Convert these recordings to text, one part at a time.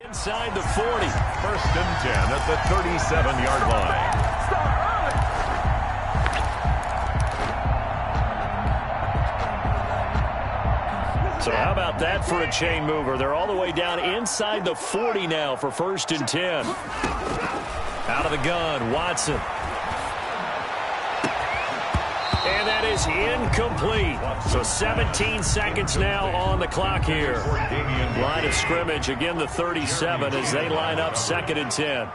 Inside the 40. 1st and 10 at the 37-yard line. So how about that for a chain mover? They're all the way down inside the 40 now for 1st and 10. Out of the gun, Watson. And that is incomplete. So 17 seconds now on the clock here. Line of scrimmage, again the 37 as they line up 2nd and 10.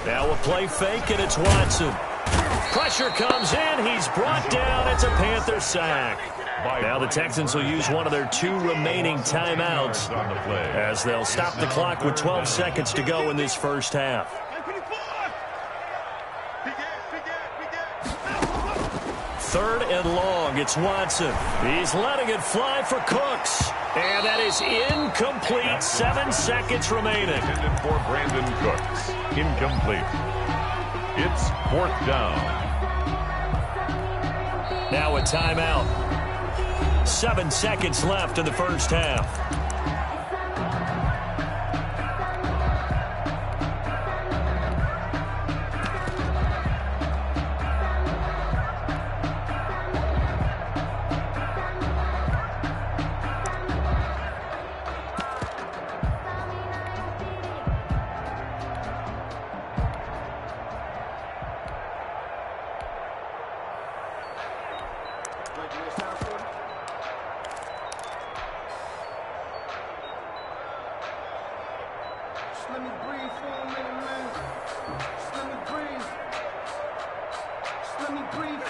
Now a play fake, and it's Watson. Pressure comes in. He's brought down. It's a Panther sack. Now the Texans will use one of their 2 remaining timeouts as they'll stop the clock with 12 seconds to go in this first half. 3rd and long. It's Watson. He's letting it fly for Cooks. And that is incomplete. 7 seconds remaining. For Brandon Cooks. Incomplete. It's 4th down. Now a timeout. 7 seconds left in the first half.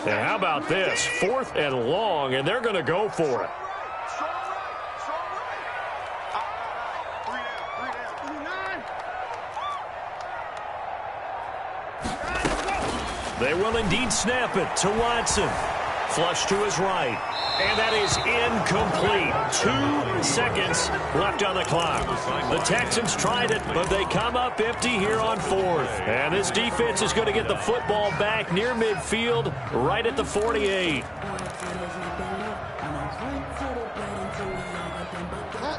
And how about this? 4th and long, and they're going to go for it. They will indeed snap it to Watson. Flush to his right. And that is incomplete. 2 seconds left on the clock. The Texans tried it, but they come up empty here on 4th. And this defense is going to get the football back near midfield, right at the 48.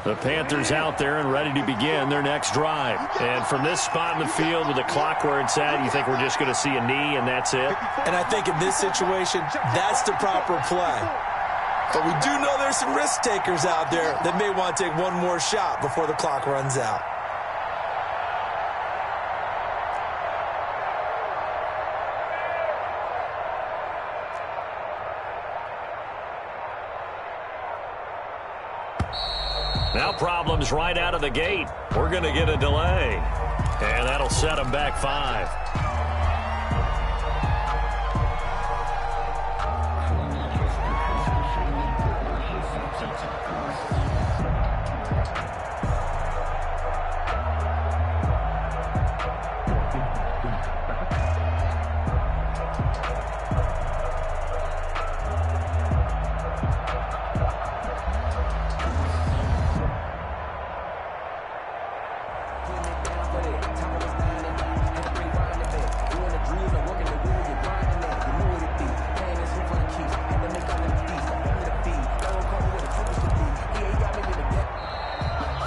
The Panthers out there and ready to begin their next drive. And from this spot in the field with the clock where it's at, you think we're just going to see a knee and that's it? And I think in this situation, that's the proper play. But we do know there's some risk takers out there that may want to take one more shot before the clock runs out. Now problems right out of the gate. We're going to get a delay. And that'll set them back 5.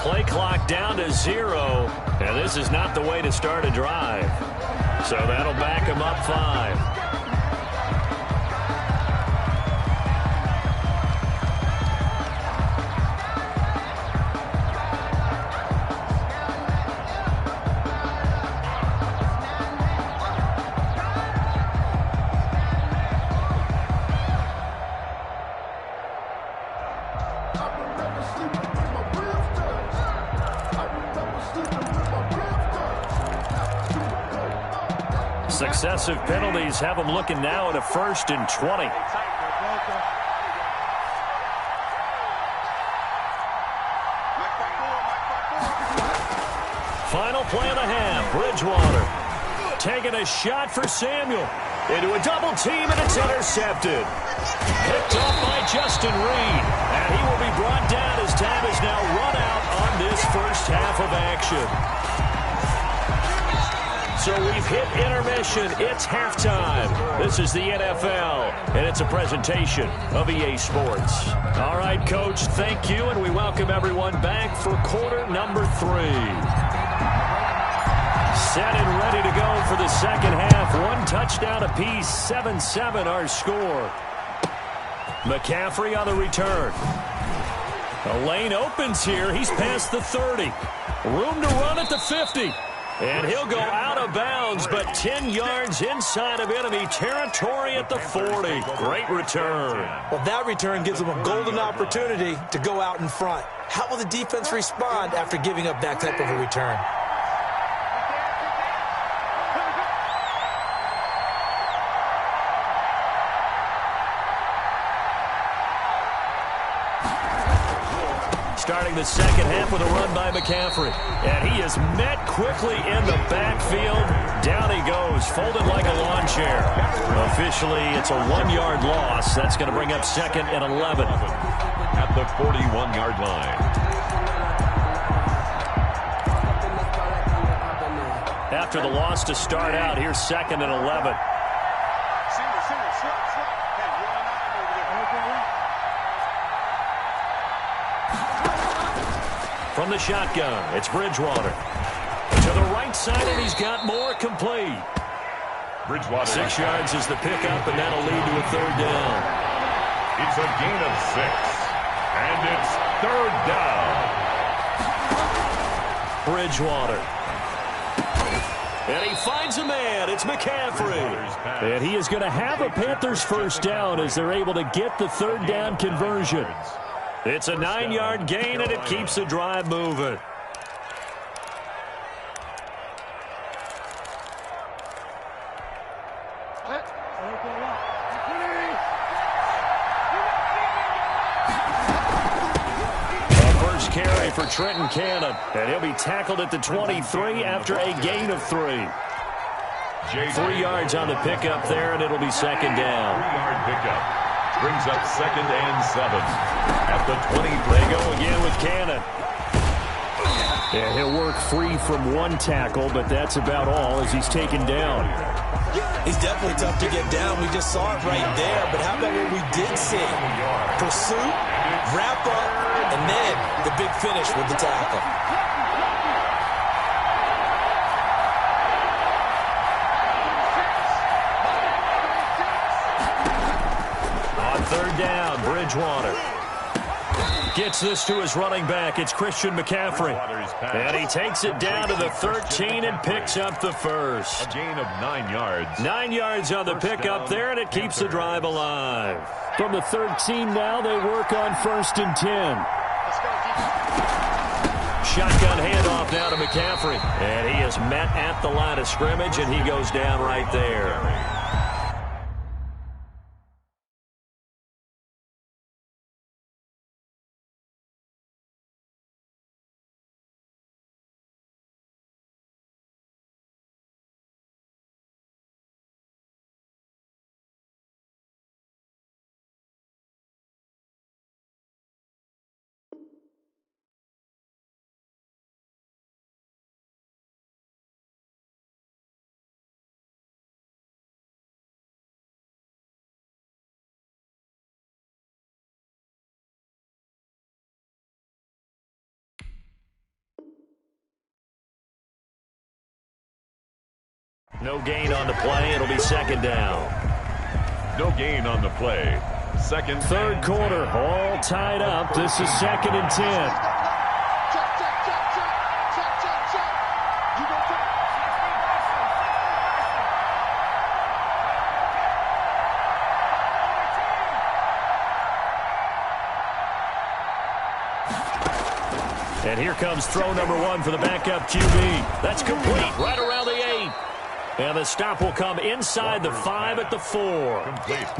Play clock down to 0, and this is not the way to start a drive. So that'll back him up 5. Successive penalties have them looking now at a 1st and 20. Final play of the half. Bridgewater taking a shot for Samuel. Into a double team, and it's intercepted. Picked up by Justin Reed. And he will be brought down as time is now run out on this first half of action. So we've hit intermission. It's halftime. This is the NFL, and it's a presentation of EA Sports. All right, Coach, thank you, and we welcome everyone back for quarter number 3. Set and ready to go for the second half. 1 touchdown apiece, 7-7 our score. McCaffrey on the return. A lane opens here. He's past the 30. Room to run at the 50. And he'll go out of bounds, but 10 yards inside of enemy territory at the 40. Great return. Well, that return gives them a golden opportunity to go out in front. How will the defense respond after giving up that type of a return? Starting the second half with a run by McCaffrey. And he is met quickly in the backfield. Down he goes, folded like a lawn chair. Officially, it's a 1-yard loss. That's going to bring up 2nd and 11. At the 41-yard line. After the loss to start out, here's 2nd and 11. From the shotgun, it's Bridgewater. To the right side, and he's got more, complete. Bridgewater. 6 yards is the pickup, and that'll lead to a 3rd down. It's a gain of 6. And it's 3rd down. Bridgewater. And he finds a man. It's McCaffrey. And he is going to have a Panthers 1st down as they're able to get the 3rd down conversion. It's a 9-yard gain, and it keeps the drive moving. First carry for Trenton Cannon, and he'll be tackled at the 23 after a gain of 3. 3 yards on the pickup there, and it'll be 2nd down. 3-yard pickup. Brings up 2nd and 7. At the 20. They go again with Cannon. Yeah, he'll work free from 1 tackle, but that's about all as he's taken down. He's definitely tough to get down. We just saw it right there. But how about what we did see? Pursuit, wrap up, and then the big finish with the tackle. On 3rd down, Bridgewater gets this to his running back. It's Christian McCaffrey. And he takes it down to the 13 and picks up the 1st. A gain of 9 yards. 9 yards on the pickup there, and it keeps the drive alive. From the 13 now, they work on 1st and 10. Shotgun handoff now to McCaffrey. And he is met at the line of scrimmage, and he goes down right there. No gain on the play. It'll be 2nd down. No gain on the play. 2nd. 3rd quarter, all tied up. This is 2nd and 10. And here comes throw number 1 for the backup QB. That's complete right around the 8. And the stop will come inside the 5 at the 4.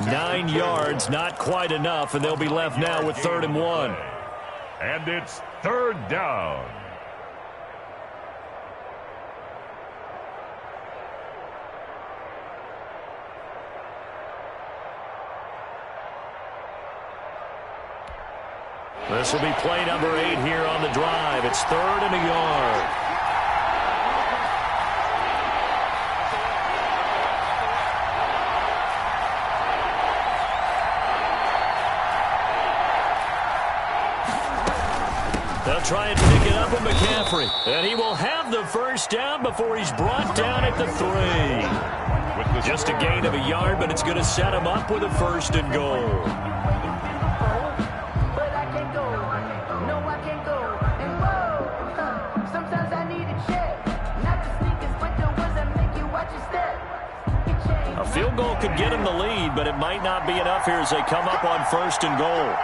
9 yards, not quite enough, and they'll be left now with 3rd and 1. And it's 3rd down. This will be play number 8 here on the drive. It's 3rd and a yard. trying to pick it up with McCaffrey. And he will have the first down before he's brought down at the 3. Just a gain of a yard, but it's going to set him up with a 1st and goal. A field goal could get him the lead, but it might not be enough here as they come up on 1st and goal.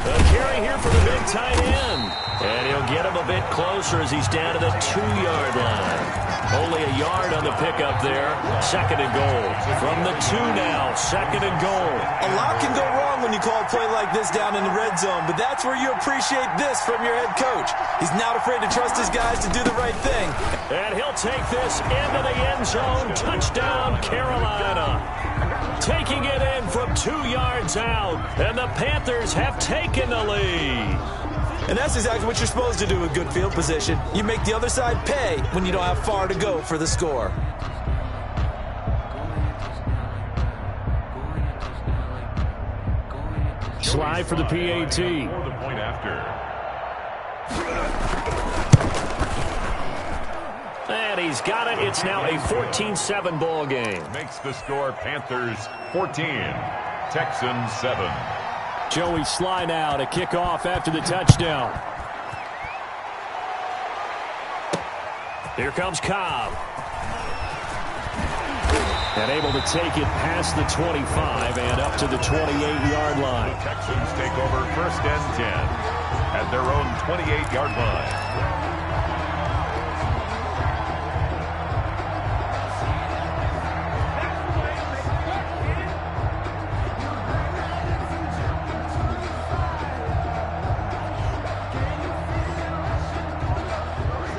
A carry here for the big tight end. And he'll get him a bit closer as he's down to the 2-yard line. Only a yard on the pickup there. 2nd and goal. From the 2 now, 2nd and goal. A lot can go wrong when you call a play like this down in the red zone, but that's where you appreciate this from your head coach. He's not afraid to trust his guys to do the right thing. And he'll take this into the end zone. Touchdown, Carolina. Taking it in from 2 yards out, and the Panthers have taken the lead. And that's exactly what you're supposed to do with good field position. You make the other side pay when you don't have far to go for the score. Slide for the PAT. For the point after. And he's got it. It's now a 14-7 ball game. Makes the score Panthers 14, Texans 7. Joey Sly now to kick off after the touchdown. Here comes Cobb. And able to take it past the 25 and up to the 28-yard line. The Texans take over 1st and 10 at their own 28-yard line.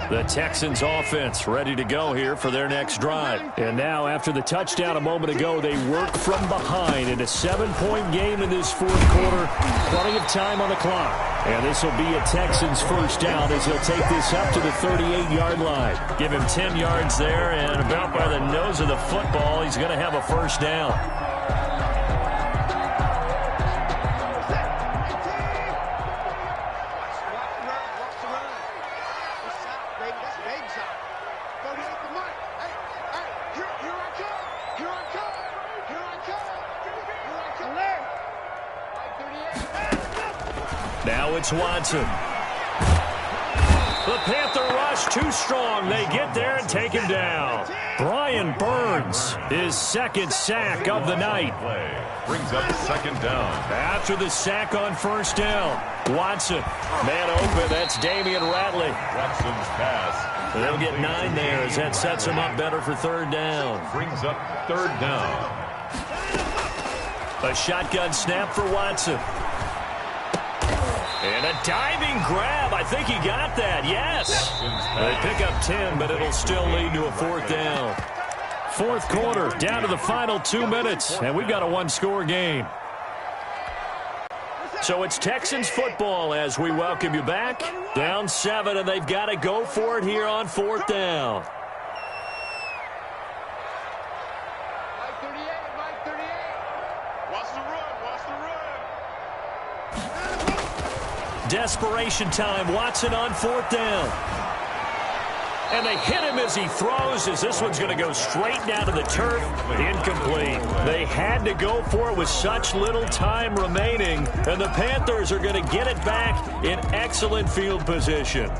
The Texans offense ready to go here for their next drive. And now after the touchdown a moment ago, they work from behind in a 7-point game in this 4th quarter. Plenty of time on the clock. And this will be a Texans 1st down as he'll take this up to the 38-yard line. Give him 10 yards there, and about by the nose of the football, he's going to have a 1st down. Now it's Watson. The Panther rush too strong. They get there and take him down. Brian Burns, his 2nd sack of the night. Brings up 2nd down. After the sack on 1st down, Watson, man open. That's Damian Ratley. Watson's pass. They'll get 9 there as that sets him up better for 3rd down. Brings up 3rd down. A shotgun snap for Watson. And a diving grab. I think he got that. Yes. They pick up 10, but it'll still lead to a 4th down. 4th quarter, down to the final 2 minutes, and we've got a 1-score game. So it's Texans football as we welcome you back. Down 7, and they've got to go for it here on 4th down. Desperation time. Watson on 4th down. And they hit him as he throws, as this one's going to go straight down to the turf. Incomplete. They had to go for it with such little time remaining, and the Panthers are going to get it back in excellent field position.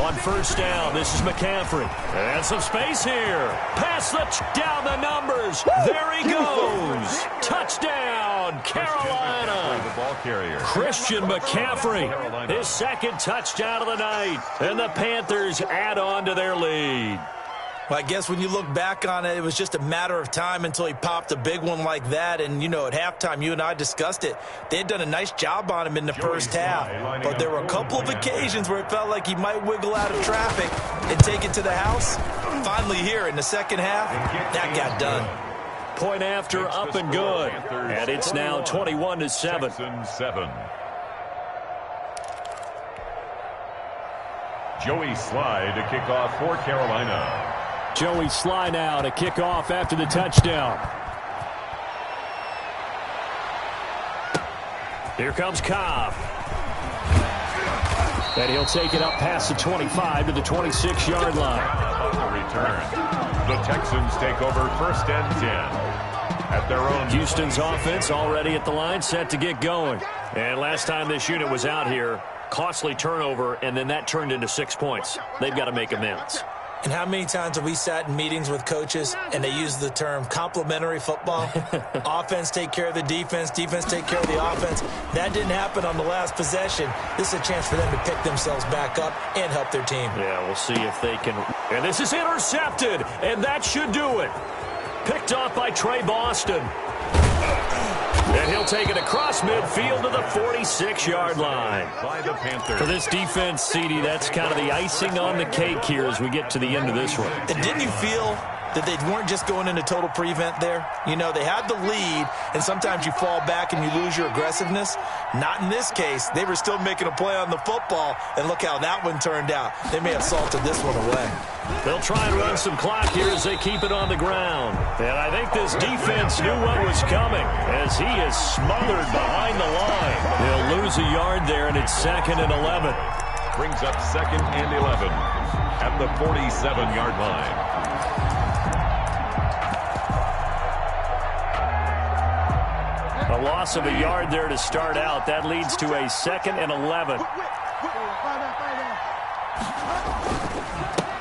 On 1st down, this is McCaffrey. And some space here. Pass down the numbers. There he goes. Touchdown, Carolina. The ball carrier. Christian McCaffrey, his 2nd touchdown of the night. And the Panthers add on to their lead. Well, I guess when you look back on it, it was just a matter of time until he popped a big one like that. And, you know, at halftime, you and I discussed it. They had done a nice job on him in the 1st half. But there were a couple of occasions where it felt like he might wiggle out of traffic and take it to the house. Finally here in the 2nd half, that got done. Point after, up and good. And it's now 21-7. Texans 7. Joey Sly to kick off for Carolina. Joey Sly now to kick off after the touchdown. Here comes Cobb. And he'll take it up past the 25 to the 26-yard line. On the return, the Texans take over 1st and 10 at their own. Houston's offense already at the line, set to get going. And last time this unit was out here, costly turnover, and then that turned into 6 points. They've got to make amends. And how many times have we sat in meetings with coaches and they use the term complementary football? Offense take care of the defense, defense take care of the offense. That didn't happen on the last possession. This is a chance for them to pick themselves back up and help their team. Yeah, we'll see if they can. And this is intercepted, and that should do it. Picked off by Trey Boston. And he'll take it across midfield to the 46-yard line. By the Panthers. For this defense, CD, that's kind of the icing on the cake here as we get to the end of this one. And didn't you feel that they weren't just going into total prevent there? You know, they had the lead, and sometimes you fall back and you lose your aggressiveness. Not in this case. They were still making a play on the football, and look how that one turned out. They may have salted this one away. They'll try and run some clock here as they keep it on the ground. And I think this defense knew what was coming as he is smothered behind the line. They'll lose a yard there, and it's 2nd and 11. Brings up 2nd and 11 at the 47-yard line. A loss of a yard there to start out. That leads to a 2nd and 11.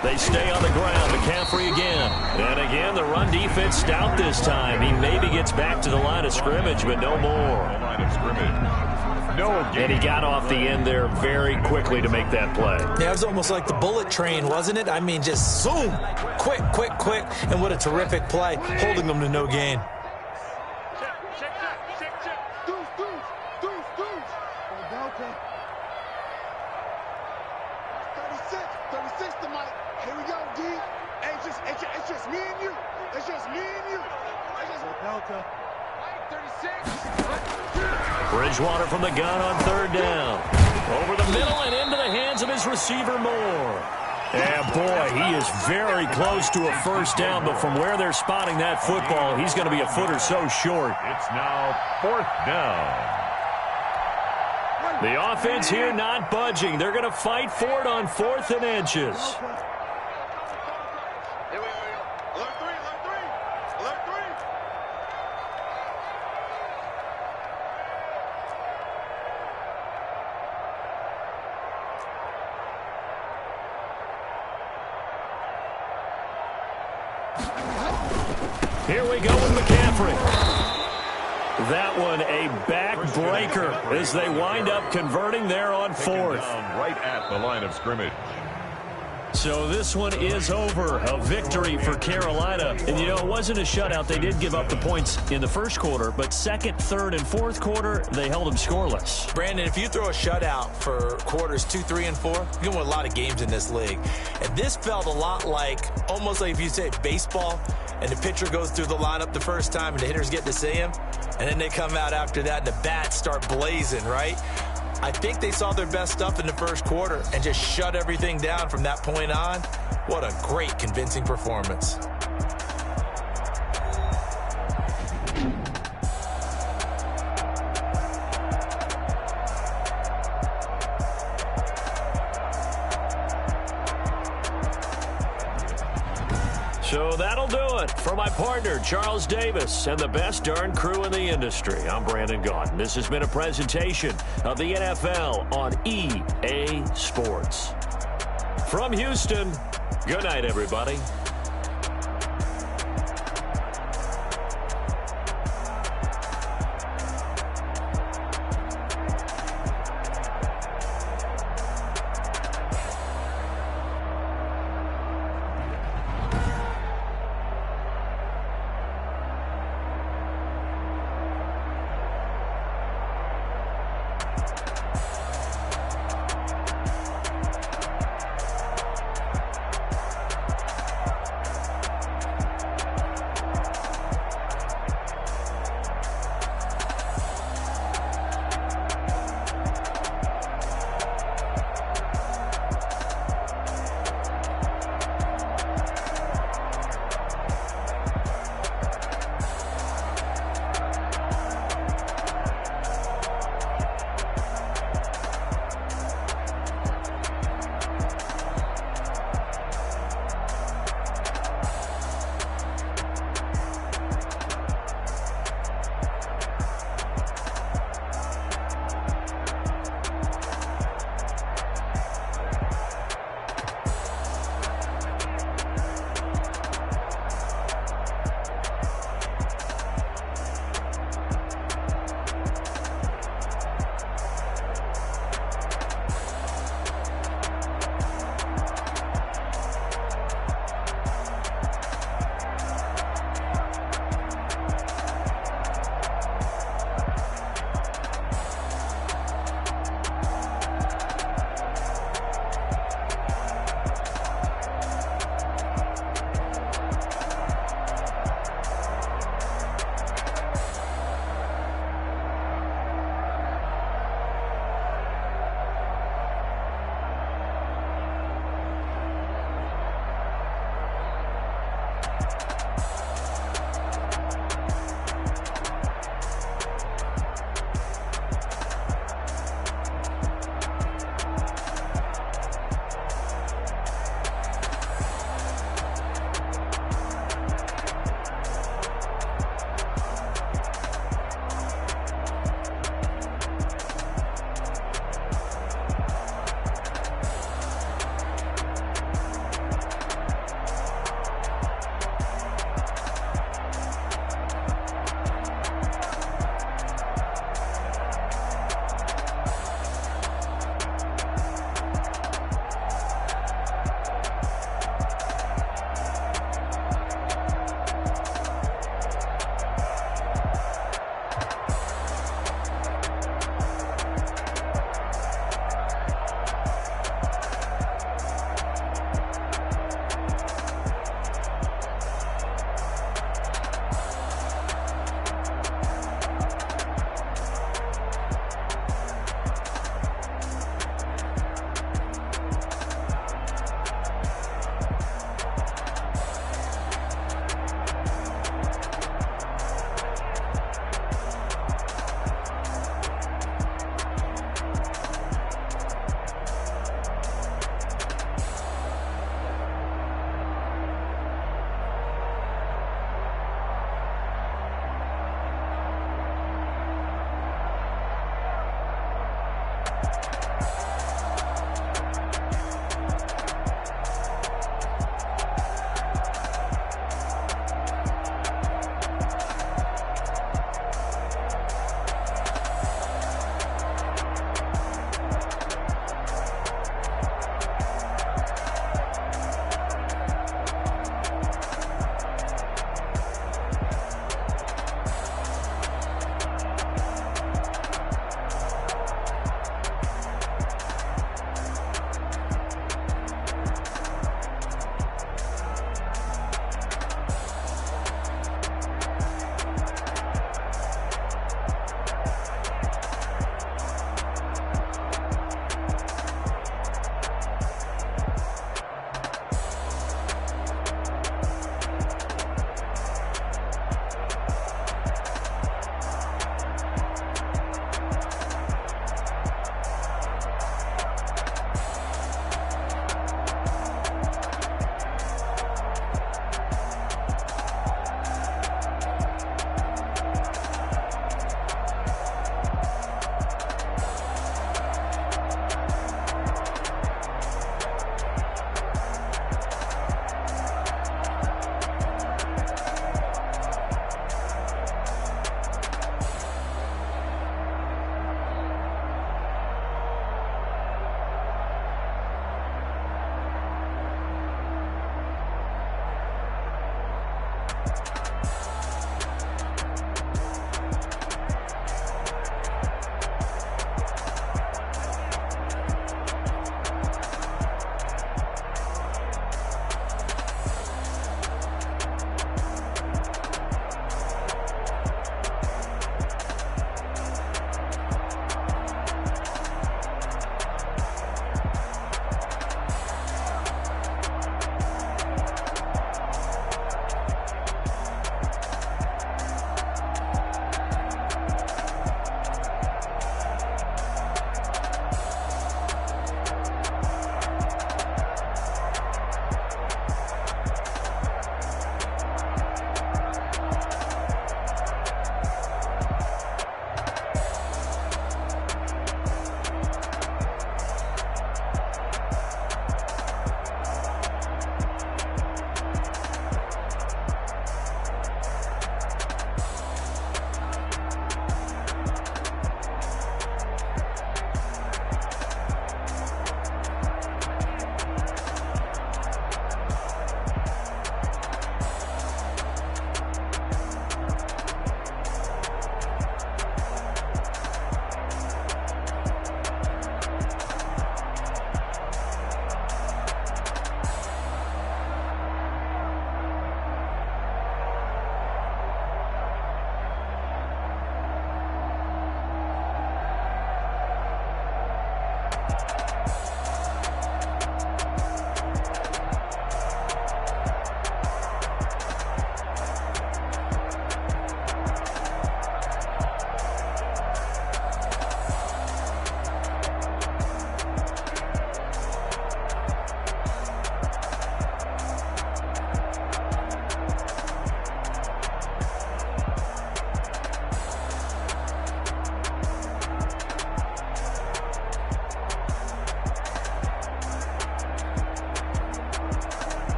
They stay on the ground. McCaffrey again. And again, the run defense stout this time. He maybe gets back to the line of scrimmage, but no more. Line of scrimmage. No game. And he got off the end there very quickly to make that play. Yeah, it was almost like the bullet train, wasn't it? I mean, just zoom. Quick, quick, quick. And what a terrific play, holding them to no gain. Bridgewater from the gun on 3rd down. Over the middle and into the hands of his receiver Moore. And boy, he is very close to a 1st down, but from where they're spotting that football, he's going to be a foot or so short. It's now 4th down. The offense here not budging. They're going to fight for it on 4th and inches. Here we go with McCaffrey. That one a backbreaker as they wind up converting there on 4th. Right at the line of scrimmage. So this one is over. A victory for Carolina. And, you know, it wasn't a shutout. They did give up the points in the 1st quarter, but 2nd, 3rd, and 4th quarter, they held them scoreless. Brandon, if you throw a shutout for quarters 2, 3, and 4, you're going to win a lot of games in this league. And this felt a lot like, almost like if you say baseball, and the pitcher goes through the lineup the first time and the hitters get to see him, and then they come out after that and the bats start blazing, right? I think they saw their best stuff in the 1st quarter and just shut everything down from that point on. What a great, convincing performance. So that'll do it for my partner, Charles Davis, and the best darn crew in the industry. I'm Brandon Gaudin. This has been a presentation of the NFL on EA Sports. From Houston, good night, everybody.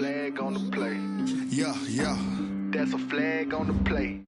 flag on the play. Yeah, yeah. That's a flag on the play.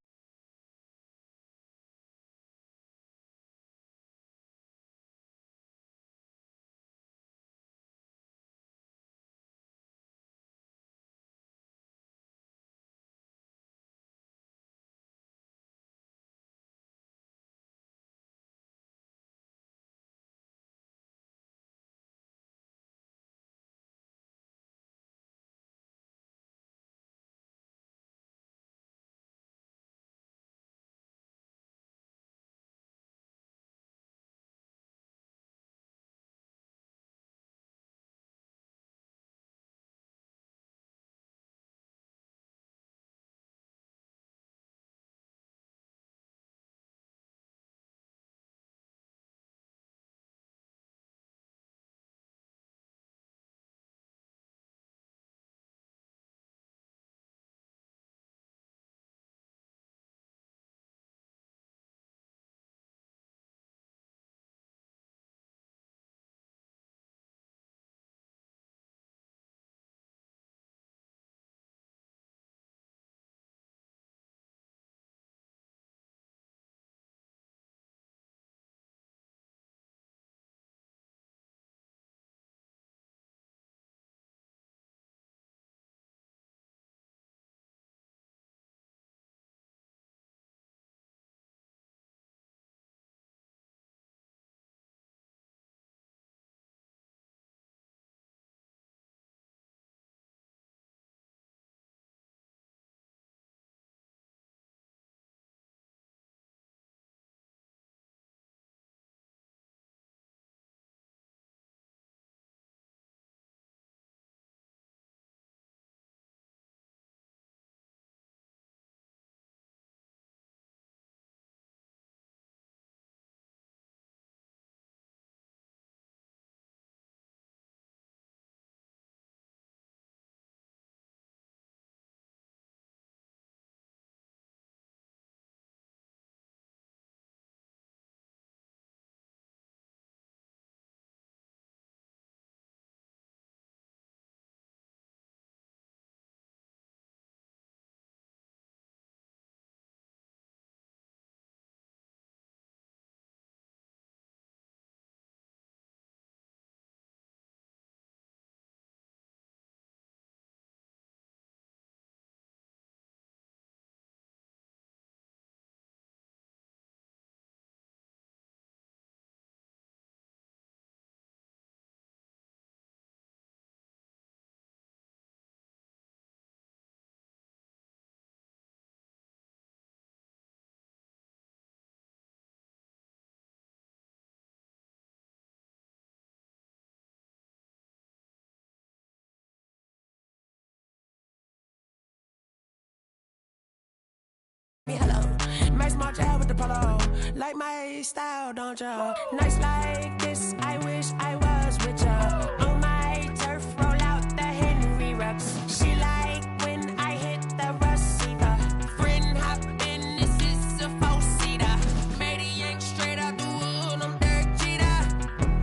Max March out with the polo. Like my style, don't ya? Nights like this, I wish I was with ya. On my turf, roll out the Henry Rux. She like when I hit the receiver. Friend hop in, this is a four-seater. Made a yank straight out the wood, I'm Derek Jeter.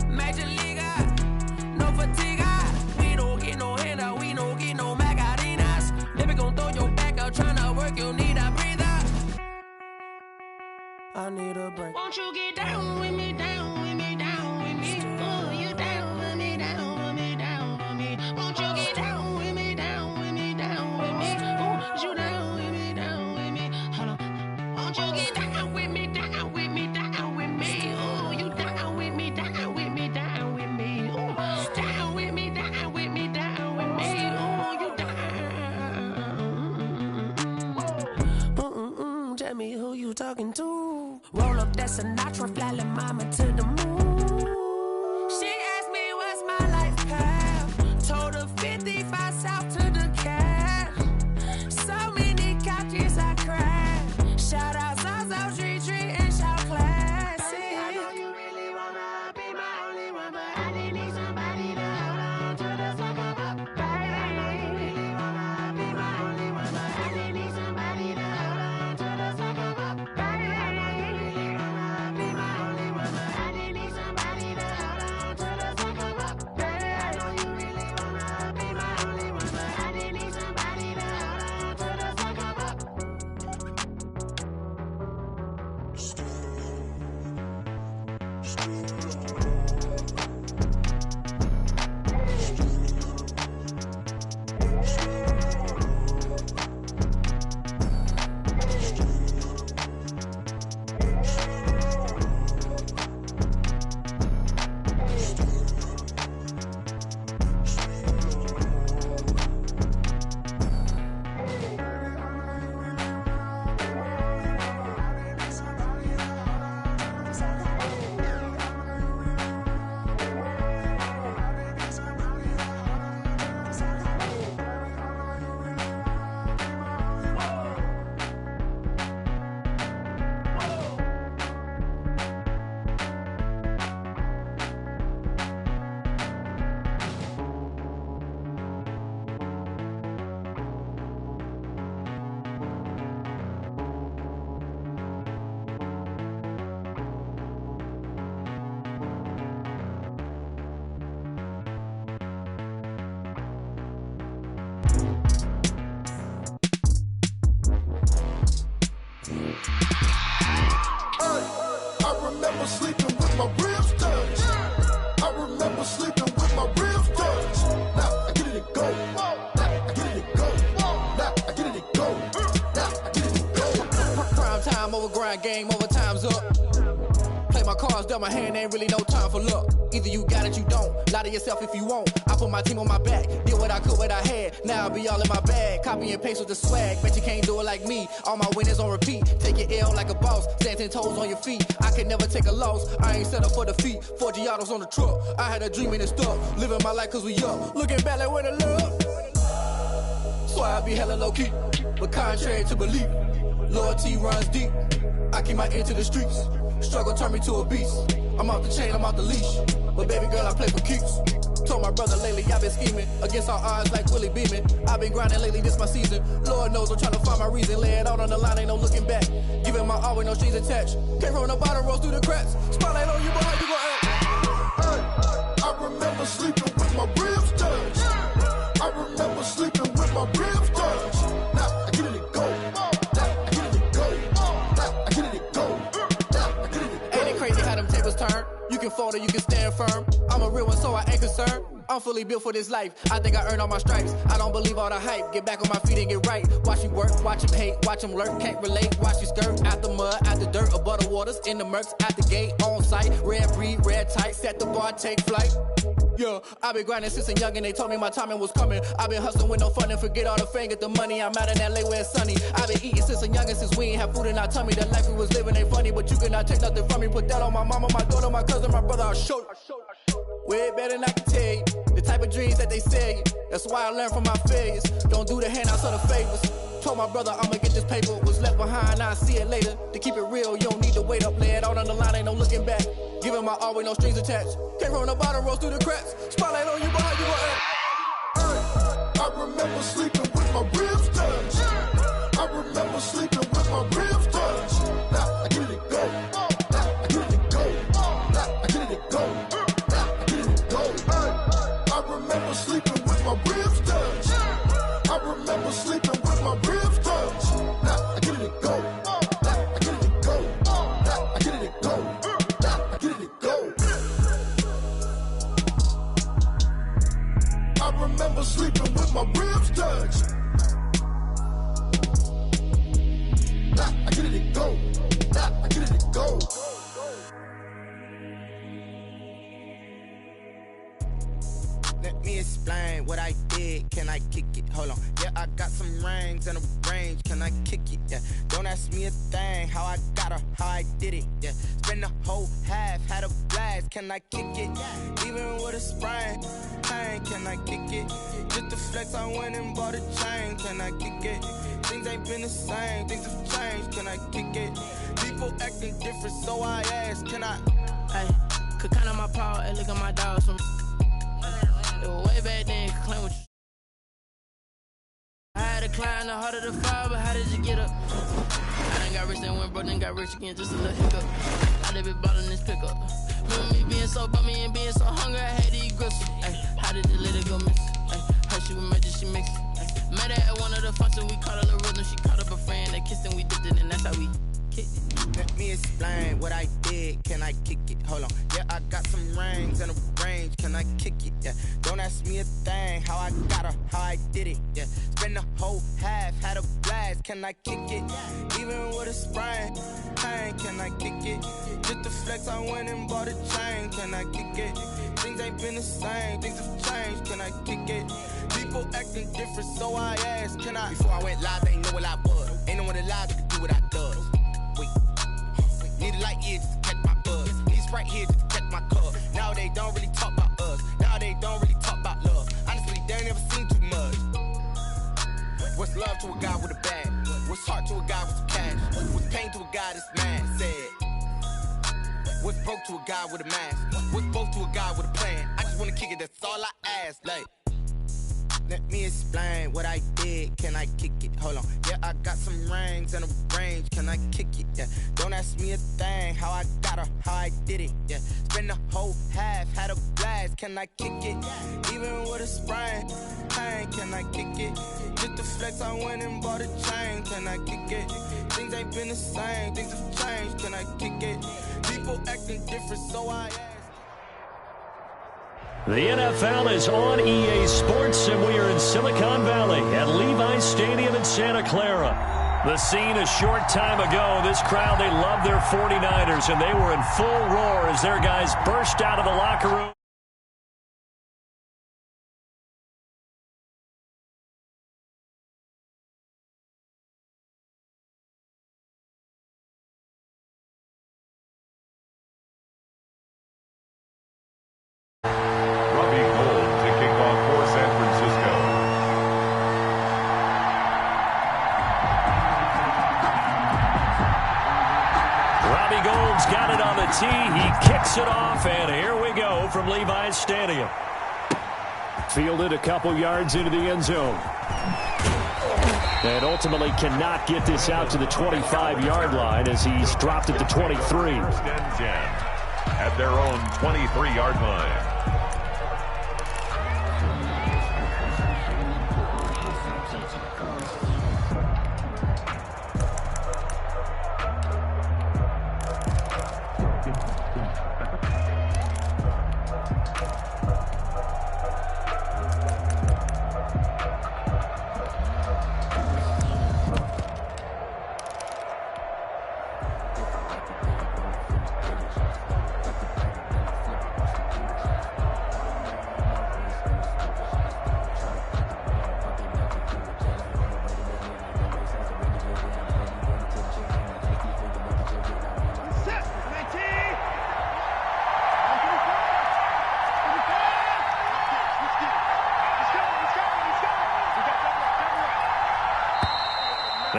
Major leaguer, no fatigue. We don't get no handout, we don't get no Macarinas. Never gon' throw your back out, tryna work, you need a breather. I need a break. Won't you get down with me, down with me, down with me? Oh, you down with me, down with me, down with me. Won't you get down with me, down with me, down with me? Oh, you down with me, down with me? Hold on. Won't you get down with me, down with me, down with me? Oh, you down with me, down with me, down with me? Oh, down with me, down with me, down with me? Oh, you down. Tell me who you talking to. Roll up that Sinatra, fly la mama to the moon. She asked me what's my life path. Told her 55 south to the cash. So many couches I crashed. Shout out Zazo, Tree, and shout classic. I know you really wanna be my only one, but I didn't need somebody to hold on to the sucker up. Baby, I know you really wanna be my only one, but I didn't need somebody to hold on to the sucker up. Baby, I know you really wanna be my only one, but I didn't need somebody to hold on to the sucker up. Baby, I know you really wanna be my only one, but I didn't need somebody to hold on to the sucker up. I remember sleeping with my ribs touched. I remember sleeping with my ribs touched. Now I get it and go. Now I get it and go. Now I get it and go. Now I get it and go. Prime time over grind game, over time's up. Play my cards, dealt my hand, ain't really no time for luck. Either you got it, you don't. Lie to yourself if you won't. I put my team on my back, did what I could, what I had. Now I'll be all in my bag, copy and paste with the swag. Bet you can't do it like me. All my winners on repeat. Take your L like a boss, stand 10 toes on your feet. I can never take a loss. I ain't set up for defeat. 4 Giottos on the truck. I had a dream and it stuck. Living my life cause we up. Looking back like where the love. So I be hella low key, but contrary to belief, loyalty runs deep. I keep my ear to the streets. Struggle turned me to a beast. I'm off the chain, I'm off the leash. But baby girl, I play for keeps. Told my brother lately, I've been scheming against all odds like Willie Beeman. I've been grinding lately, this my season. Lord knows I'm trying to find my reason. Lay it out on the line, ain't no looking back. Giving my all with no strings attached. Came from the bottom, rose through the cracks. Spotlight on you, but how you gon' act? Hey, I remember sleeping with my ribs touched. I remember sleeping with my ribs touched. Now I get it and go. Now I get it and go. Now I get it and go. Now I get it and go. Ain't it crazy how them tables turn? You can fold or you can stand firm. I'm a real one, so I ain't concerned. I'm fully built for this life. I think I earned all my stripes. I don't believe all the hype. Get back on my feet and get right. Watch you work, watch him hate, watch him lurk. Can't relate, watch you skirt. Out the mud, out the dirt, above the waters, in the murks, out the gate, on site. Red breed, red tight, set the bar, take flight. Yeah, I been grinding since a youngin', they told me my timing was coming. I been hustling with no fun and forget all the fame, get the money. I'm out in LA where it's sunny. I been eating since a youngin', since we ain't have food in our tummy. The life we was living ain't funny, but you cannot take nothing from me. Put that on my mama, my daughter, my cousin, my brother, I'll show you. Way better than I can tell you. The type of dreams that they sell you. That's why I learned from my failures. Don't do the handouts or the favors. Told my brother I'ma get this paper, was left behind, I'll see it later. To keep it real, you don't need to wait up, lay it out on the line, ain't no looking back. Giving my all with no strings attached. Came from the bottom, rose through the cracks. Spotlight on you, but how you gon' act? I remember sleeping with my ribs touched. I remember sleeping with my ribs touched. Now I get it go. Now I get it go. Now I get it go. Now I get it go. I remember sleeping with my ribs touched. I remember sleeping with my ribs touched. Now I get it go. Now I get it go. Now I get it go. Now I get it go. I remember sleeping with my ribs touched. Nah, I get it go. Nah, I get it go. Let me explain what I did. Can I kick it? Hold on. Yeah, I got some rings and a range. Can I kick it? Yeah. Don't ask me a thing. How I got her, how I did it. Yeah. Spend the whole half, had a blast. Can I kick it? Even with a sprain. Pain, can I kick it? Just to flex, I went and bought a chain. Can I kick it? Things ain't been the same. Things have changed. Can I kick it? People acting different, so I ask. Can I? Hey, could count on my power and look at my dogs from. It was way back then, could claim what you. I had to climb the heart of the fire, but how did you get up? I done got rich, then went broke, then got rich again, just a little hiccup. I done been bottling this pickup. Remember me being so bummy and being so hungry, I had to eat gristle. Ay, how did you let it go miss? Ay, her she was magic, she mixed. Ay, met her at one of the functions, we caught a little rhythm, she caught up a friend, they kissed and we dipped it, and that's how we kicked it. Let me explain what I did. Can I kick it? Hold on. Yeah, I got some rings and a range. Can I kick it? Yeah. Don't ask me a thing. How I got her, how I did it. Yeah. Spend the whole half, had a blast. Can I kick it? Even with a sprain. Pain, can I kick it? Just to flex, I went and bought a chain. Can I kick it? Things ain't been the same. Things have changed. Can I kick it? People acting different, so I asked. Can I? Before I went live, they ain't know what I was. Ain't no one alive that could do what I does. Need a light year just to catch my buzz. Need Sprite here just to catch my cup. Now they don't really talk about us. Now they don't really talk about love. Honestly, they ain't never seen too much. What's love to a guy with a bag? What's heart to a guy with some cash? What's pain to a guy that's mad? Said. What's broke to a guy with a mask? What's both to a guy with a plan? I just wanna kick it, that's all I ask. Like, let me explain what I did. Can I kick it? Hold on. Yeah, I got some rings and a range. Can I kick it? Yeah. Don't ask me a thing. How I got her, how I did it. Yeah. Spend the whole half, had a blast. Can I kick it? Even with a sprain. Pain, can I kick it? Just to flex, I went and bought a chain. Can I kick it? Things ain't been the same. Things have changed. Can I kick it? People acting different, so I ask. The NFL is on EA Sports, and we are in Silicon Valley at Levi's Stadium in Santa Clara. The scene a short time ago, this crowd, they love their 49ers, and they were in full roar as their guys burst out of the locker room. Got it on the tee. He kicks it off, and here we go from Levi's Stadium. Fielded a couple yards into the end zone. And ultimately cannot get this out to the 25-yard line as he's dropped at the 23. First and 10 at their own 23-yard line.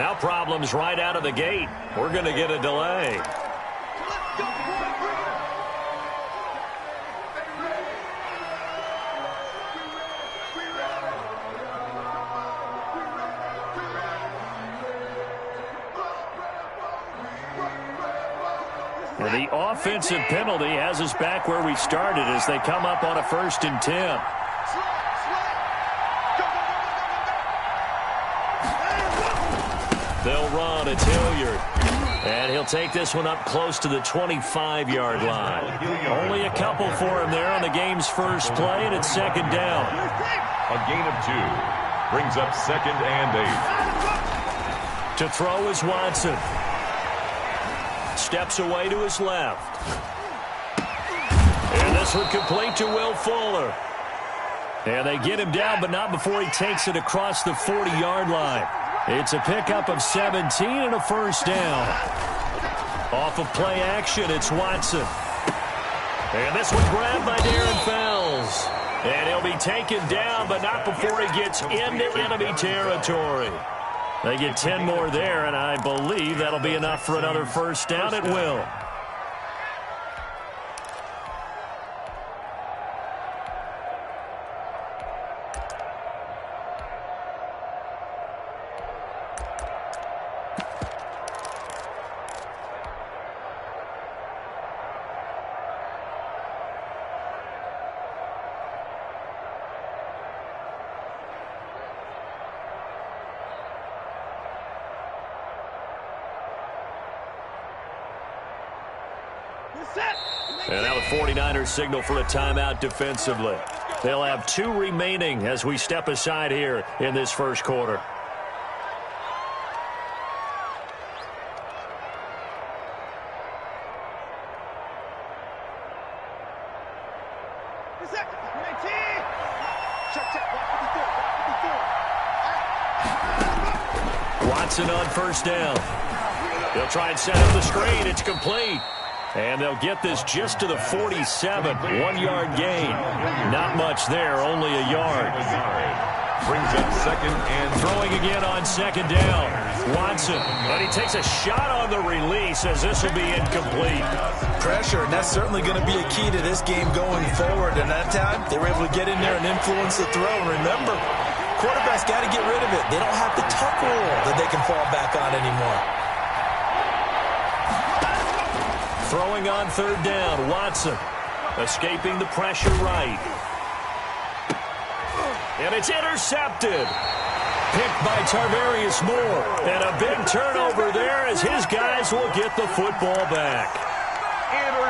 Now problems right out of the gate. We're going to get a delay. And the offensive penalty has us back where we started as they come up on a 1st and 10. They'll run. It's Hilliard. And he'll take this one up close to the 25-yard line. Only a couple for him there on the game's first play, and it's 2nd down. A gain of 2 brings up 2nd and 8. To throw is Watson. Steps away to his left. And this one complete to Will Fuller. And they get him down, but not before he takes it across the 40-yard line. It's a pickup of 17 and a 1st down. Off of play action, it's Watson. And this one grabbed by Darren Fells. And he'll be taken down, but not before he gets into enemy territory. They get 10 more there, and I believe that'll be enough for another 1st down. It will. And now the 49ers signal for a timeout defensively. They'll have 2 remaining as we step aside here in this 1st quarter. Watson on 1st down. They'll try and set up the screen. It's complete. And they'll get this just to the 47. 1-yard gain. Not much there, only a yard. Brings up 2nd and throwing again on 2nd down. Watson. And he takes a shot on the release as this will be incomplete. Pressure, and that's certainly going to be a key to this game going forward. And that time, they were able to get in there and influence the throw. And remember, quarterbacks got to get rid of it. They don't have the tuck rule that they can fall back on anymore. Throwing on 3rd down, Watson. Escaping the pressure right. And it's intercepted. Picked by Tarvarius Moore. And a big turnover there as his guys will get the football back.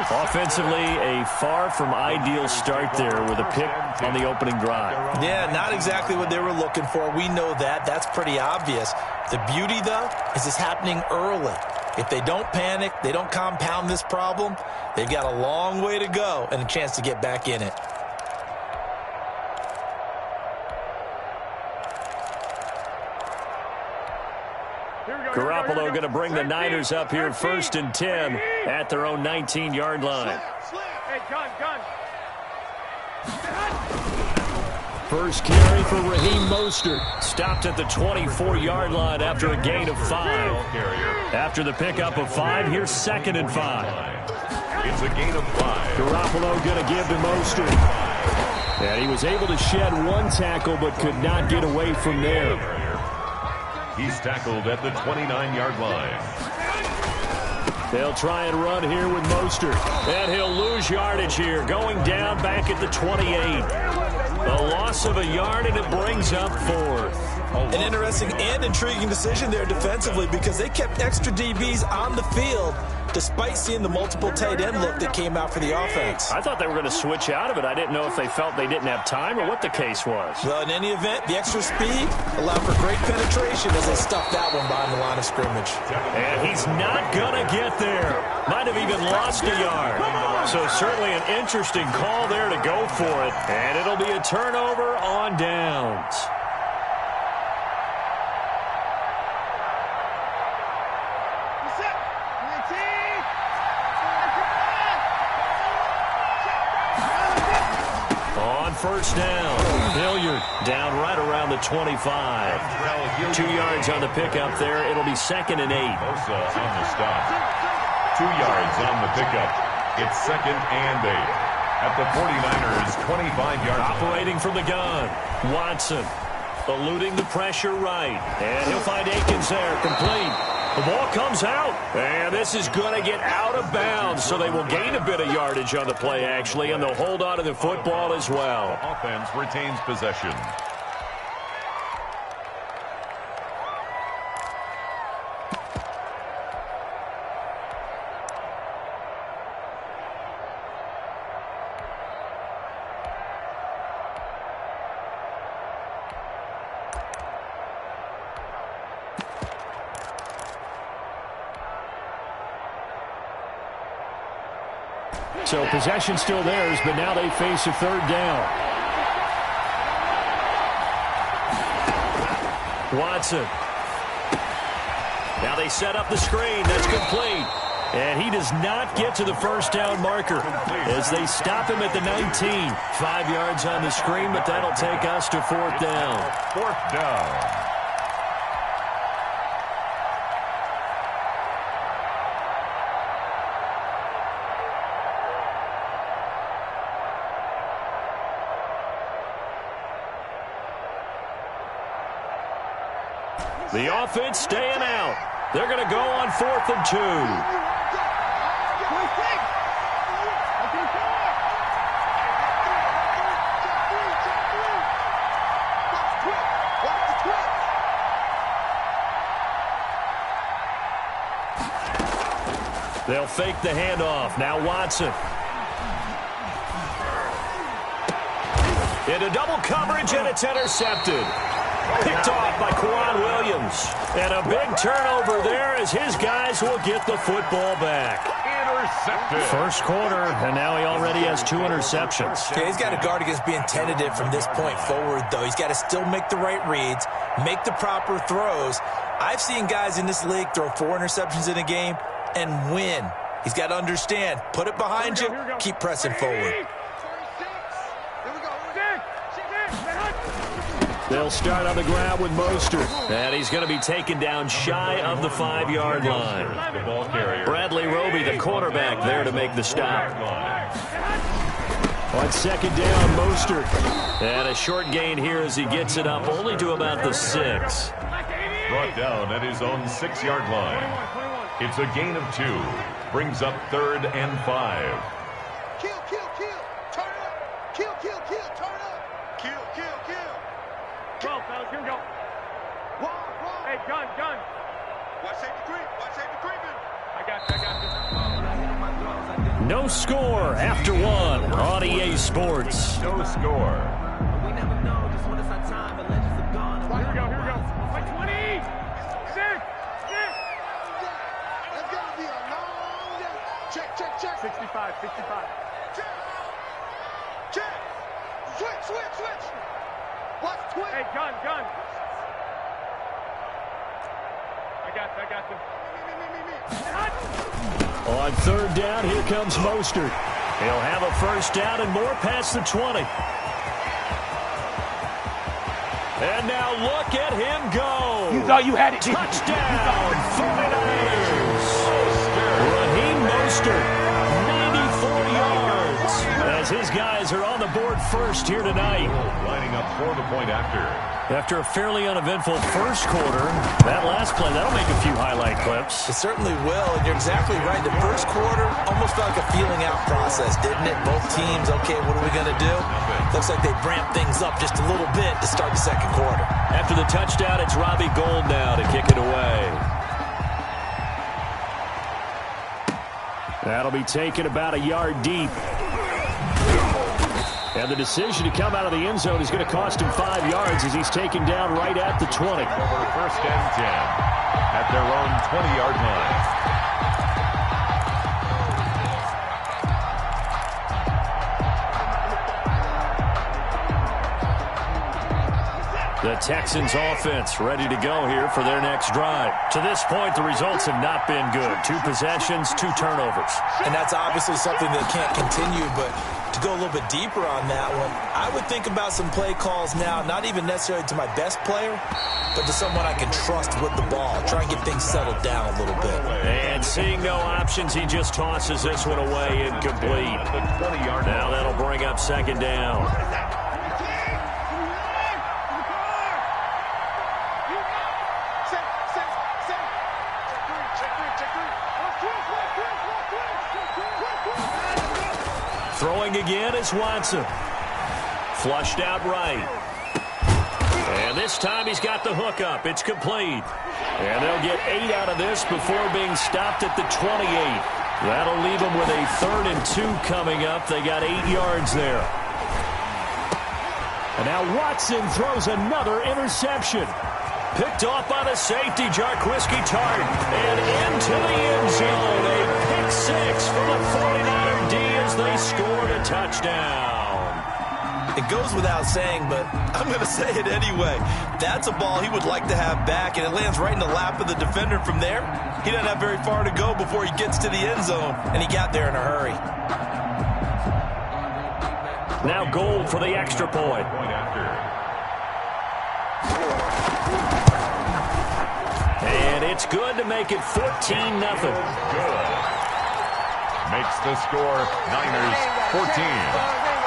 Offensively, a far from ideal start there with a pick on the opening drive. Yeah, not exactly what they were looking for. We know that. That's pretty obvious. The beauty, though, is it's happening early. If they don't panic, they don't compound this problem, they've got a long way to go and a chance to get back in it. Garoppolo going to bring the Niners up here 1st and 10 at their own 19-yard line. First carry for Raheem Mostert. Stopped at the 24-yard line after a gain of 5. After the pickup of 5, here's 2nd and 5. It's a gain of 5. Garoppolo going to give to Mostert. And he was able to shed 1 tackle but could not get away from there. He's tackled at the 29-yard line. They'll try and run here with Mostert. And he'll lose yardage here, going down back at the 28. A loss of a yard, and it brings up 4th. An interesting and intriguing decision there defensively because they kept extra DBs on the field despite seeing the multiple tight end look that came out for the offense. I thought they were going to switch out of it. I didn't know if they felt they didn't have time or what the case was. Well, in any event, the extra speed allowed for great penetration as they stuffed that one behind the line of scrimmage. And he's not going to get there. Might have even lost a yard. So certainly an interesting call there to go for it. And it'll be a turnover on downs. On on first down. Hilliard down right around the 25. 2 yards on the pickup there. It'll be 2nd and 8. Bosa on the stop. 2 yards on the pickup. It's 2nd and 8. At the 49ers' 25-yard line. Operating from the gun. Watson eluding the pressure right. And he'll find Akins there. Complete. The ball comes out, and this is going to get out of bounds, so they will gain a bit of yardage on the play, actually, and they'll hold on to the football as well. Offense retains possession. So possession still theirs, but now they face a 3rd down. Watson. Now they set up the screen. That's complete. And he does not get to the first down marker as they stop him at the 19. 5 yards on the screen, but that'll take us to 4th down. 4th down. The offense staying out. They're going to go on 4th and 2. They'll fake the handoff. Now Watson. Into double coverage, and it's intercepted. Picked off by Quan Williams. And a big turnover there as his guys will get the football back. Intercepted. First quarter, and now he already has 2 interceptions. Yeah, he's got to guard against being tentative from this point forward, though. He's got to still make the right reads, make the proper throws. I've seen guys in this league throw 4 interceptions in a game and win. He's got to understand, put it behind you, keep pressing forward. They'll start on the ground with Mostert. And he's going to be taken down shy of the 5-yard line. Bradley Roby, the quarterback, there to make the stop. On 2nd down, Mostert. And a short gain here as he gets it up only to about the 6. Brought down at his own 6-yard line. It's a gain of 2. Brings up 3rd and 5. Kill, kill, kill. Turn it up. Kill, kill, kill. Turn it up. Kill, kill, kill. Go, fellas, here we go. Wall. Hey, gun. Watch safety creep. Watch safety creeping. I got you. No score after 1 on EA Sports. No score. We never know just when it's our time. The legends are gone. Here we go. Like 20. 6. That's got to be a long day. Check. 65. Check. Switch. Watch twitch. Hey, gun. I got you. On 3rd down, here comes Mostert. He'll have a first down and more past the 20. And now look at him go. You thought you had it. Touchdown, 49ers. Raheem Mostert, 94 yards. As his guys are on the board first here tonight. Lining up for the point after. After a fairly uneventful first quarter, that last play, that'll make a few highlight clips. It certainly will, and you're exactly right. The first quarter almost felt like a feeling out process, didn't it? Both teams, okay, what are we going to do? Looks like they ramped things up just a little bit to start the second quarter. After the touchdown, it's Robbie Gould now to kick it away. That'll be taken about a yard deep. And the decision to come out of the end zone is going to cost him 5 yards as he's taken down right at the 20. Over 1st and 10 at their own 20-yard line. The Texans offense ready to go here for their next drive. To this point, the results have not been good. 2 possessions, 2 turnovers. And that's obviously something that can't continue, but To go a little bit deeper on that one, I would think about some play calls now, not even necessarily to my best player, but to someone I can trust with the ball. Try and get things settled down a little bit. And seeing no options, he just tosses this one away, incomplete. Now that'll bring up second down. Throwing again is Watson. Flushed out right. And this time he's got the hook up. It's complete. And they'll get 8 out of this before being stopped at the 28. That'll leave them with a 3rd and 2 coming up. They got 8 yards there. And now Watson throws another interception. Picked off by the safety, Jarquiski Tart. And into the end zone. A pick 6 from the 49er D as they scored a touchdown. It goes without saying, but I'm going to say it anyway. That's a ball he would like to have back, and it lands right in the lap of the defender from there. He doesn't have very far to go before he gets to the end zone, and he got there in a hurry. Now Gold for the extra point. And it's good to make it 14-0. Good. Makes the score Niners 14.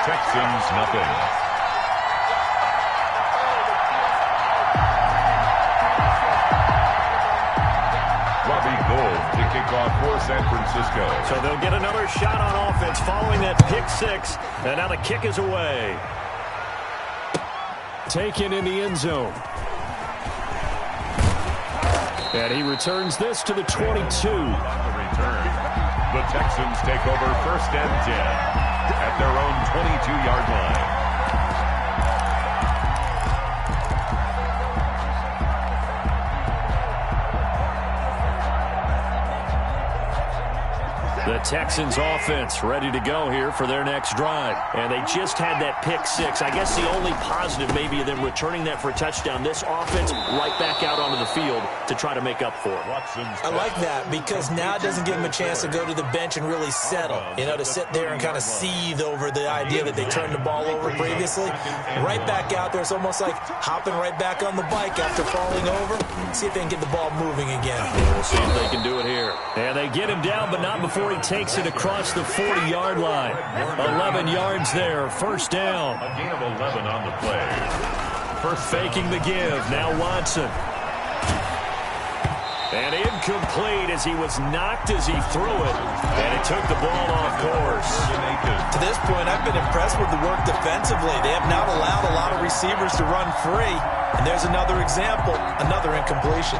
Texans nothing. Robbie Gould to kick off for San Francisco. So they'll get another shot on offense following that pick 6. And now the kick is away. Taken in the end zone. And he returns this to the 22. The Texans take over 1st and 10 at their own 22-yard line. The Texans offense ready to go here for their next drive. And they just had that pick 6. I guess the only positive maybe of them returning that for a touchdown. This offense right back out onto the field to try to make up for it. I like that because now it doesn't give them a chance to go to the bench and really settle. You know, to sit there and kind of seethe over the idea that they turned the ball over previously. Right back out there. It's almost like hopping right back on the bike after falling over. See if they can get the ball moving again. We'll see if they can do it here. And they get him down, but not before he takes it across the 40-yard line. 11 yards there, 1st down. A gain of 11 on the play. First faking the give, now Watson. And incomplete as he was knocked as he threw it. And it took the ball off course. To this point, I've been impressed with the work defensively. They have not allowed a lot of receivers to run free. And there's another example, another incompletion.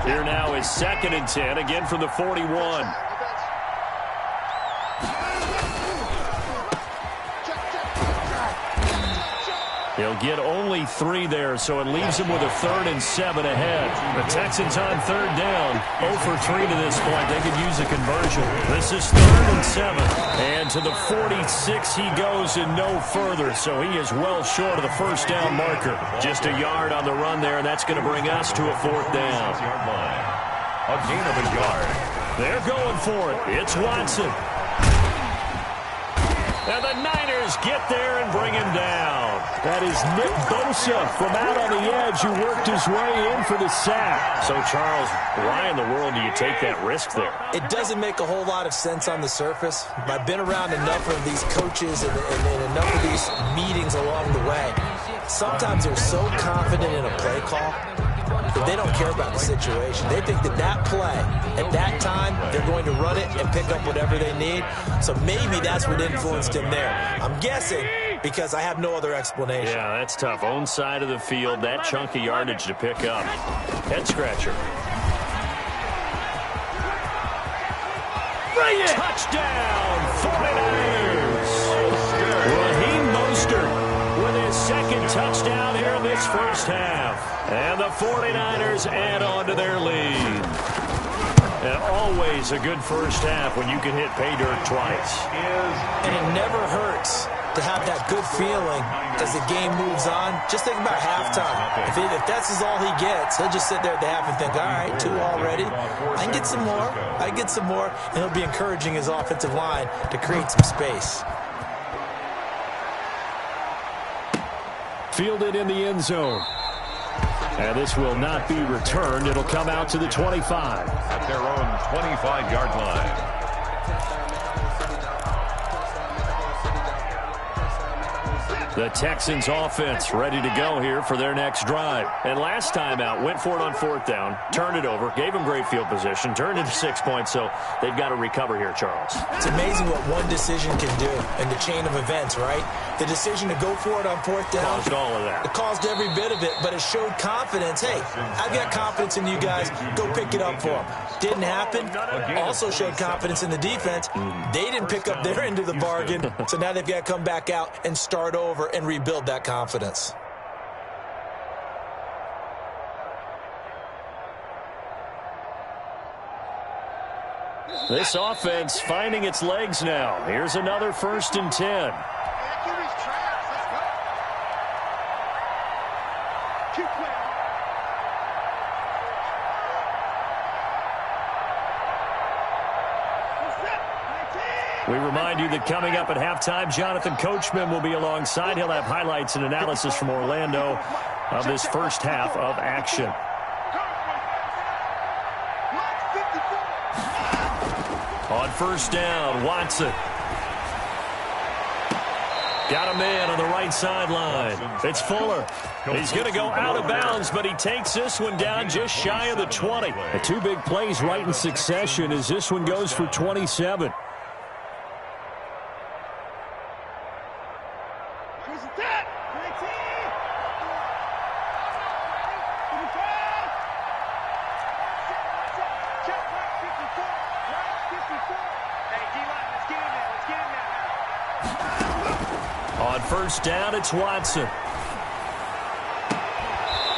Here now is 2nd and 10, again from the 41. He'll get only 3 there, so it leaves him with a 3rd and 7 ahead. The Texans on 3rd down, 0 for 3 to this point. They could use a conversion. This is 3rd and 7. And to the 46 he goes and no further, so he is well short of the 1st down marker. Just a yard on the run there, and that's going to bring us to a 4th down. A gain of a yard. They're going for it. It's Watson. And the Niners get there and bring him down. That is Nick Bosa from out on the edge who worked his way in for the sack. So, Charles, why in the world do you take that risk there? It doesn't make a whole lot of sense on the surface. I've been around enough of these coaches and enough of these meetings along the way. Sometimes they're so confident in a play call that they don't care about the situation. They think that that play, at that time, they're going to run it and pick up whatever they need. So maybe that's what influenced him there. I'm guessing because I have no other explanation. Yeah, that's tough. Own side of the field, that chunk of yardage to pick up. Head scratcher. Bring it! Touchdown, 49ers! Raheem Mostert with his 2nd touchdown here in this 1st half. And the 49ers add on to their lead. And always a good 1st half when you can hit pay dirt twice. And it never hurts to have that good feeling as the game moves on. Just think about halftime. If that's all he gets, he'll just sit there at the half and think, all right, 2 already. I can get some more. I can get some more. And he'll be encouraging his offensive line to create some space. Fielded in the end zone. And this will not be returned. It'll come out to the 25. At their own 25-yard line. The Texans offense ready to go here for their next drive. And last time out, went for it on 4th down, turned it over, gave them great field position, turned into 6 points, so they've got to recover here, Charles. It's amazing what one decision can do in the chain of events, right? The decision to go for it on 4th down. Caused all of that. It caused every bit of it, but it showed confidence. Hey, I've got confidence in you guys. Go pick it up for them. Didn't happen. Also showed confidence in the defense. They didn't pick up their end of the bargain, so now they've got to come back out and start over and rebuild that confidence. This offense finding its legs now. Here's another 1st and 10. We remind you that coming up at halftime, Jonathan Coachman will be alongside. He'll have highlights and analysis from Orlando of this first half of action. On 1st down, Watson. Got a man on the right sideline. It's Fuller. He's going to go out of bounds, but he takes this one down just shy of the 20. The 2 big plays right in succession as this one goes for 27. On 1st down, it's Watson.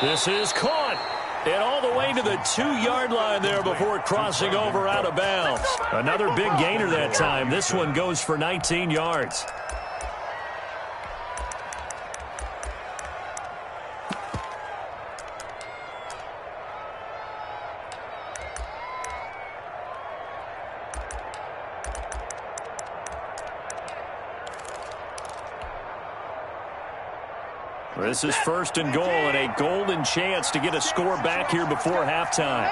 This is caught. And all the way to the 2-yard line there before crossing over out of bounds. Another big gainer that time. This one goes for 19 yards. This is 1st and goal and a golden chance to get a score back here before halftime.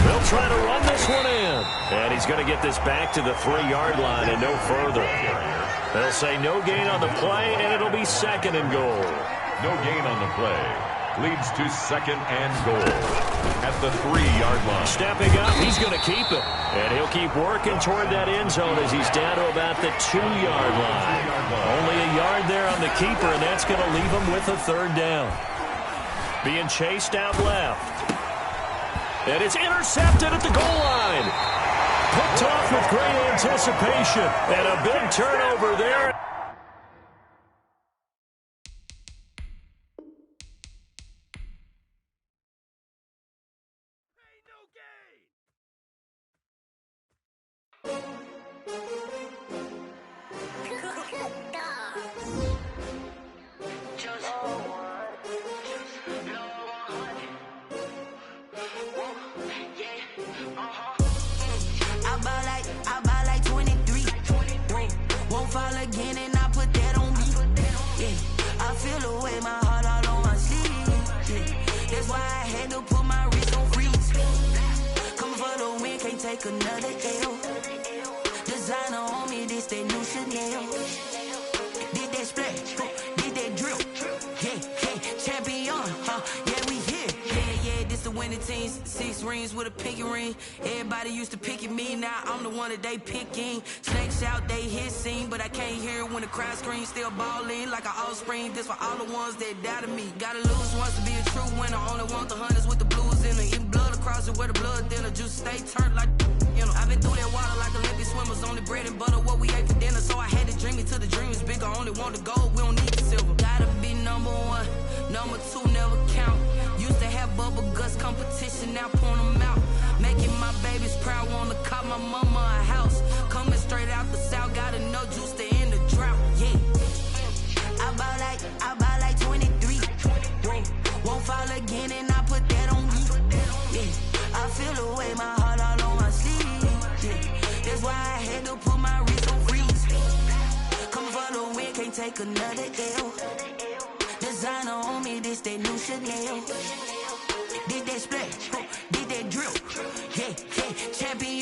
They'll try to run this one in. And he's going to get this back to the 3-yard line and no further. They'll say no gain on the play, and it'll be 2nd and goal. No gain on the play. Leads to 2nd and goal at the 3-yard line. Stepping up, he's going to keep it. And he'll keep working toward that end zone as he's down to about the 2-yard line. Only a yard there on the keeper, and that's going to leave him with a 3rd down. Being chased out left. And it's intercepted at the goal line. Picked off with great anticipation. And a big turnover there. Another L. Designer on me, this that new Chanel. Did that splash, did that drill. Yeah, champion, yeah, we here. Yeah, this the winning team. 6 rings with a pinky ring. Everybody used to pick at me, now I'm the one that they picking. Snakes out, they hit scene, but I can't hear it when the crowd screams. Still balling like an offspring. This for all the ones that doubted me. Gotta lose once to be a true winner. Only want the hunters with the blues in it. Eating blood across it where the blood thinner. Juice stay turned like, you know. I've been through that water like Olympic swimmers. Only bread and butter what we ate for dinner. So I had to dream it till the dream is bigger. Only want the gold, we don't need the silver. Gotta be number 1, number 2 never count. Used to have bubble guts competition, now point them out. Making my babies proud, wanna cop my my mama a house. Coming straight out the south, got enough juice to end the drought. Yeah. I buy like 23. Won't fall again, and I put that on me. Yeah. I feel the way, my heart all on my sleeve. Yeah. That's why I had to put my wrist on freeze. Coming for the win, can't take another L. Designer on me, this that new Chanel. Did that splash, did that drill. Yeah, champion,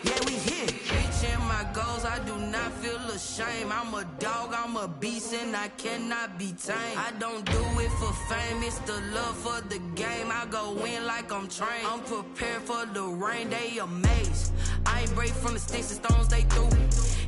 yeah, we here. Reaching my goals, I do not feel ashamed. I'm a dog, I'm a beast, and I cannot be tamed. I don't do it for fame, it's the love for the game. I go in like I'm trained. I'm prepared for the rain, they amazed. I ain't break from the sticks and stones they threw.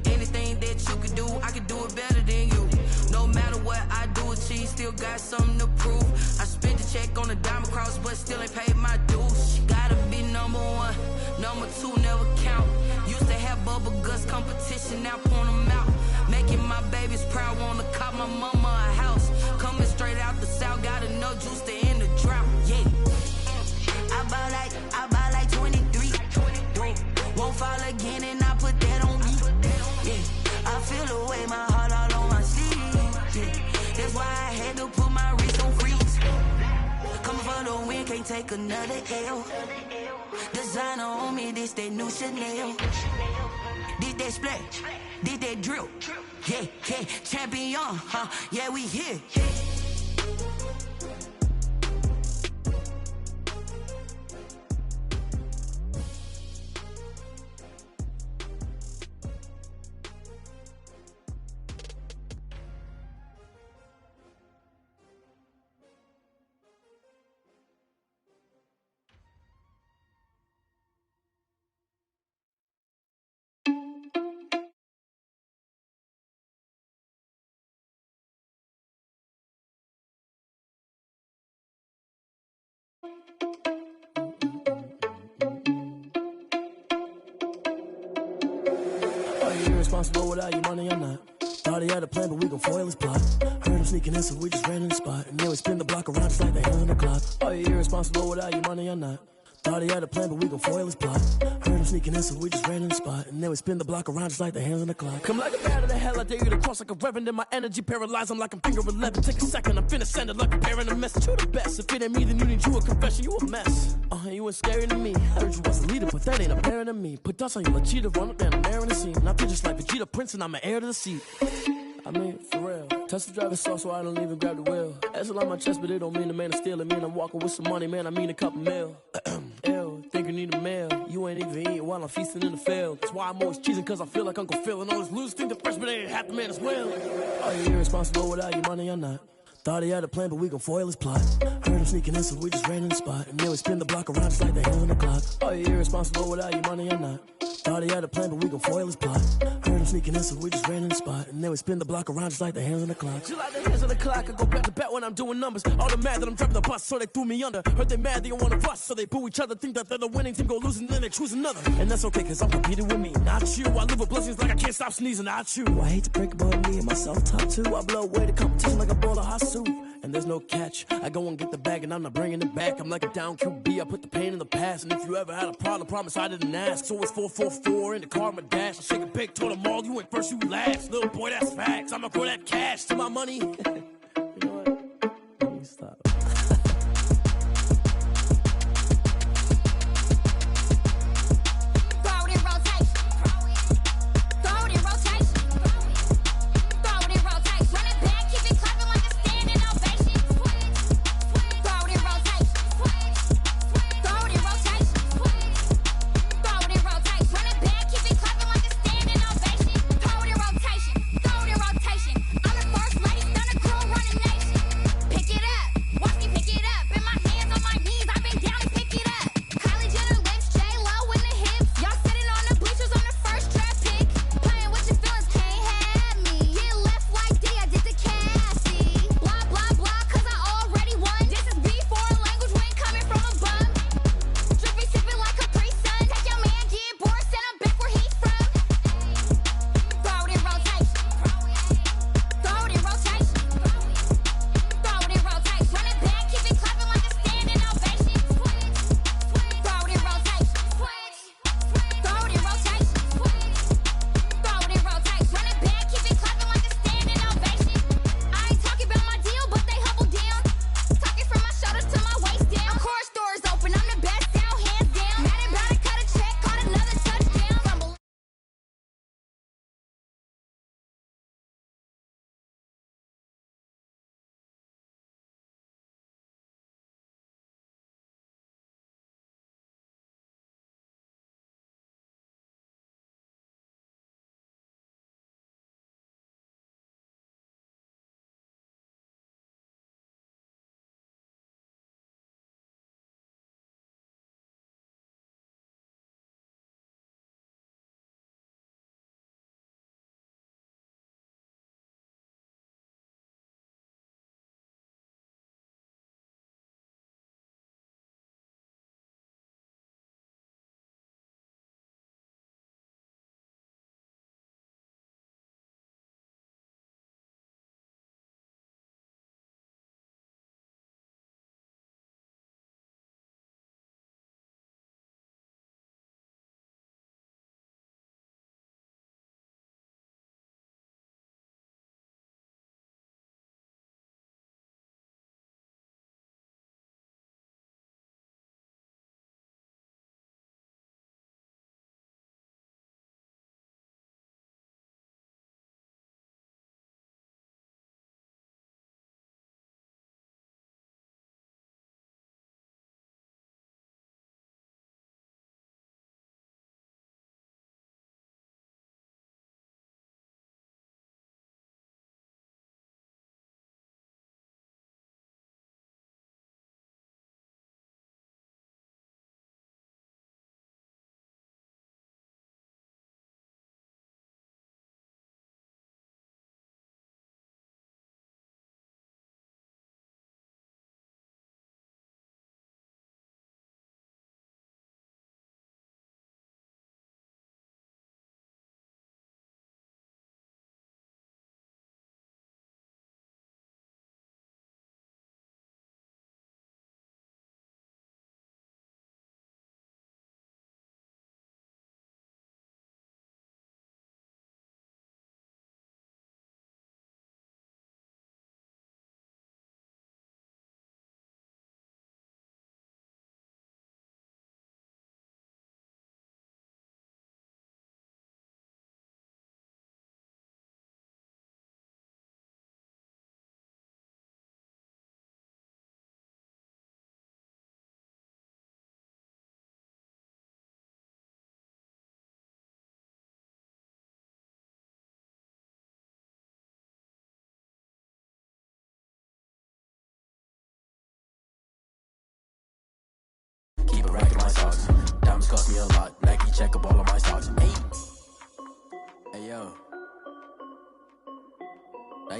Anything that you could do, I could do it better than you. No matter what I do, achieve, still got something to prove. I spent the check on the diamond cross, but still ain't paid my dues. Gotta be number one, number two never count. Used to have bubble guts competition, now point them out. Making my babies proud, wanna cop my mama a house. Coming straight out the south, got enough juice to end the drought. Yeah. I buy like 23. Won't fall again, and I put that on me. Yeah. I feel the way, my heart all on my sleeve. Yeah. That's why I had to put my wrist on freeze. Coming for the win, can't take another L. Designer on me, this that new Chanel. Did that splash, did that drill. Yeah, champion, yeah, we here. Responsible without your money or not. Thought he had a plan, but we gon' foil his plot. Heard him sneaking in, so we just ran in the spot. And then we spin the block around just like the hand on the clock. Are you irresponsible without your money or not? Thought he had a plan, but we gon' foil his plot. Heard him sneaking in, so we just ran in the spot. And then we spin the block around just like the hands on the clock. Come like a bat of the hell, I dare you to cross like a reverend. In my energy paralyzed, I'm like I'm finger 11. Take a second, I'm finna send it like a parent a message. You the best, if it ain't me, then you need you a confession. You a mess, you ain't scary to me. Heard you was a leader, but that ain't apparent to me. Put dust on you like cheetah, run up down, I'm airing the scene. And I feel just like Vegeta Prince, and I'm an heir to the seat. I mean, for real. Touch the driver's soft, so I don't even grab the wheel. That's a lot on my chest, but it don't mean the man is stealing. Mean I'm walking with some money, man, I mean a couple mil. Ew, think you need a meal. You ain't even eating while I'm feasting in the field. That's why I'm always cheesing, cause I feel like Uncle Phil. And all this loose think the freshman ain't half the man as well. Are you irresponsible without your money or not? Thought he had a plan, but we gon' foil his plot. Heard him sneaking in, so we just ran in the spot. And then we spin the block around just like the hand on the clock. Are you irresponsible without your money or not? Thought he had a plan, but we gon' foil his plot. Heard him sneaking in, so we just ran in the spot. And then we spin the block around just like the hands on the clock. Just like the hands on the clock, I go back to back when I'm doing numbers. All the mad that I'm driving the bus, so they threw me under. Heard they mad, they don't wanna bust, so they boo each other. Think that they're the winning team, go losing, then they choose another. And that's okay, cause I'm competing with me, not you. I live with blessings like I can't stop sneezing, not you. I hate to break about me and my self-talk too. I blow away the competition like a bowl of hot soup. And there's no catch. I go and get the bag and I'm not bringing it back. I'm like a down QB, I put the pain in the past. And if you ever had a problem, promise I didn't ask. So it's 444 in the car, my dash. I shake a big, told them all, you went first, you last. Little boy, that's facts. I'ma throw that cash to my money. You know what? Let me stop. Crew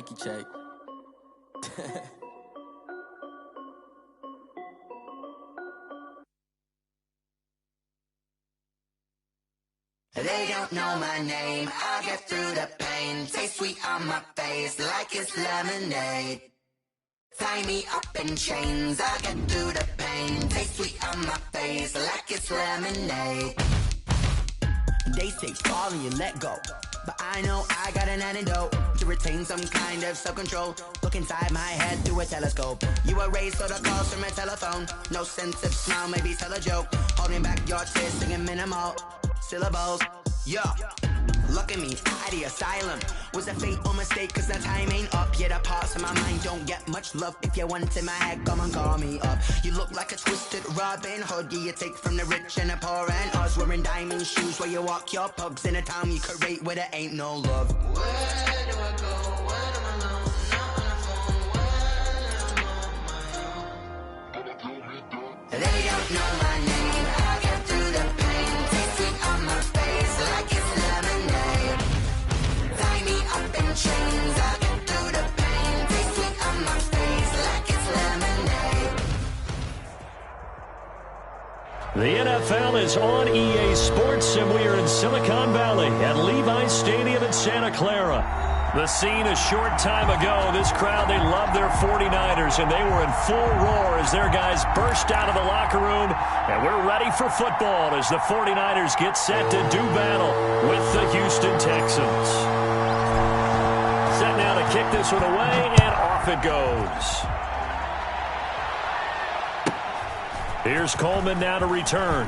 Nike check. They don't know my name, I'll get through the pain. Taste sweet on my face like it's lemonade. Tie me up in chains, I'll get through the pain. Taste sweet on my face like it's lemonade. They say fall and you let go, but I know I got an antidote to retain some kind of self-control. Look inside my head through a telescope. You erase all the calls from a telephone. No sense of smile, maybe tell a joke. Holding back your tears, singing minimal syllables. Yeah, look at me, at the asylum. Was a fate or mistake, cause the time ain't up. Yeah, the parts of my mind don't get much love. If you want in my head, come and call me up. You look like a twisted Robin Hood. Yeah, you take from the rich and the poor and us. Wearing diamond shoes where you walk your pugs in a town you create where there ain't no love. Where do I go? When I'm alone? Not on the phone. When I'm on my own. They don't know my name. I'll get through the pain. Taste sweet on my face like it's lemonade. Tie me up in chains. I'll get through the pain. Taste sweet on my face like it's lemonade. The NFL is on EA Sports, and we are in Silicon Valley at Levi's Stadium in Santa Clara. The scene a short time ago, this crowd, they love their 49ers, and they were in full roar as their guys burst out of the locker room, and we're ready for football as the 49ers get set to do battle with the Houston Texans. Set now to kick this one away, and off it goes. Here's Coleman now to return.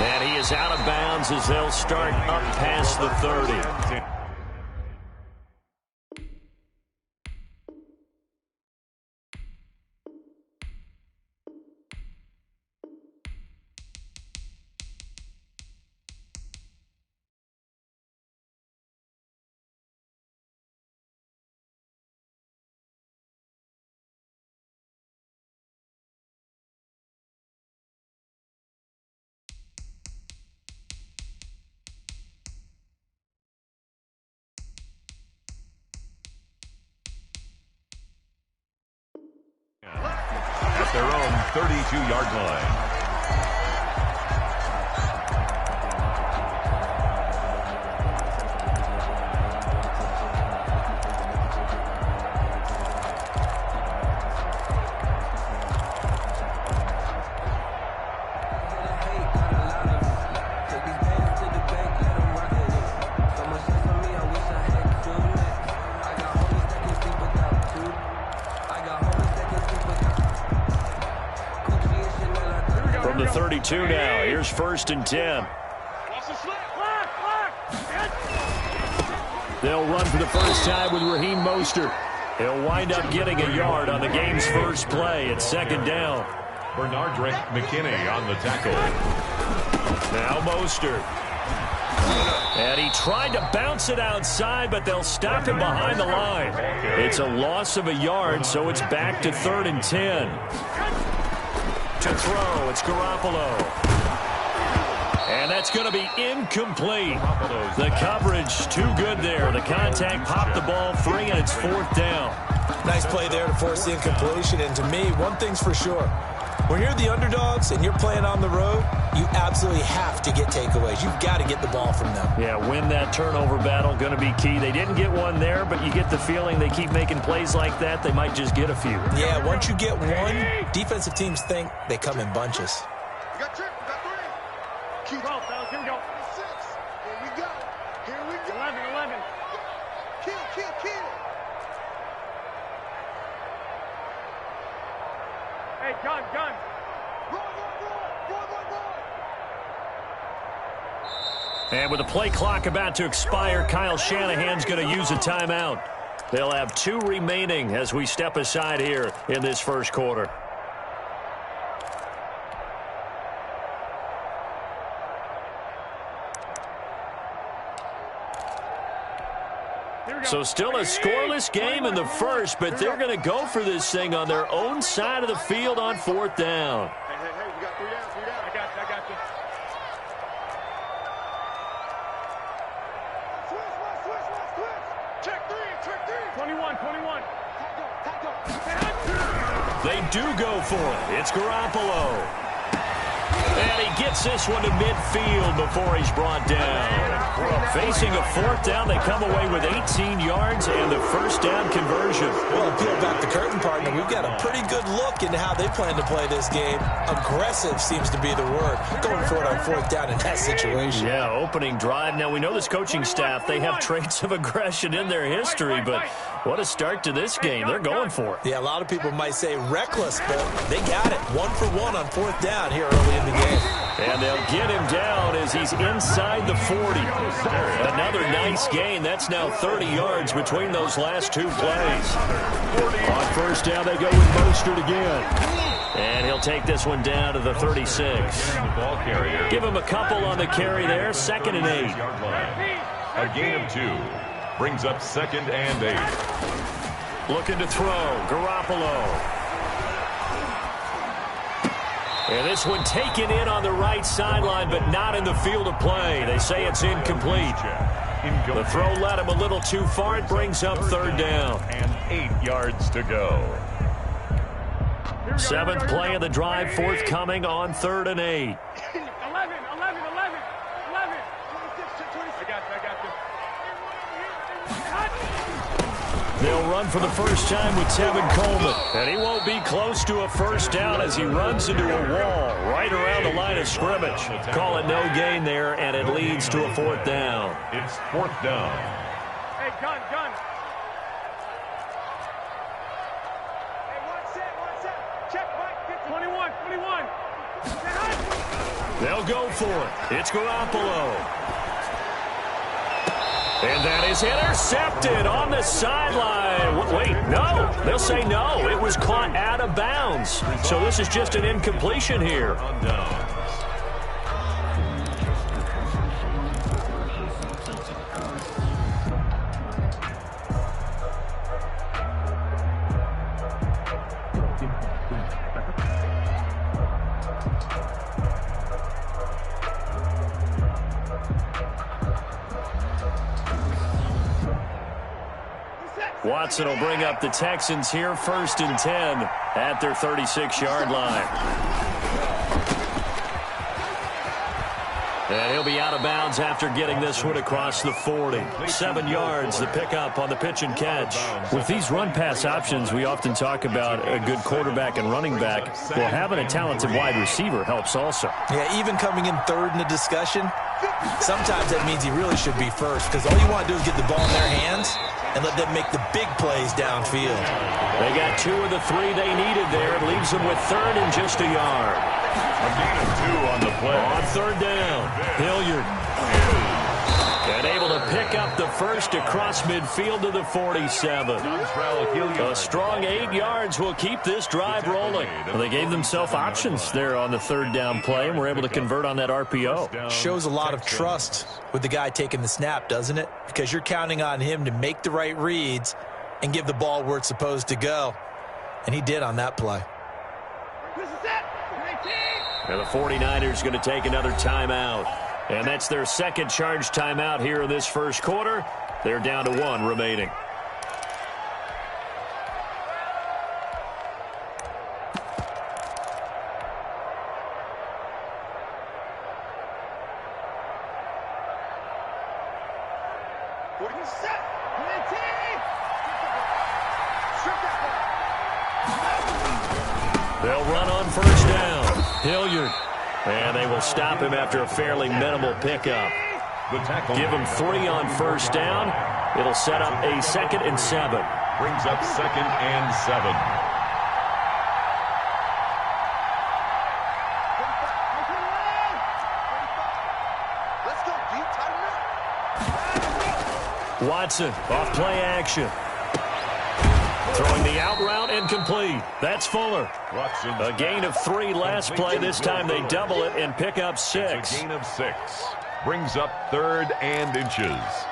And he is out of bounds as they'll start up past the 30. At their own 32-yard line. From the 32 now, here's 1st and 10. They'll run for the first time with Raheem Mostert. He'll wind up getting a yard on the game's first play at 2nd down. Bernardrick McKinney on the tackle. Now Mostert. And he tried to bounce it outside, but they'll stop him behind the line. It's a loss of a yard, so it's back to 3rd and 10. To throw, it's Garoppolo. And that's going to be incomplete. The coverage too good there. The contact popped the ball free, and it's 4th down. Nice play there to force the incompletion. And to me, one thing's for sure. When you're the underdogs and you're playing on the road, you absolutely have to get takeaways. You've got to get the ball from them. Yeah, win that turnover battle, going to be key. They didn't get one there, but you get the feeling they keep making plays like that, they might just get a few. Yeah, once you get one, defensive teams think they come in bunches. You got trick, you got 3. Keep on, fellas, here we go. 6. Here we go. Here we go. 11. Kill. Hey, gun. Roll. And with the play clock about to expire, Kyle Shanahan's going to use a timeout. They'll have 2 remaining as we step aside here in this first quarter. So still a scoreless game in the first, but they're going to go for this thing on their own side of the field on 4th down. Hey, we got 3 down. I got you. Switch. Check 3. do go for it. It's Garoppolo. And he gets this one to midfield before he's brought down. Facing a fourth down, they come away with 18 yards and the first down conversion. Well, peel back the curtain, partner. We've got a pretty good look into how they plan to play this game. Aggressive seems to be the word. Going for it on fourth down in that situation. Yeah, opening drive. Now, we know this coaching staff, they have traits of aggression in their history, but what a start to this game. They're going for it. Yeah, a lot of people might say reckless, but they got it. 1 for 1 on fourth down here early in the game. And they'll get him down as he's inside the 40. Another nice gain. That's now 30 yards between those last two plays. On first down, they go with Mostert again. And he'll take this one down to the 36. Give him a couple on the carry there. 2nd and 8. A gain of 2. Brings up 2nd and 8. Looking to throw. Garoppolo. And this one taken in on the right sideline, but not in the field of play. They say it's incomplete. The throw led him a little too far. It brings up 3rd down. And 8 yards to go. 7th play of the drive, forthcoming on 3rd and 8. 11. I got you. They'll run for the first time with Tevin Coleman. And he won't be close to a first down as he runs into a wall right around the line of scrimmage. Call it no gain there, and it leads to a 4th down. It's 4th down. Hey, gun. Hey, one set. Check, Mike. 21. They'll go for it. It's Garoppolo. And that is intercepted on the sideline. Wait, no. They'll say no. It was caught out of bounds. So this is just an incompletion here. Watson will bring up the Texans here, 1st and 10 at their 36-yard line. And he'll be out of bounds after getting this one across the 40. 7 yards, the pickup on the pitch and catch. With these run-pass options, we often talk about a good quarterback and running back. Well, having a talented wide receiver helps also. Yeah, even coming in 3rd in the discussion, sometimes that means he really should be first, because all you want to do is get the ball in their hands and let them make the big plays downfield. They got 2 of the 3 they needed there. It leaves them with 3rd and just a yard. A gain of 2 on the play. On 3rd down, Hilliard. And able to pick up the first across midfield to the 47. A strong 8 yards will keep this drive rolling. Well, they gave themselves options there on the 3rd down play and were able to convert on that RPO. Shows a lot of trust with the guy taking the snap, doesn't it? Because you're counting on him to make the right reads and give the ball where it's supposed to go. And he did on that play. And the 49ers going to take another timeout. And that's their 2nd charge timeout here in this first quarter. They're down to 1 remaining. They'll run on first down. Hilliard. And they will stop him after a fairly minimal pickup. Give him 3 on first down. It'll set up a 2nd and 7. Brings up 2nd and 7. Watson off play action. Throwing the out route and complete. That's Fuller. A gain of 3 last play. This time they double it and pick up 6. A gain of 6. Brings up 3rd and inches.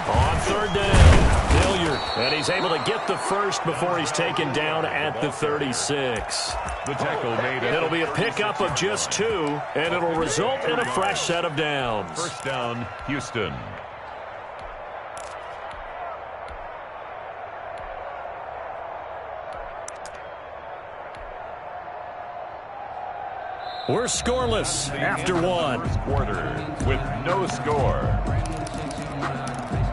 On third down, Hilliard, and he's able to get the first before he's taken down at the 36. The tackle made. It'll be a pickup of just 2, and it'll result in a fresh set of downs. First down, Houston. We're scoreless after 1. First quarter with no score.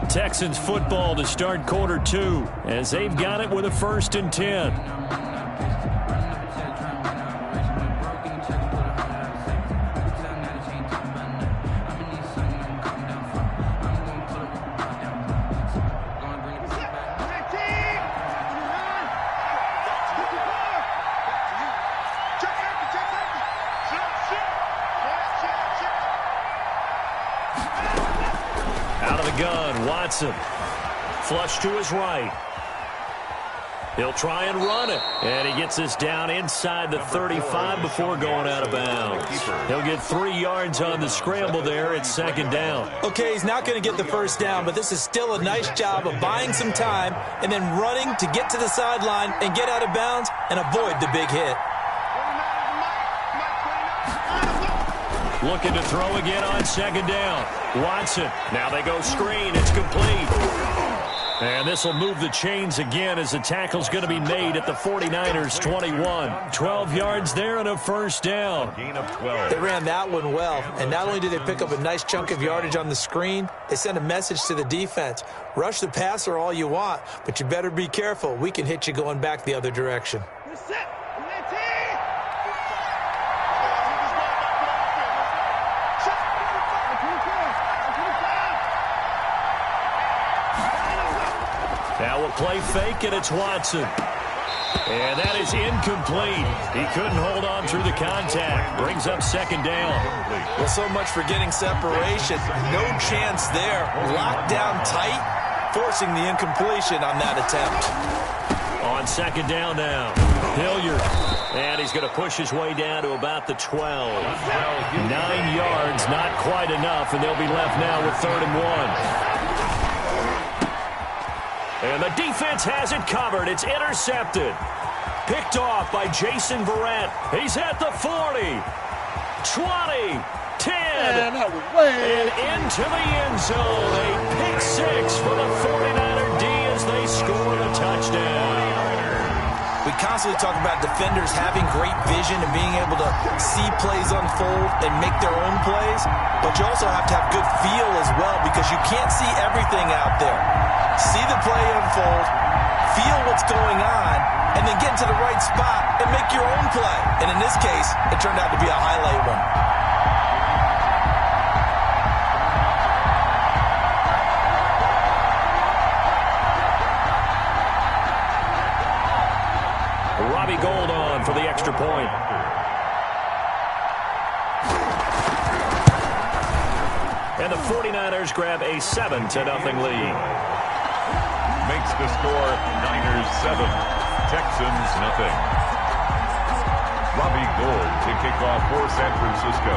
Texans football to start quarter 2 as they've got it with a 1st and 10. Out of the gun, Watson. Flush to his right. He'll try and run it. And he gets this down inside the 35 before going out of bounds. He'll get 3 yards on the scramble there. It's 2nd down. Okay, he's not going to get the first down, but this is still a nice job of buying some time and then running to get to the sideline and get out of bounds and avoid the big hit. Looking to throw again on 2nd down. Watson. Now they go screen. It's complete. And this will move the chains again as the tackle's going to be made at the 49ers 21. 12 yards there and a 1st down. Gain of 12. They ran that one well, and not only did they pick up a nice chunk of yardage on the screen, they sent a message to the defense. Rush the passer all you want, but you better be careful. We can hit you going back the other direction. Now a play fake, and it's Watson. And that is incomplete. He couldn't hold on through the contact. Brings up 2nd down. Well, so much for getting separation. No chance there. Locked down tight, forcing the incompletion on that attempt. On 2nd down now, Hilliard. And he's going to push his way down to about the 12. 9 yards, not quite enough, and they'll be left now with 3rd and 1. And the defense has it covered. It's intercepted. Picked off by Jason Verrett. He's at the 40, 20, 10, and into the end zone. A pick 6 for the 49er D as they score the touchdown. We constantly talk about defenders having great vision and being able to see plays unfold and make their own plays, but you also have to have good feel as well because you can't see everything out there. See the play unfold, feel what's going on, and then get to the right spot and make your own play. And in this case, it turned out to be a highlight one. Robbie Gould on for the extra point. And the 49ers grab a 7-0 lead. Makes the score Niners 7, Texans nothing. Robbie Gould to kick off for San Francisco.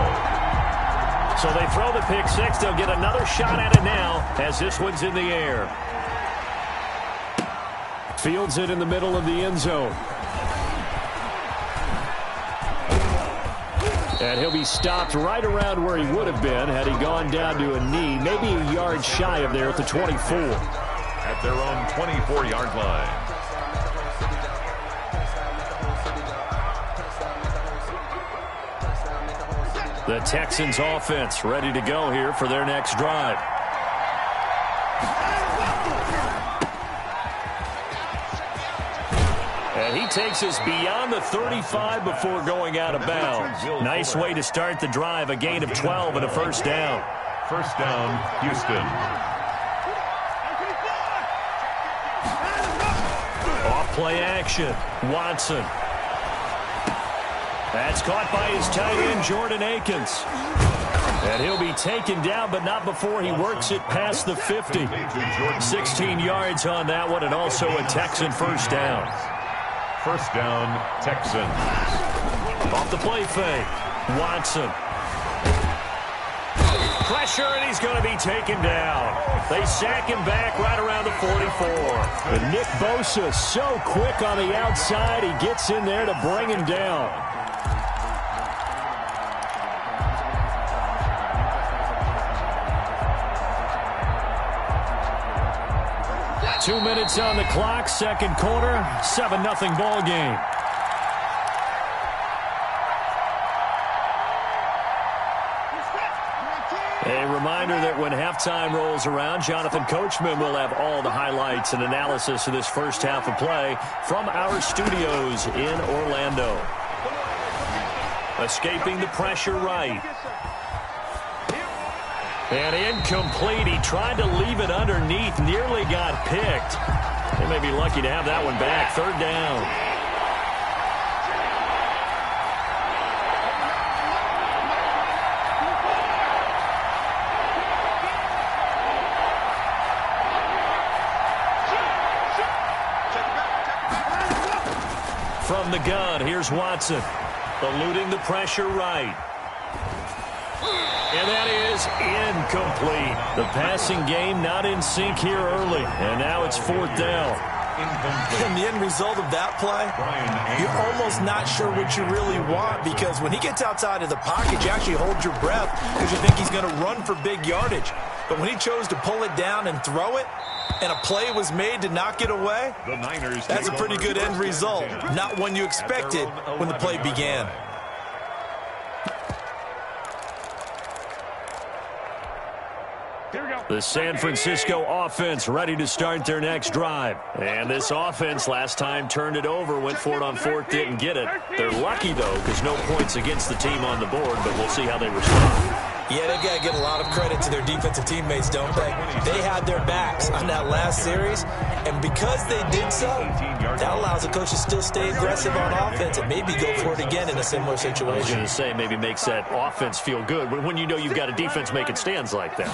So they throw the pick 6. They'll get another shot at it now as this one's in the air. Fields it in the middle of the end zone. And he'll be stopped right around where he would have been had he gone down to a knee, maybe a yard shy of there at the 24. At their own 24-yard line. The Texans offense ready to go here for their next drive. And he takes us beyond the 35 before going out of bounds. Nice way to start the drive, a gain of 12 and a 1st down. First down, Houston. Play action. Watson. That's caught by his tight end, Jordan Akins. And he'll be taken down, but not before he works it past the 50. 16 yards on that one, and also a Texan 1st down. First down, Texans. Off the play fake. Watson. Pressure, and he's going to be taken down. They sack him back right around the 44. And Nick Bosa, so quick on the outside, he gets in there to bring him down. Two minutes on the clock, second quarter, 7-0 ball game. A reminder that when halftime rolls around, Jonathan Coachman will have all the highlights and analysis of this first half of play from our studios in Orlando. Escaping the pressure right. And incomplete. He tried to leave it underneath, nearly got picked. They may be lucky to have that one back. Third down. From the gun, here's Watson. Eluding the pressure right. And that is incomplete. The passing game not in sync here early. And now it's fourth down. And the end result of that play, you're almost not sure what you really want, because when he gets outside of the pocket, you actually hold your breath because you think he's going to run for big yardage. But when he chose to pull it down and throw it, and a play was made to knock it away, that's a pretty good end result. Not one you expected when the play began. The San Francisco offense ready to start their next drive. And this offense last time turned it over, went for it on fourth, didn't get it. They're lucky, though, because no points against the team on the board, but we'll see how they respond. Yeah, they've got to give a lot of credit to their defensive teammates, don't they? They had their backs on that last series, and because they did so, that allows the coach to still stay aggressive on offense and maybe go for it again in a similar situation. I was going to say, maybe makes that offense feel good when you know you've got a defense making stands like that.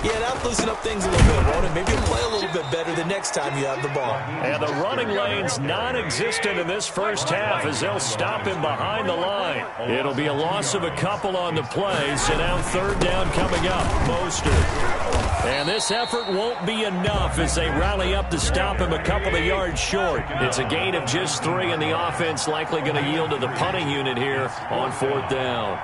Yeah, that'll loosen up things a little bit, won't it? Maybe you'll play a little bit better the next time you have the ball. And the running lane's non-existent in this first half as they'll stop him behind the line. It'll be a loss of a couple on the play, so now third down coming up. Mostert. And this effort won't be enough as they rally up to stop him a couple of yards short. It's a gain of just 3, and the offense likely going to yield to the punting unit here on fourth down.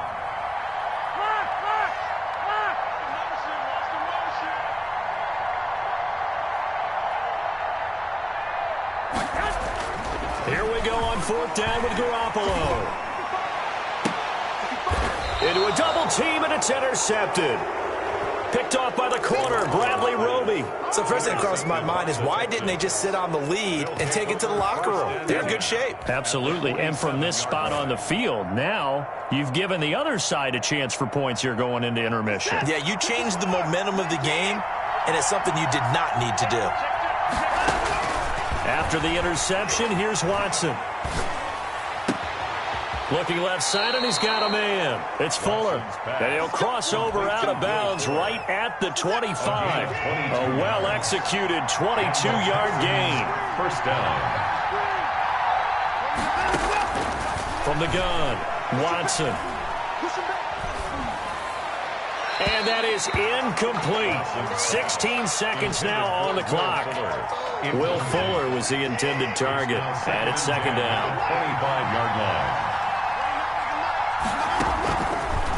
Here we go on fourth down with Garoppolo. Into a double team, and it's intercepted. Picked off by the corner, Bradley Roby. So first thing that crosses my mind is, why didn't they just sit on the lead and take it to the locker room? They're in good shape. Absolutely, and from this spot on the field, now you've given the other side a chance for points here going into intermission. Yeah, you changed the momentum of the game, and it's something you did not need to do. After the interception, here's Watson. Looking left side, and he's got a man. It's Fuller. And he'll cross over out of bounds right at the 25. A well-executed 22-yard gain. First down. From the gun, Watson. And that is incomplete. 16 seconds now on the clock. Will Fuller was the intended target. And it's second down. 25-yard line.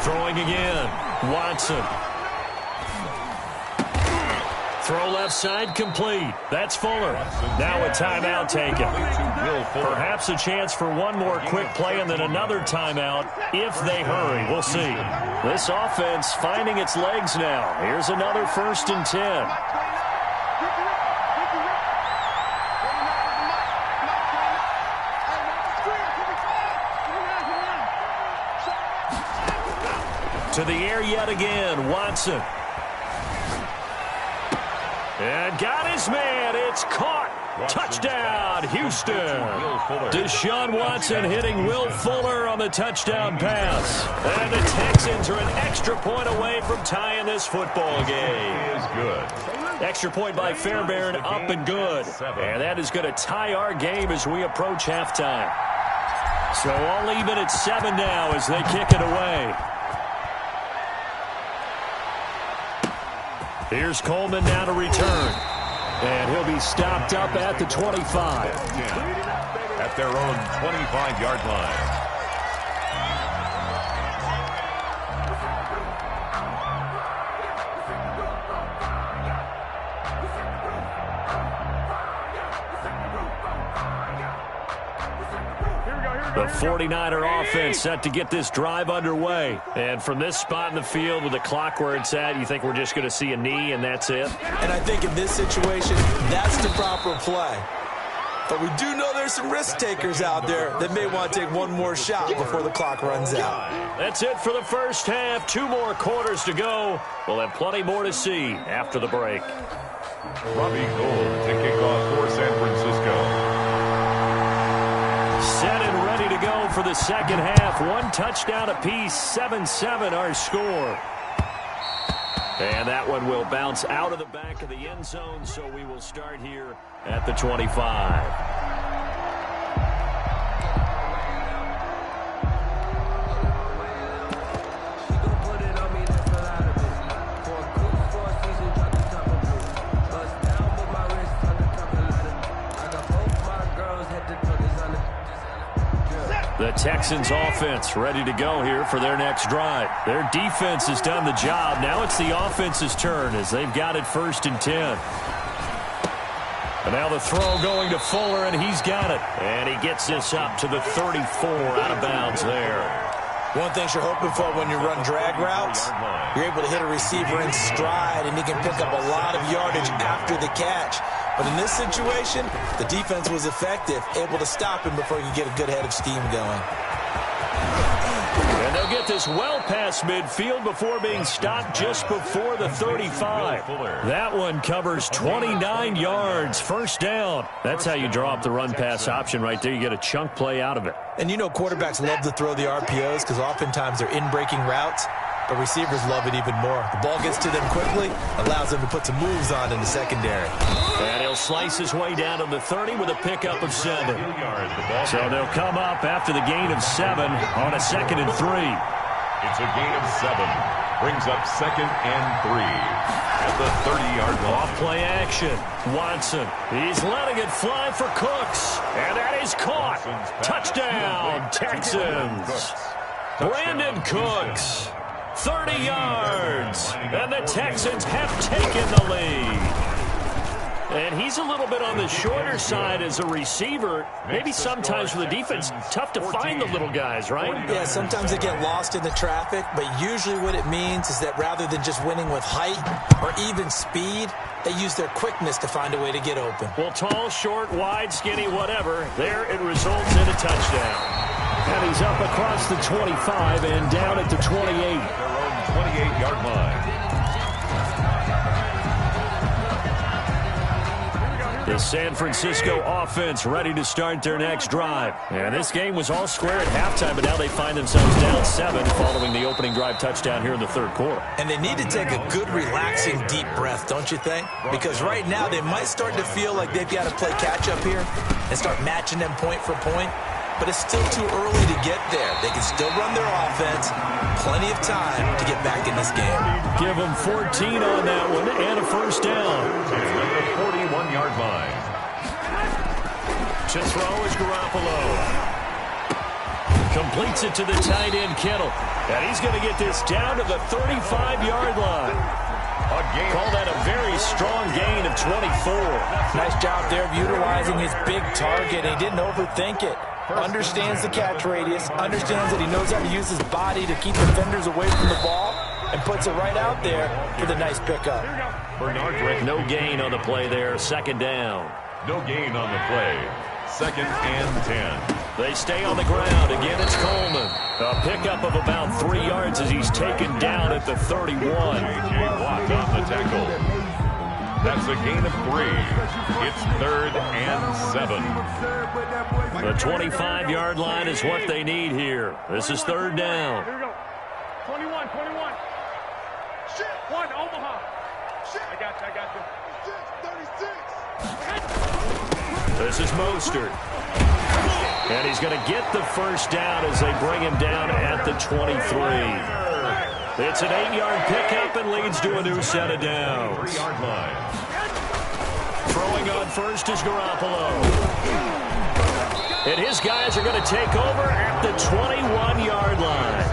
Throwing again, Watson. Throw left side, complete. That's Fuller. Now a timeout taken. Perhaps a chance for one more quick play and then another timeout if they hurry. We'll see. This offense finding its legs now. Here's another 1st and 10. To the air yet again, Watson. And got his man. It's caught. Touchdown, Houston. Deshaun Watson hitting Will Fuller on the touchdown pass. And the Texans are an extra point away from tying this football game. Is good. Extra point by Fairbairn, up and good. And that is going to tie our game as we approach halftime. So all even at 7 now as they kick it away. Here's Coleman now to return. And he'll be stopped up at the 25. At their own 25-yard line. The 49er offense set to get this drive underway. And from this spot in the field with the clock where it's at, you think we're just going to see a knee and that's it? And I think in this situation, that's the proper play. But we do know there's some risk takers out there that may want to take one more shot before the clock runs out. That's it for the first half. 2 more quarters to go. We'll have plenty more to see after the break. Robbie Gould to kick off for San Francisco. Set and ready to go for the second half. 1 touchdown apiece, 7-7 our score. And that one will bounce out of the back of the end zone, so we will start here at the 25. The Texans offense ready to go here for their next drive. Their defense has done the job. Now it's the offense's turn as they've got it 1st and 10. And now the throw going to Fuller, and he's got it. And he gets this up to the 34 out of bounds there. One thing you're hoping for when you run drag routes, you're able to hit a receiver in stride, and he can pick up a lot of yardage after the catch. But in this situation, the defense was effective, able to stop him before he could get a good head of steam going. And they'll get this well past midfield before being stopped just before the 35. That one covers 29 yards, 1st down. That's how you draw up the run-pass option right there. You get a chunk play out of it. And you know quarterbacks love to throw the RPOs because oftentimes they're in-breaking routes. But receivers love it even more. The ball gets to them quickly, allows them to put some moves on in the secondary. And he'll slice his way down to the 30 with a pickup of 7. So they'll come up after the gain of 7 on a 2nd and 3. It's a gain of 7. Brings up 2nd and 3 at the 30-yard line. Off play action. Watson. He's letting it fly for Cooks. And that is caught. Touchdown, Texans. Brandon Cooks. 30 yards, and the Texans have taken the lead. And he's a little bit on the shorter side as a receiver. Maybe sometimes for the defense, tough to find the little guys, right? Yeah, sometimes they get lost in the traffic, but usually what it means is that rather than just winning with height or even speed, they use their quickness to find a way to get open. Well, tall, short, wide, skinny, whatever, there it results in a touchdown. And he's up across the 25 and down at the 28. Their own 28-yard line. The San Francisco offense ready to start their next drive. And this game was all square at halftime, but now they find themselves down 7 following the opening drive touchdown here in the 3rd quarter. And they need to take a good, relaxing, deep breath, don't you think? Because right now they might start to feel like they've got to play catch-up here and start matching them point for point. But it's still too early to get there. They can still run their offense. Plenty of time to get back in this game. Give them 14 on that one and a 1st down. At the 41-yard line. To throw is Garoppolo. Completes it to the tight end, Kittle. And he's going to get this down to the 35-yard line. Call that a very strong gain of 24. Nice job there of utilizing his big target. He didn't overthink it. Understands the catch radius, understands that he knows how to use his body to keep defenders away from the ball, and puts it right out there for the nice pickup. No gain on the play there, 2nd down. No gain on the play, 2nd and 10. They stay on the ground. Again, it's Coleman. A pickup of about 3 yards as he's taken down at the 31. A.J. Watt on the tackle. That's a gain of 3. It's 3rd and 7. The 25-yard line is what they need here. This is 3rd down. Here we go. 21. Shit, 1, Omaha. Shit. I got you. 36. This is Mostert. And he's going to get the first down as they bring him down at the 23. It's an 8-yard pickup and leads to a new set of downs. Throwing on first is Garoppolo. And his guys are going to take over at the 21-yard line.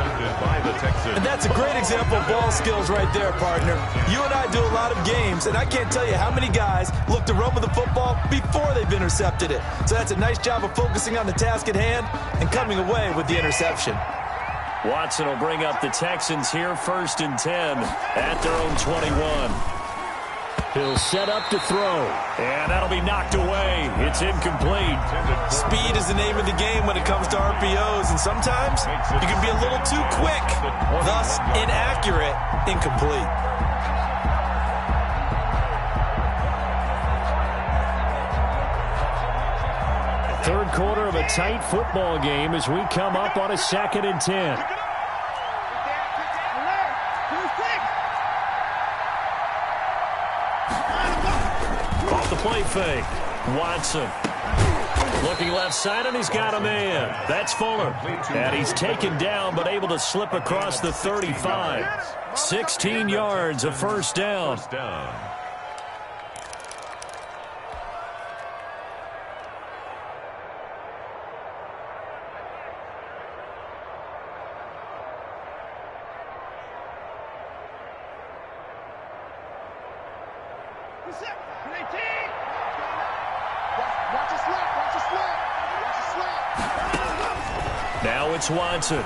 And that's a great example of ball skills right there, partner. You and I do a lot of games, and I can't tell you how many guys look to run with the football before they've intercepted it. So that's a nice job of focusing on the task at hand and coming away with the interception. Watson will bring up the Texans here, 1st and 10 at their own 21. He'll set up to throw, and that'll be knocked away. It's incomplete. Speed is the name of the game when it comes to RPOs, and sometimes you can be a little too quick, thus inaccurate, incomplete. Third quarter of a tight football game as we come up on a 2nd and 10. Off the play fake. Watson. Looking left side, and he's got a man. That's Fuller. And he's taken down, but able to slip across the 35. 16 yards, a first down. Now it's Watson.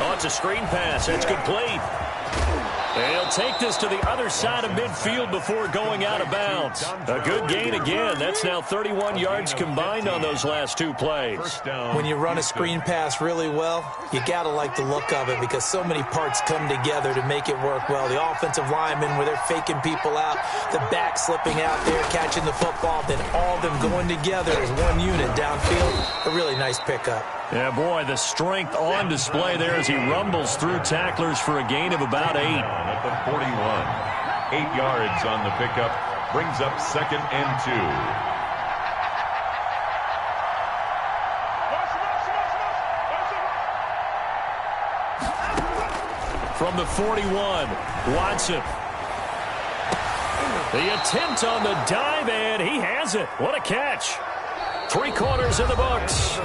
Oh, it's a screen pass. That's complete. They'll take this to the other side of midfield before going out of bounds. A good gain again. That's now 31 yards combined on those last two plays. When you run a screen pass really well, you got to like the look of it because so many parts come together to make it work well. The offensive linemen where they're faking people out, the back slipping out there, catching the football, then all of them going together as one unit downfield. A really nice pickup. Yeah, boy, the strength on display there as he rumbles through tacklers for a gain of about 8. At the 41. 8 yards on the pickup. Brings up 2nd and 2. From the 41, Watson. The attempt on the dive, and he has it. What a catch. 3 quarters in the books.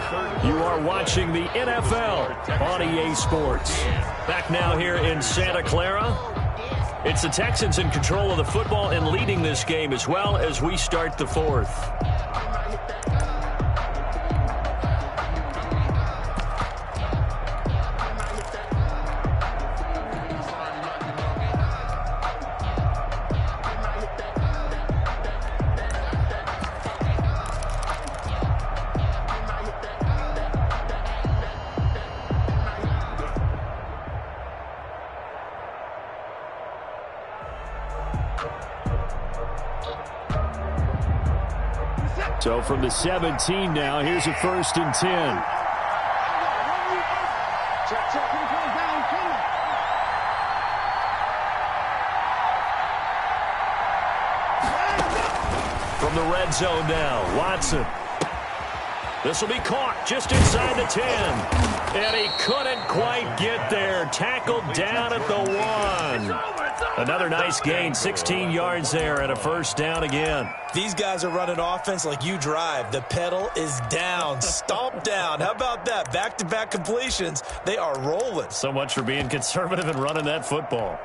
You are watching the NFL on EA Sports. Back now here in Santa Clara. It's the Texans in control of the football and leading this game as well as we start the 4th. So from the 17 now, here's a 1st and 10. From the red zone now, Watson. This will be caught just inside the 10. And he couldn't quite get there. Tackled down at the 1. Another nice gain, 16 yards there and a first down again. These guys are running offense like you drive. The pedal is down, stomp down. How about that? Back-to-back completions. They are rolling. So much for being conservative and running that football.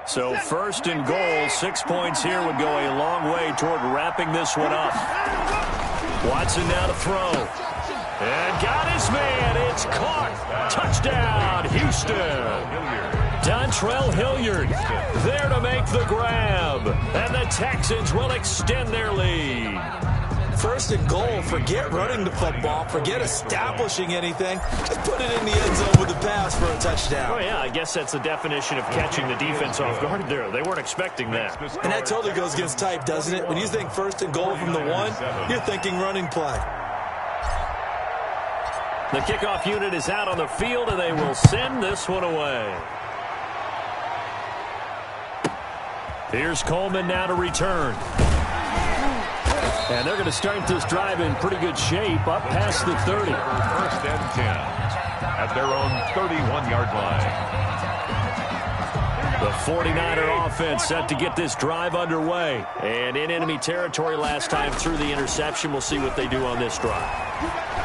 So 1st and goal, 6 points here would go a long way toward wrapping this one up. Watson now to throw. And got his man. It's caught. Touchdown, Houston. Dontrell Hilliard there to make the grab. And the Texans will extend their lead. 1st and goal. Forget running the football. Forget establishing anything. Just put it in the end zone with a pass for a touchdown. Oh, yeah, I guess that's the definition of catching the defense off guard there. They weren't expecting that. And that totally goes against type, doesn't it? When you think 1st and goal from the 1, you're thinking running play. The kickoff unit is out on the field, and they will send this one away. Here's Coleman now to return. And they're going to start this drive in pretty good shape, up past the 30. First and 10 at their own 31-yard line. The 49er offense set to get this drive underway. And in enemy territory last time through the interception. We'll see what they do on this drive.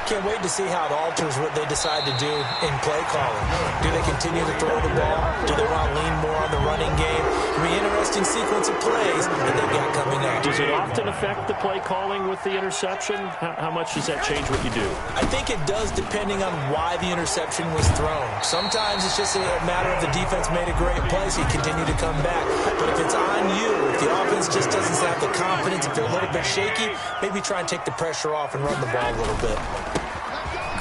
Can't wait to see how it alters what they decide to do in play calling. Do they continue to throw the ball? Do they want to lean more on the running game? It'll be an interesting sequence of plays that they've got coming up. Does it often affect the play calling with the interception? How much does that change what you do? I think it does, depending on why the interception was thrown. Sometimes it's just a matter of the defense made a great play, so you continue to come back. But if it's on you, if the offense just doesn't have the confidence, if they're a little bit shaky, maybe try and take the pressure off and run the ball a little bit.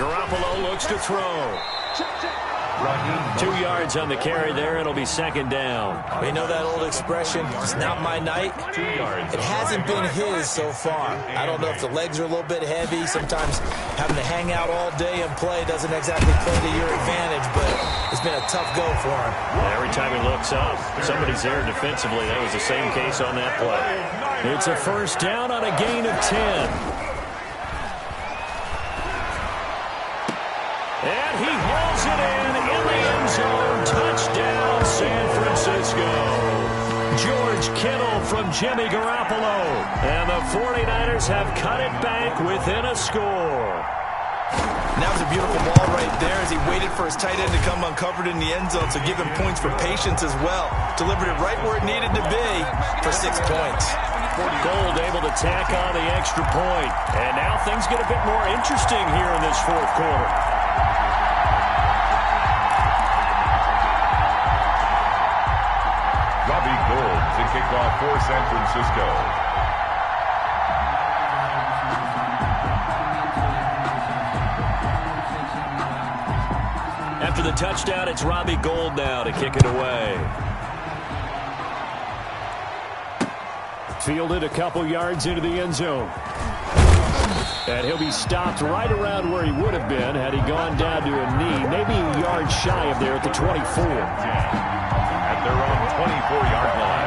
Garoppolo looks to throw. 2 yards on the carry there. It'll be second down. We know that old expression, it's not my night. 2 yards. It hasn't been his so far. I don't know if the legs are a little bit heavy. Sometimes having to hang out all day and play doesn't exactly play to your advantage, but it's been a tough go for him. Every time he looks up, somebody's there defensively. That was the same case on that play. It's a first down on a gain of 10. And he hauls it in the end zone. Touchdown, San Francisco. George Kittle from Jimmy Garoppolo. And the 49ers have cut it back within a score. And that was a beautiful ball right there as he waited for his tight end to come uncovered in the end zone, so give him points for patience as well. Delivered it right where it needed to be for 6 points. Gold able to tack on the extra point. And now things get a bit more interesting here in this fourth quarter. To kick off for San Francisco. After the touchdown, it's Robbie Gould now to kick it away. Fielded a couple yards into the end zone. And he'll be stopped right around where he would have been had he gone down to a knee, maybe a yard shy of there at the 24. At their own 24-yard line.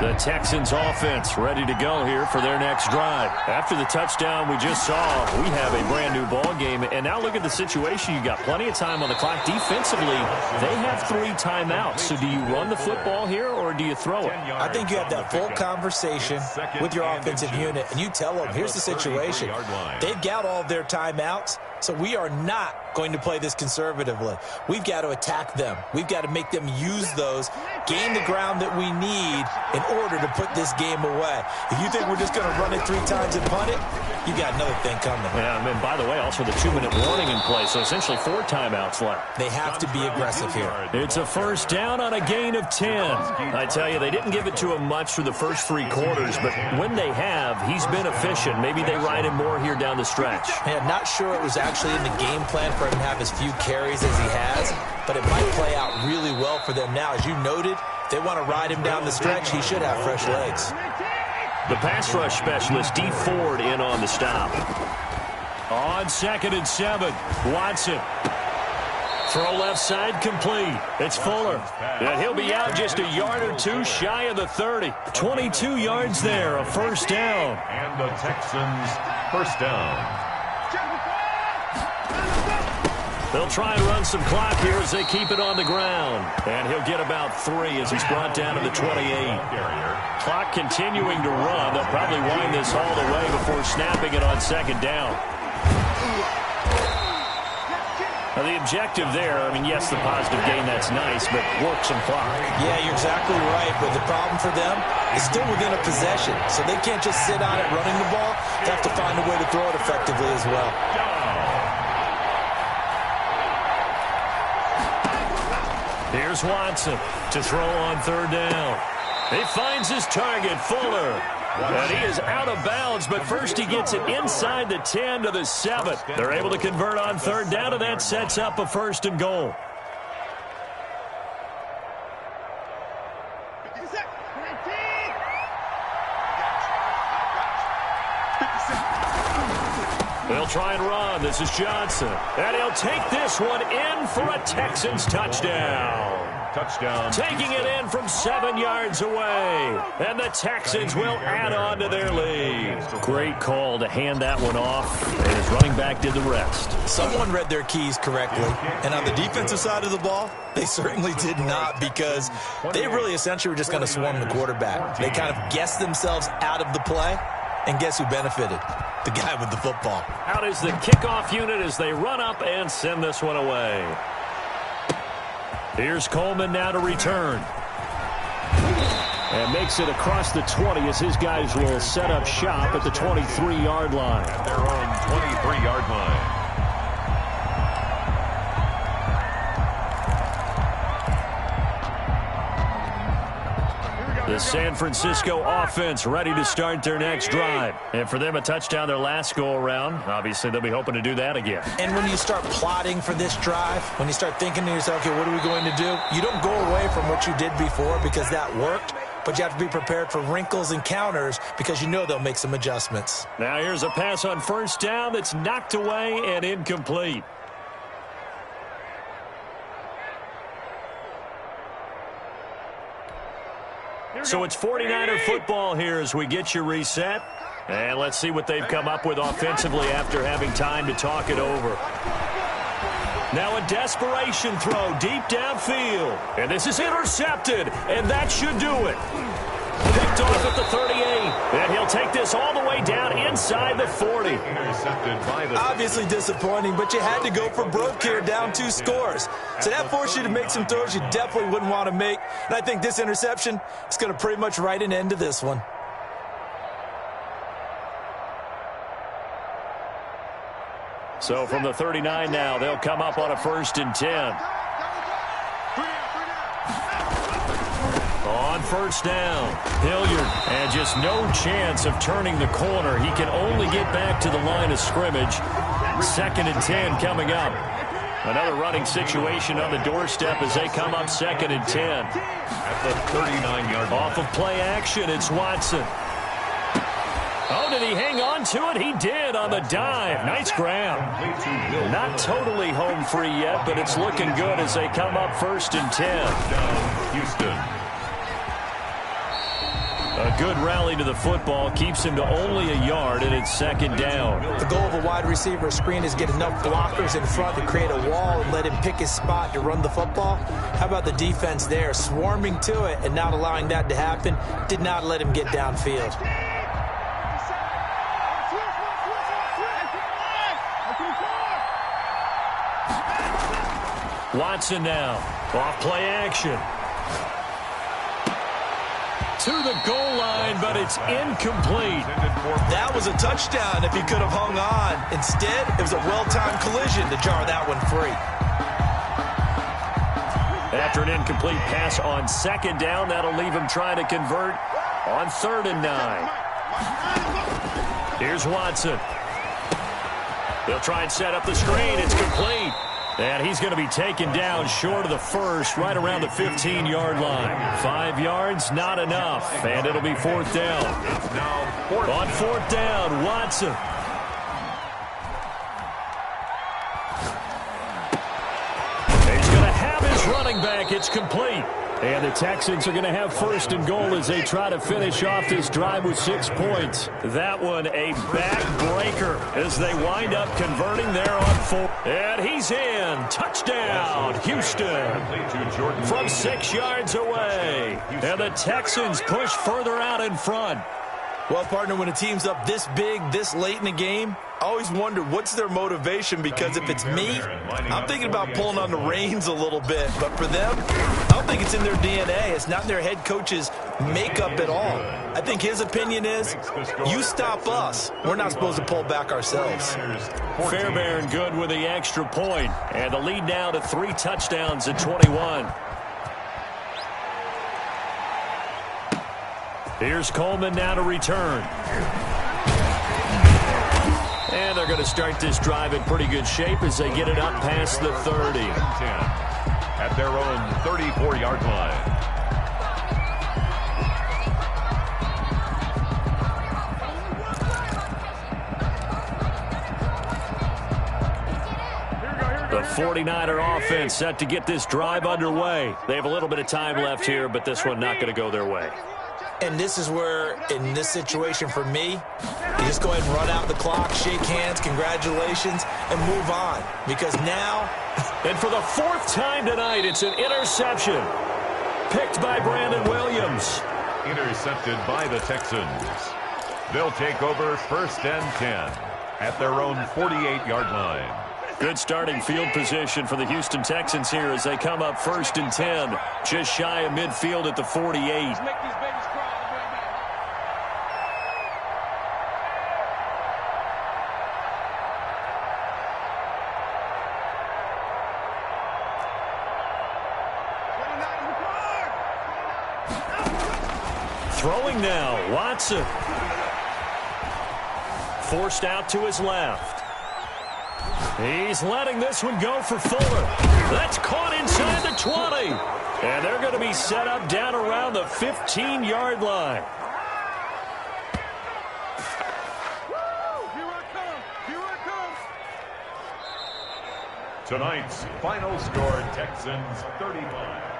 The Texans offense ready to go here for their next drive. After the touchdown we just saw, we have a brand new ball game. And now look at the situation. You got plenty of time on the clock. Defensively, they have 3 timeouts. So do you run the football here or do you throw it? I think you have that full conversation with your offensive unit, and you tell them, here's the situation. They've got all of their timeouts, so we are not going to play this conservatively. We've got to attack them. We've got to make them use those, gain the ground that we need in order to put this game away. If you think we're just going to run it 3 times and punt it, you got another thing coming. Yeah, and by the way, also the 2-minute warning in play, so essentially 4 timeouts left. They have to be aggressive here. It's a first down on a gain of 10. I tell you, they didn't give it to him much for the first 3 quarters, but when they have, he's been efficient. Maybe they ride him more here down the stretch. Yeah, not sure it was actually in the game plan for him to have as few carries as he has, but it might play out really well for them now. As you noted, if they want to ride him down the stretch, he should have fresh legs. The pass rush specialist, D. Ford, in on the stop. On 2nd and 7, Watson. Throw left side complete. It's Fuller. And he'll be out just a yard or 2 shy of the 30. 22 yards there, a first down. And the Texans first down. They'll try and run some clock here as they keep it on the ground. And he'll get about 3 as he's brought down to the 28. Clock continuing to run. They'll probably wind this all the way before snapping it on 2nd down. Now the objective there, I mean, yes, the positive gain, that's nice, but work some clock. Yeah, you're exactly right. But the problem for them is still within a possession. So they can't just sit on it running the ball. They have to find a way to throw it effectively as well. Here's Watson to throw on 3rd down. He finds his target, Fuller. And he is out of bounds, but first he gets it inside the 10 to the 7. They're able to convert on 3rd down, and that sets up a 1st and goal. They'll try and run. This is Johnson. And he'll take this one in for a Texans touchdown. Touchdown. Taking it in from 7 yards away. And the Texans will add on to their lead. Great call to hand that one off. And his running back did the rest. Someone read their keys correctly. And on the defensive side of the ball, they certainly did not, because they really essentially were just going to swarm the quarterback. They kind of guessed themselves out of the play. And guess who benefited? The guy with the football. Out is the kickoff unit as they run up and send this one away. Here's Coleman now to return. And makes it across the 20 as his guys will set up shop at the 23-yard line. At their own 23-yard line. The San Francisco offense ready to start their next drive. And for them, a touchdown their last go-around. Obviously, they'll be hoping to do that again. And when you start plotting for this drive, when you start thinking to yourself, okay, what are we going to do? You don't go away from what you did before because that worked, but you have to be prepared for wrinkles and counters because you know they'll make some adjustments. Now here's a pass on first down that's knocked away and incomplete. So it's 49er football here as we get you reset. And let's see what they've come up with offensively after having time to talk it over. Now a desperation throw deep downfield. And this is intercepted. And that should do it. Picked off at the 38. And he'll take this all the way down inside the 40. Intercepted by the... Obviously disappointing, but you had to go for broke here, down 2 scores. So that forced you to make some throws you definitely wouldn't want to make. And I think this interception is going to pretty much write an end to this one. So from the 39 now, they'll come up on a 1st and 10. On first down, Hilliard, and just no chance of turning the corner. He can only get back to the line of scrimmage. 2nd and 10 coming up. Another running situation on the doorstep as they come up 2nd and 10. At the 39-yard line. Off of play action, it's Watson. Oh, did he hang on to it? He did on the dive. Nice grab. Not totally home free yet, but it's looking good as they come up 1st and 10. Houston. A good rally to the football keeps him to only a yard, and it's 2nd down. The goal of a wide receiver screen is get enough blockers in front to create a wall and let him pick his spot to run the football. How about the defense there, swarming to it and not allowing that to happen? Did not let him get downfield. Watson now, off play action. To the goal line, but it's incomplete. That was a touchdown if he could have hung on. Instead, it was a well-timed collision to jar that one free. After an incomplete pass on 2nd down, that'll leave him trying to convert on 3rd and 9. Here's Watson. They'll try and set up the screen. It's complete. And he's going to be taken down short of the first, right around the 15-yard line. 5 yards, not enough. And it'll be 4th down. On 4th down, Watson. He's going to have his running back. It's complete. And the Texans are going to have 1st and goal as they try to finish off this drive with 6 points. That one a backbreaker as they wind up converting there on 4. And he's in. Touchdown, Houston. From 6 yards away. And the Texans push further out in front. Well, partner, when a team's up this big, this late in the game, I always wonder what's their motivation, because if it's me, I'm thinking about pulling on the reins a little bit. But for them, I don't think it's in their DNA. It's not in their head coach's makeup at all. I think his opinion is, you stop us. We're not supposed to pull back ourselves. Fairbairn good with the extra point. And the lead now to 3 touchdowns at 21. Here's Coleman now to return. And they're going to start this drive in pretty good shape as they get it up past the 30. At their own 34-yard line. The 49er offense set to get this drive underway. They have a little bit of time left here, but this one not going to go their way. And this is where, in this situation for me, you just go ahead and run out the clock, shake hands, congratulations, and move on. Because now... And for the fourth time tonight, it's an interception. Picked by Brandon Williams. Intercepted by the Texans. They'll take over 1st and 10 at their own 48-yard line. Good starting field position for the Houston Texans here as they come up 1st and 10. Just shy of midfield at the 48. Throwing now, Watson. Forced out to his left. He's letting this one go for Fuller. That's caught inside the 20. And they're going to be set up down around the 15-yard line. Tonight's final score, Texans 35.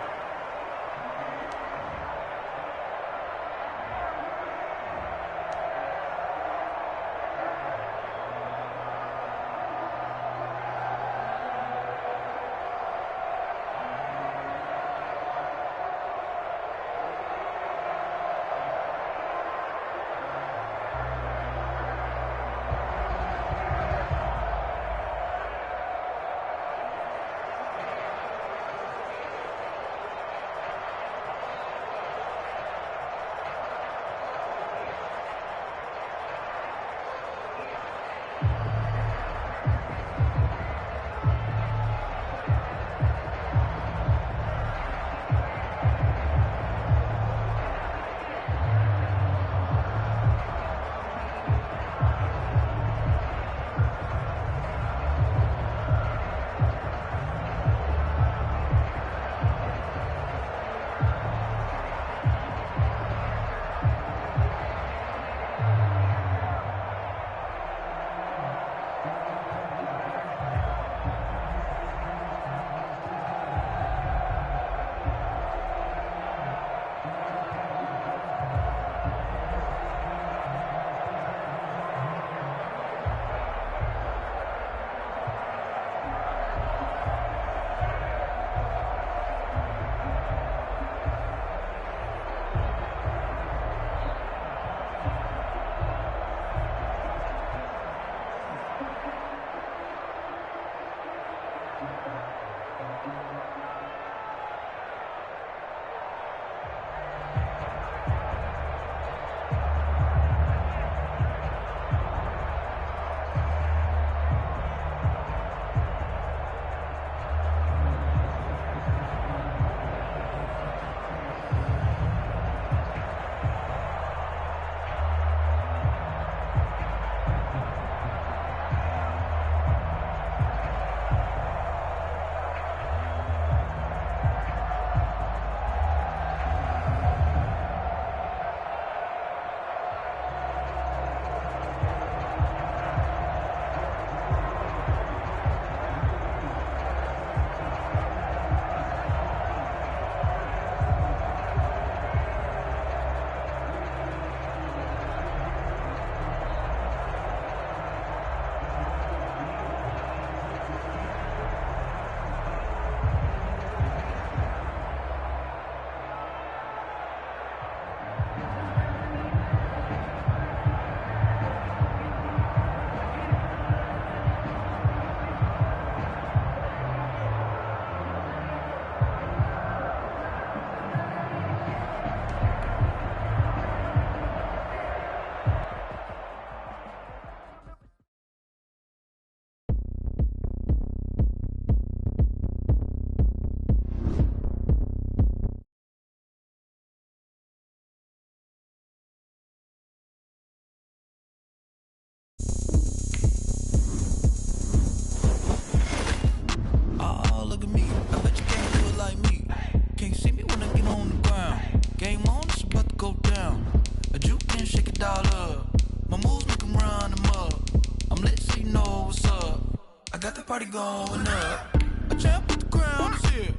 party going up. A champ with the crown is here.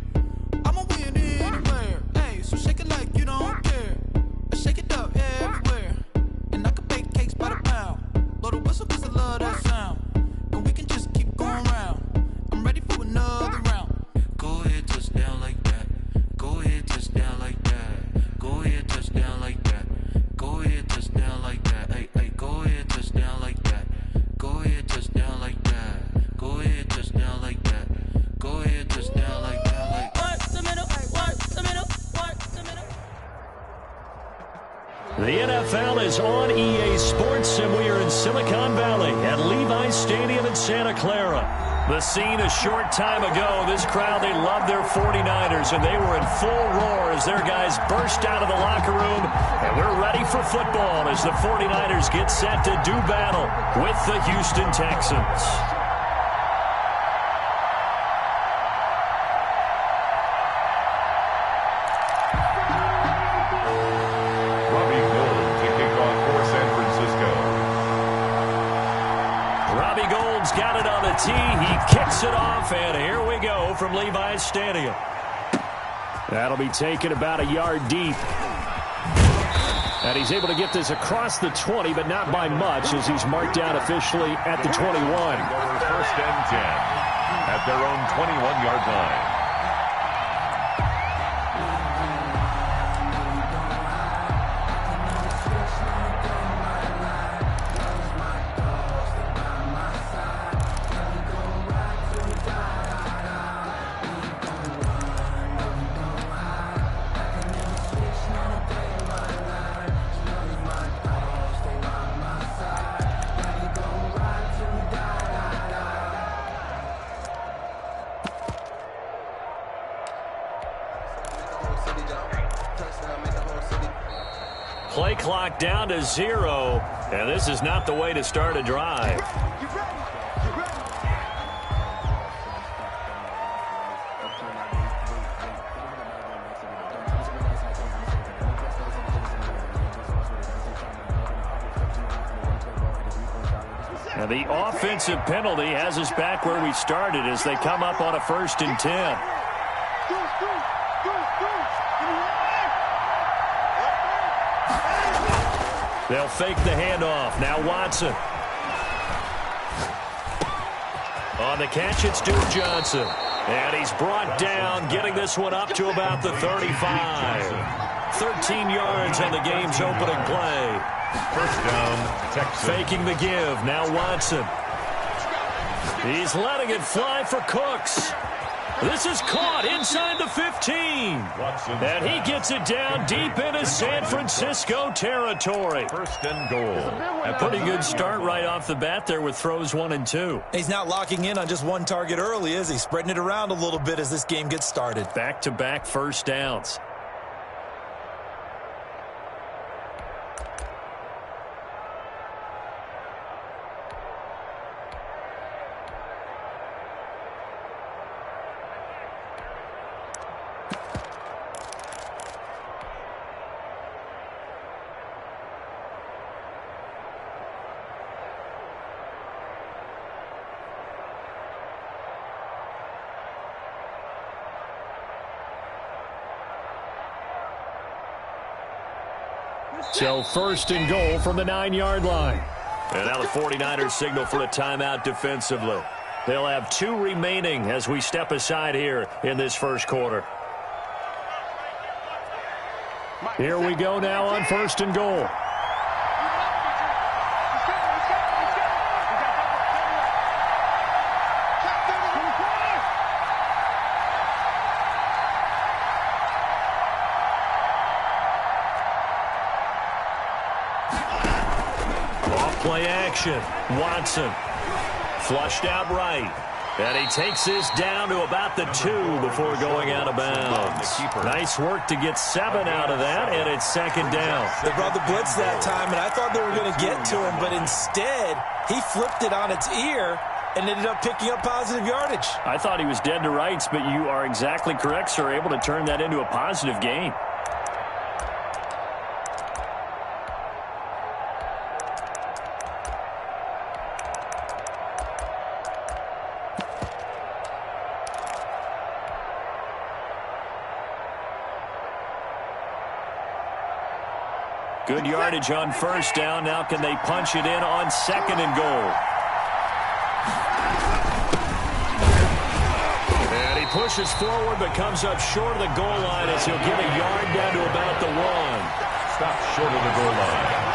I'ma win anywhere. Hey, so shake it like you don't care. I shake it up everywhere. And I can bake cakes by the pound. Blow the whistle 'cause I love that sound. And we can just keep going round. I'm ready for another round. Go ahead, touch down like that. Go ahead, touch down like that. Go ahead, touch down like that. Go ahead, touch down like that. Hey, hey, go ahead, touch down like that. Go ahead, touch down like that. Go ahead, touch down like that. Go ahead, touch down like that. Like work the middle, work the middle, work the middle. The NFL is on EA Sports, and we are in Silicon Valley at Levi's Stadium in Santa Clara. The scene a short time ago, this crowd, they loved their 49ers, and they were in full roar as their guys burst out of the locker room. And we're ready for football as the 49ers get set to do battle with the Houston Texans. Got it on the tee. He kicks it off, and here we go from Levi's Stadium. That'll be taken about a yard deep. And he's able to get this across the 20, but not by much, as he's marked down officially at the 21. First and 10 at their own 21-yard line. Play clock down to 0, and this is not the way to start a drive. And the offensive penalty has us back where we started as they come up on a 1st and 10. They'll fake the handoff. Now Watson. On the catch, it's Duke Johnson. And he's brought down, getting this one up to about the 35. 13 yards on the game's opening play. First down, Texas. Faking the give. Now Watson. He's letting it fly for Cooks. This is caught inside the 15. And he gets it down deep into San Francisco territory. First and goal. A pretty good start right off the bat there with throws 1 and 2. He's not locking in on just one target early, is he? Spreading it around a little bit as this game gets started. Back-to-back first downs. So 1st and goal from the 9-yard line. And now the 49ers signal for a timeout defensively. They'll have 2 remaining as we step aside here in this first quarter. Here we go now on 1st and goal. Play action. Watson. Flushed out right. And he takes this down to about the 2 before going out of bounds. Nice work to get 7 out of that, and it's 2nd down. They brought the blitz that time, and I thought they were going to get to him, but instead, he flipped it on its ear and ended up picking up positive yardage. I thought he was dead to rights, but you are exactly correct, sir. Able to turn that into a positive gain. Good yardage on first down. Now can they punch it in on second and goal? And he pushes forward but comes up short of the goal line as he'll get a yard down to about the 1. Stop short of the goal line.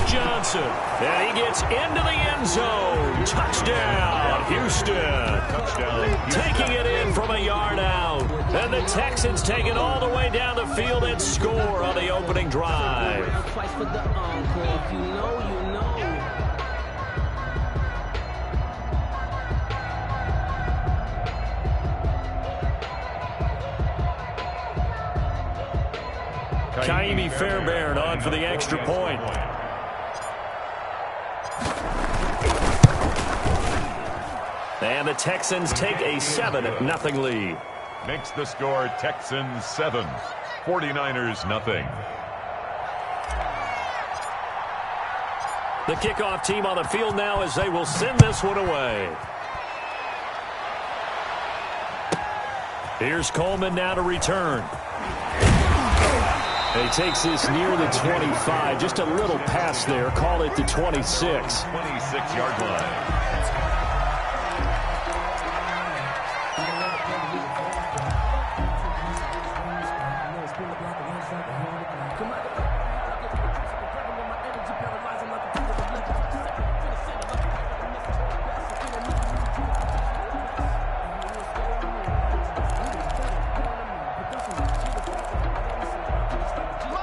Johnson, and he gets into the end zone. Touchdown, Houston. Touchdown. Taking it in from a yard out. And the Texans take it all the way down the field and score on the opening drive. Twice for the encore. If you know, you know. Kaimi Fairbairn on for the extra point. And the Texans take a 7-0 lead. Makes the score Texans 7, 49ers nothing. The kickoff team on the field now as they will send this one away. Here's Coleman now to return. He takes this near the 25. Just a little pass there. Call it the 26. 26-yard line.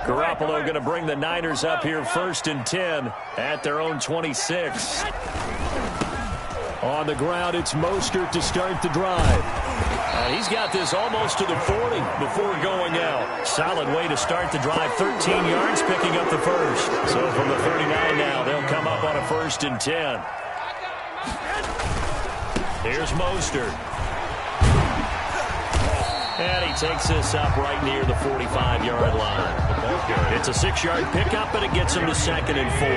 Garoppolo going to bring the Niners up here 1st and 10 at their own 26. On the ground, it's Mostert to start the drive. He's got this almost to the 40 before going out. Solid way to start the drive. 13 yards, picking up the first. So from the 39 now, they'll come up on a 1st and 10. Here's Mostert. And he takes this up right near the 45-yard line. It's a 6-yard pickup, but it gets him to 2nd and 4.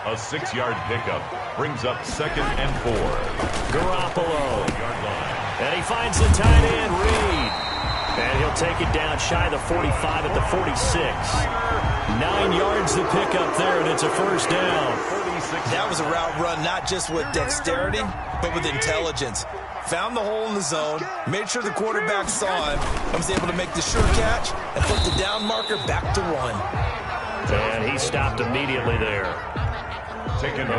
A 6-yard pickup brings up 2nd and 4. Garoppolo. And he finds the tight end, Reed. And he'll take it down shy of the 45 at the 46. 9 yards to pick up there, and it's a 1st down. That was a route run not just with dexterity, but with intelligence. Found the hole in the zone, made sure the quarterback saw him, and was able to make the sure catch and put the down marker back to 1. And he stopped immediately there.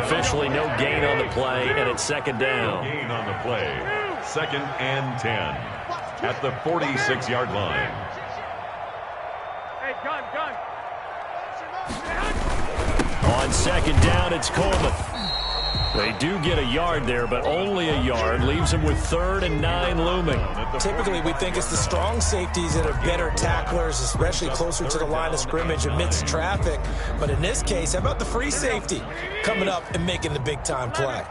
Officially no gain on the play, and it's 2nd down. No gain on the play. 2nd and 10 at the 46-yard line. Hey, gun. On 2nd down, it's Coleman. They do get a yard there, but only a yard. Leaves them with 3rd and 9 looming. Typically, we think it's the strong safeties that are better tacklers, especially closer to the line of scrimmage amidst traffic. But in this case, how about the free safety coming up and making the big-time play?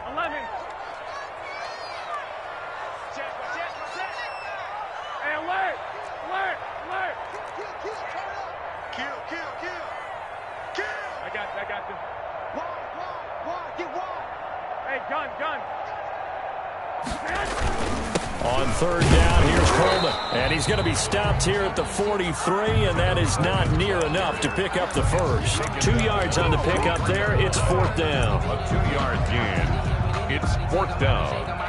I got this. Get wide. Hey, gun. On 3rd down, here's Coleman. And he's going to be stopped here at the 43, and that is not near enough to pick up the first. 2 yards on the pickup there. It's 4th down. A 2-yard gain. It's 4th down.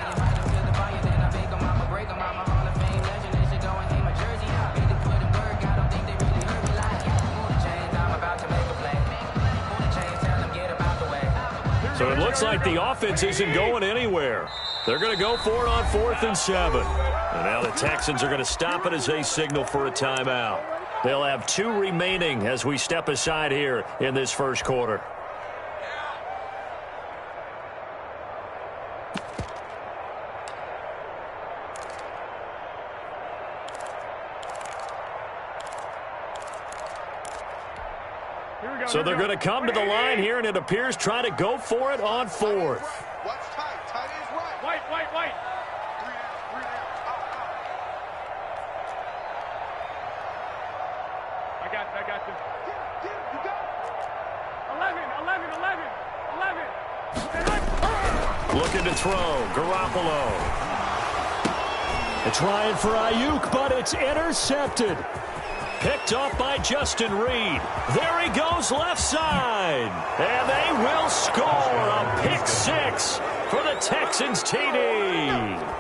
So it looks like the offense isn't going anywhere. They're going to go for it on 4th and 7. And now the Texans are going to stop it as they signal for a timeout. They'll have 2 remaining as we step aside here in this first quarter. So they're going to come to the line here, and it appears try to go for it on 4th. What's tight? Tight is right. White. I got this. You got it. 11. Looking to throw. Garoppolo. They're trying for Ayuk, but it's intercepted. Picked off by Justin Reed. There he goes left side. And they will score a pick six for the Texans TD.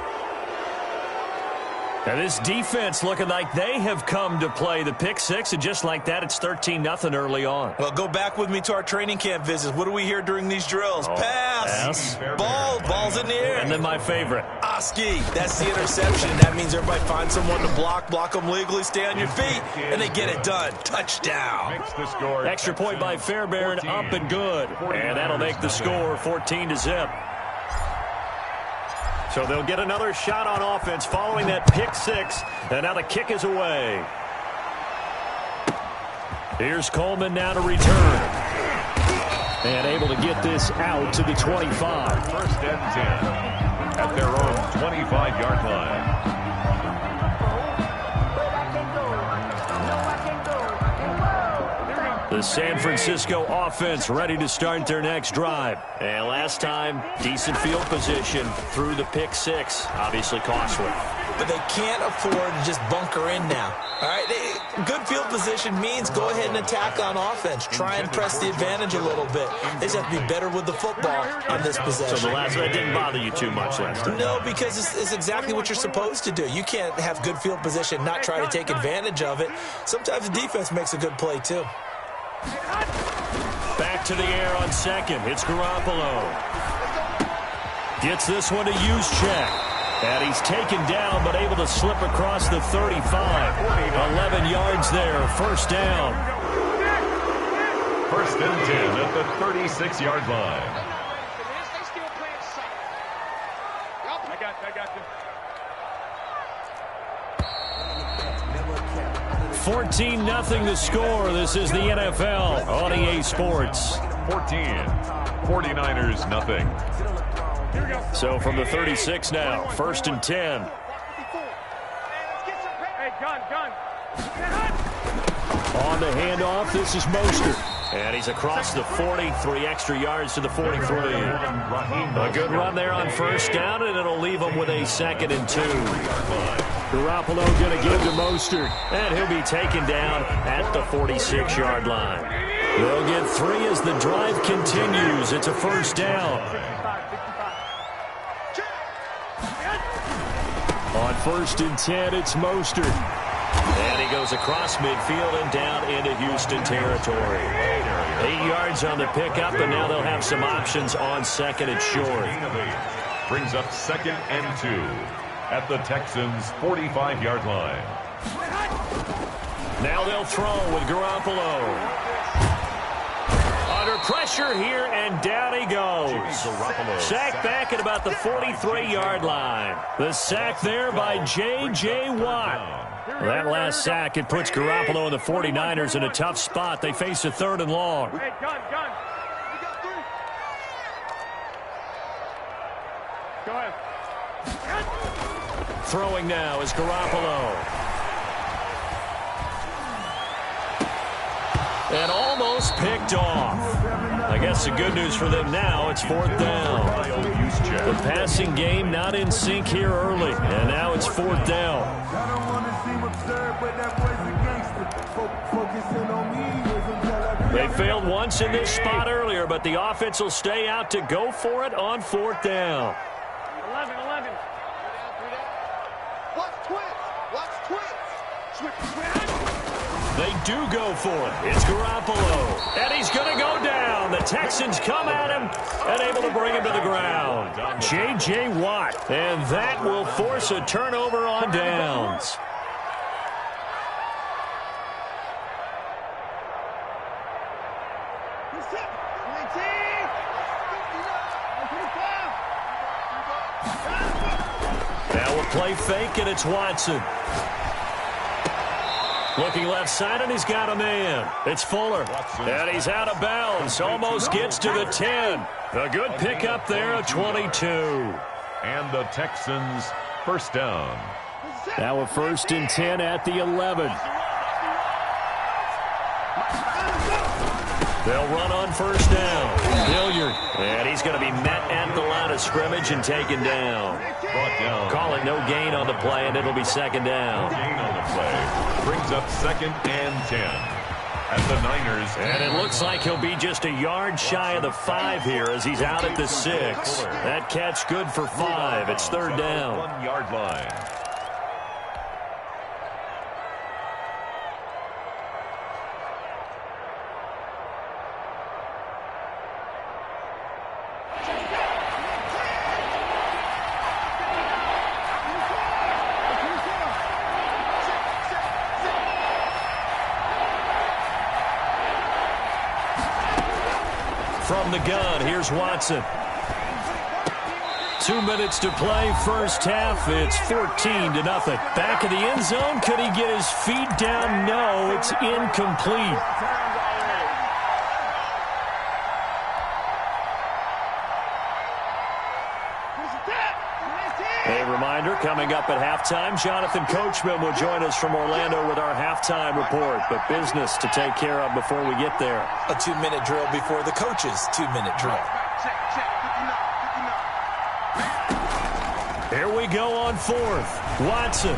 Now this defense looking like they have come to play the pick six, and just like that, it's 13-0 early on. Well, go back with me to our training camp visits. What do we hear during these drills? Pass. Ball's in the air. And then my favorite. Oski. That's the interception. That means everybody finds someone to block them legally, stay on your feet, and they get it done. Touchdown. Makes the score. Extra point by Fairbairn, up and good. And that'll make the score 14-0. So they'll get another shot on offense following that pick six. And now the kick is away. Here's Coleman now to return. And able to get this out to the 25. First and 10 at their own 25-yard line. The San Francisco offense ready to start their next drive. And last time, decent field position through the pick six. Obviously costly. But they can't afford to just bunker in now. All right, good field position means go ahead and attack on offense. Try and press the advantage a little bit. They just have to be better with the football on this possession. So the last one didn't bother you too much last time? No, because it's exactly what you're supposed to do. You can't have good field position, not try to take advantage of it. Sometimes the defense makes a good play, too. Back to the air on second. It's Garoppolo. Gets this one to Juszczyk. And he's taken down, but able to slip across the 35. 11 yards there. First down. First and 10 at the 36-yard line. I got you. 14-0 the score. This is the NFL on EA Sports. 14. 49ers nothing. So from the 36 now, first and 10. Hey, gun. On the handoff, this is Mostert. And he's across the 40, 3 extra yards to the 43. A good run there on first down, and it'll leave him with a 2nd and 2. Garoppolo going to give to Mostert, and he'll be taken down at the 46-yard line. They'll get 3 as the drive continues. It's a first down. On first and 10, it's Mostert. And he goes across midfield and down into Houston territory. 8 yards on the pickup, and now they'll have some options on second and short. Brings up 2nd and 2 at the Texans' 45-yard line. Now they'll throw with Garoppolo. Under pressure here, and down he goes. Sacked back at about the 43-yard line. The sack there by J.J. Watt. That last sack, it puts Garoppolo and the 49ers in a tough spot. They face a 3rd and long. Hey, gun. We got 3. Go ahead. Throwing now is Garoppolo. And almost picked off. I guess the good news for them now, it's 4th down. The passing game not in sync here early, and now it's 4th down. They failed once in this spot earlier, but the offense will stay out to go for it on 4th down. 11. Watch twins. They do go for it. It's Garoppolo. And he's going to go down. The Texans come at him and able to bring him to the ground. J.J. Watt. And that will force a turnover on downs. Now a play fake, and it's Watson. Looking left side, and he's got a man. It's Fuller. And he's out of bounds. Almost gets to the 10. A good pickup there at 22. And the Texans first down. Now a 1st and 10 at the 11. They'll run on first down. Hilliard. And he's going to be met at the line of scrimmage and taken down. Brought down. Call it no gain on the play, and it'll be second down. Gain on the play. Brings up 2nd and 10. At the Niners. And it looks like he'll be just a yard shy of the 5 here as he's out at the 6. That catch good for 5. It's 3rd down. 1-yard line. From the gun, here's Watson. 2 minutes to play, first half. It's 14-0. Back of the end zone. Could he get his feet down? No, it's incomplete. A reminder, coming up at halftime, Jonathan Coachman will join us from Orlando with our halftime report. But business to take care of before we get there. A 2-minute drill before the coach's 2-minute drill. Here we go on 4th. Watson.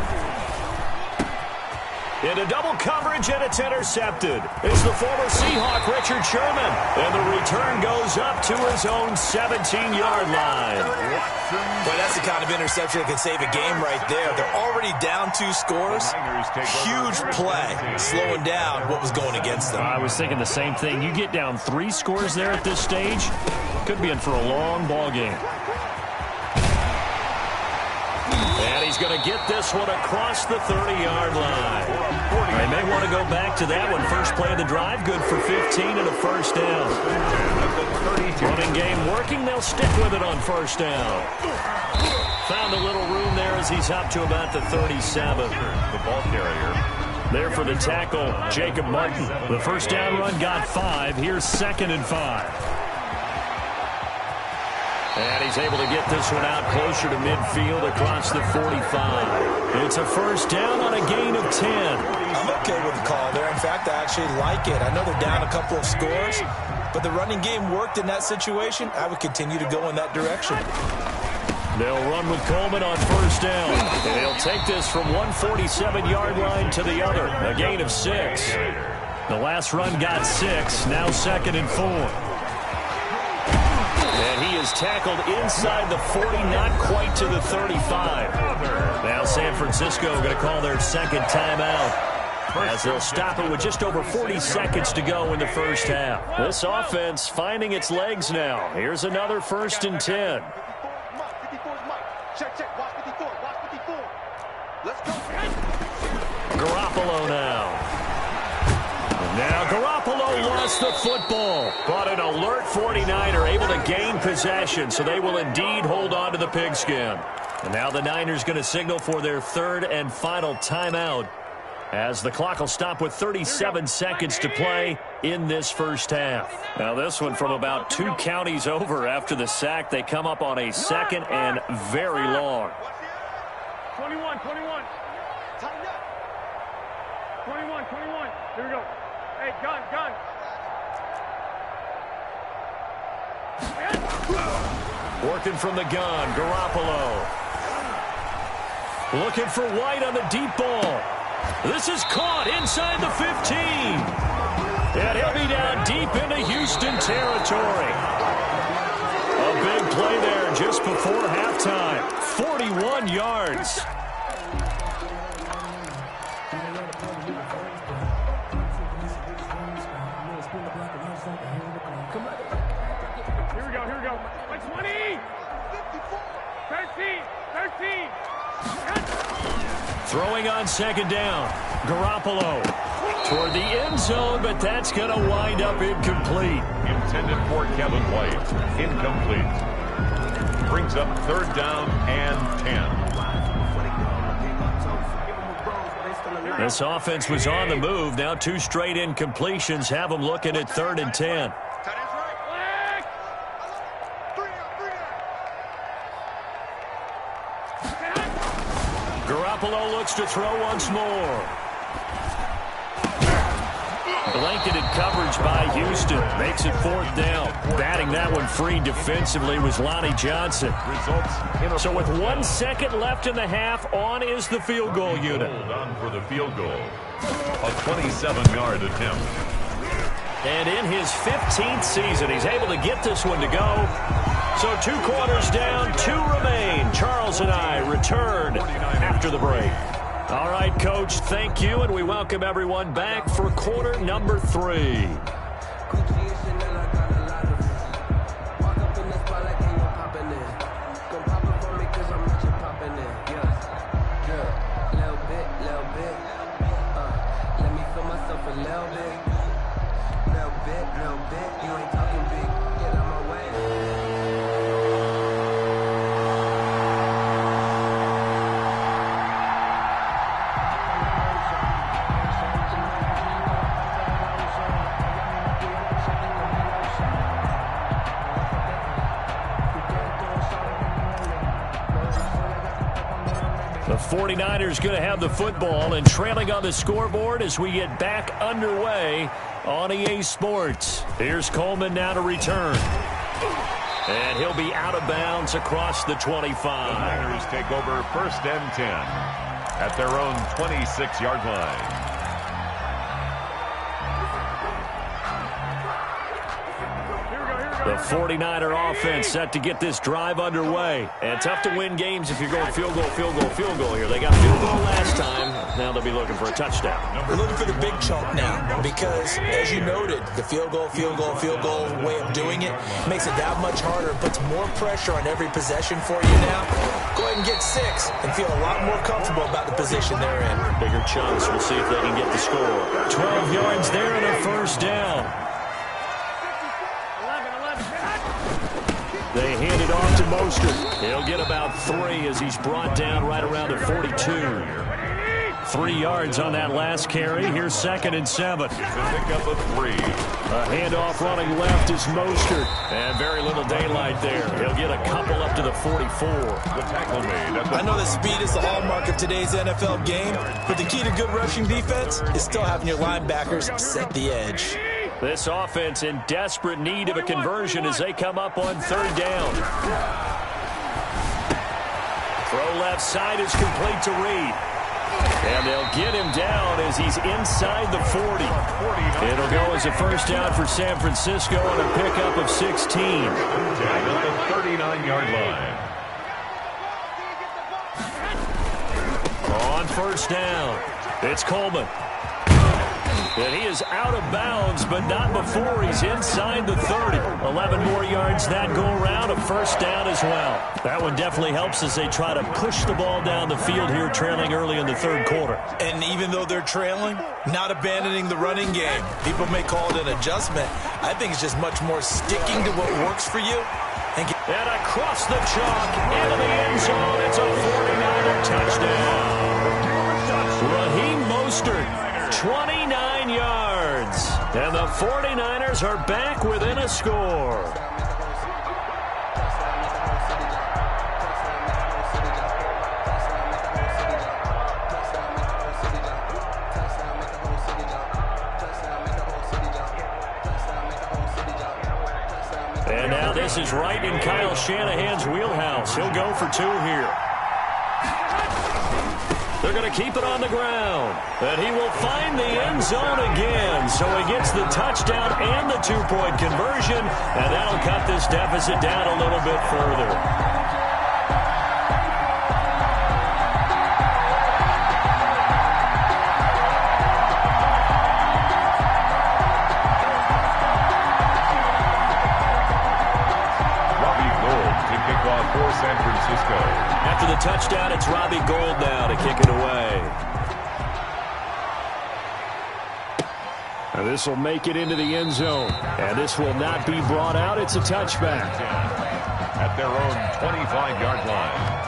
Into double coverage, and it's intercepted. It's the former Seahawk, Richard Sherman. And the return goes up to his own 17-yard line. Boy, that's the kind of interception that can save a game right there. They're already down 2 scores. Huge play, slowing down what was going against them. I was thinking the same thing. You get down 3 scores there at this stage, could be in for a long ball game. And he's going to get this one across the 30-yard line. They may want to go back to that one. First play of the drive, good for 15 and a first down. Running game working. They'll stick with it on first down. Found a little room there as he's up to about the 37. The ball carrier. There for the tackle, Jacob Martin. The first down run got 5. Here's 2nd and 5. And he's able to get this one out closer to midfield across the 45. It's a first down on a gain of 10. I'm okay with the call there. In fact, I actually like it. I know they're down a couple of scores, but the running game worked in that situation. I would continue to go in that direction. They'll run with Coleman on first down. And they'll take this from 147-yard line to the other. A gain of 6. The last run got 6. Now 2nd and 4. And he is tackled inside the 40, not quite to the 35. Now San Francisco going to call their 2nd timeout as they'll stop it with just over 40 seconds to go in the first half. This offense finding its legs now. Here's another 1st and 10. Garoppolo now. Now Garoppolo lost the football, but an alert 49er able to gain possession, so they will indeed hold on to the pigskin. And now the Niners going to signal for their 3rd and final timeout as the clock will stop with 37 seconds to play in this first half. Now this one from about 2 counties over after the sack. They come up on a 2nd and very long. 21. Here we go. Hey, gun. Working from the gun, Garoppolo. Looking for White on the deep ball. This is caught inside the 15. And he'll be down deep into Houston territory. A big play there just before halftime. 41 yards. Here we go. Like 20. 13. Throwing on 2nd down. Garoppolo toward the end zone, but that's going to wind up incomplete. Intended for Kevin White. Incomplete. Brings up 3rd down and 10. This offense was on the move. Now 2 straight incompletions have them looking at 3rd and 10. Garoppolo looks to throw once more. Blanketed coverage by Houston. Makes it 4th down. Batting that one free defensively was Lonnie Johnson. So with 1 second left in the half, on is the field goal unit. Hold on for the field goal. A 27-yard attempt. And in his 15th season, he's able to get this one to go. So 2 quarters down, 2 remain. Charles and I return after the break. All right, Coach, thank you, and we welcome everyone back for quarter number 3. The 49ers going to have the football and trailing on the scoreboard as we get back underway on EA Sports. Here's Coleman now to return. And he'll be out of bounds across the 25. The Niners take over 1st and 10 at their own 26-yard line. The 49er offense set to get this drive underway. And tough to win games if you're going field goal, field goal, field goal here. They got field goal last time. Now they'll be looking for a touchdown. We're looking for the big chunk now because, as you noted, the field goal way of doing it makes it that much harder and puts more pressure on every possession for you now. Go ahead and get 6 and feel a lot more comfortable about the position they're in. Bigger chunks. We'll see if they can get the score. 12 yards there and a 1st down. They hand it off to Mostert. He'll get about 3 as he's brought down right around the 42. 3 yards on that last carry. Here's 2nd and 7. It's a pickup of 3. A handoff running left is Mostert. And very little daylight there. He'll get a couple up to the 44. The tackle made. I know that speed is the hallmark of today's NFL game, but the key to good rushing defense is still having your linebackers set the edge. This offense in desperate need of a conversion as they come up on 3rd down. Throw left side is complete to Reed. And they'll get him down as he's inside the 40. It'll go as a 1st down for San Francisco on a pickup of 16. At the 39-yard line. On 1st down, it's Coleman. And he is out of bounds, but not before he's inside the 30. 11 more yards that go around, a 1st down as well. That one definitely helps as they try to push the ball down the field here, trailing early in the 3rd quarter. And even though they're trailing, not abandoning the running game. People may call it an adjustment. I think it's just much more sticking to what works for you. And across the chalk, into the end zone, it's a 49er touchdown. Raheem Mostert. 29 yards. And the 49ers are back within a score. And now this is right in Kyle Shanahan's wheelhouse. He'll go for 2 here. They're going to keep it on the ground. And he will find the end zone again. So he gets the touchdown and the 2-point conversion. And that'll cut this deficit down a little bit further. For San Francisco. After the touchdown, it's Robbie Gould now to kick it away. And this will make it into the end zone. And this will not be brought out. It's a touchback. At their own 25-yard line.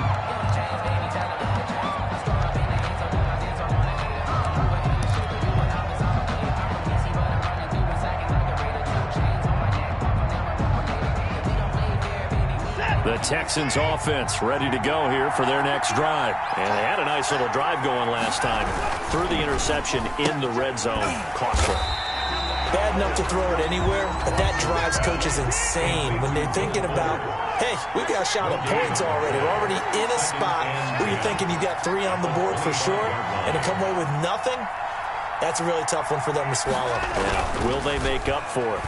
The Texans offense ready to go here for their next drive. And they had a nice little drive going last time. Threw the interception in the red zone. Costly. bad enough to throw it anywhere, but that drives coaches insane when they're thinking about, hey, we got a shot at points already. We're already in a spot where you're thinking you got 3 on the board for sure, and to come away with nothing, that's a really tough one for them to swallow. Yeah, will they make up for it?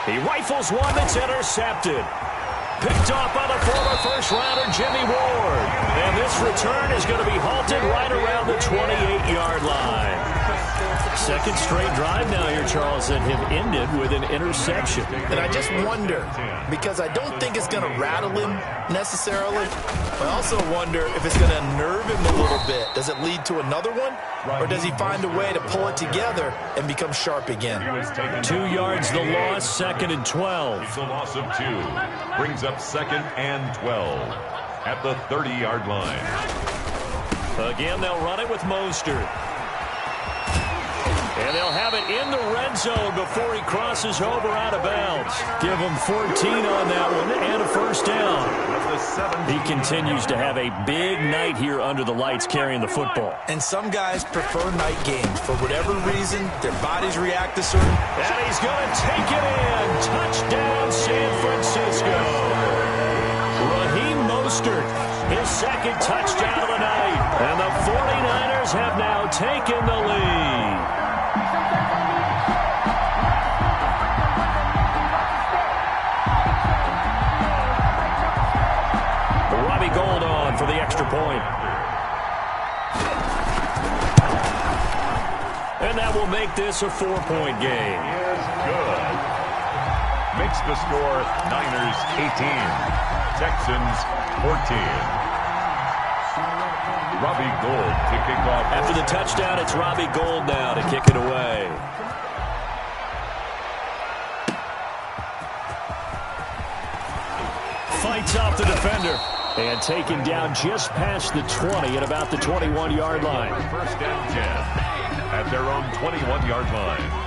He rifles one that's intercepted. Picked off by the former first-rounder Jimmy Ward. And this return is going to be halted right around the 28-yard line. Second straight drive now here, Charles, that have ended with an interception. And I just wonder, because I don't think it's going to rattle him necessarily, but I also wonder if it's going to unnerve him a little bit. Does it lead to another one? Or does he find a way to pull it together and become sharp again? 2 yards the loss, 2nd and 12. It's a loss of 2. Brings up 2nd and 12 at the 30-yard line. Again, they'll run it with Mostert. And they'll have it in the red zone before he crosses over out of bounds. Give him 14 on that one and a first down. He continues to have a big night here under the lights carrying the football. And some guys prefer night games. For whatever reason, their bodies react to certain... And he's going to take it in. Touchdown, San Francisco. Raheem Mostert, his second touchdown of the night. And the 49ers have now taken the lead. Gold on for the extra point. And that will make this a 4-point game. Is good. Makes the score Niners 18, Texans 14. Robbie Gould to kick off. After the touchdown, it's Robbie Gould now to kick it away. Fights off the defender. And taken down just past the 20 at about the 21-yard line. First and 10 at their own 21-yard line.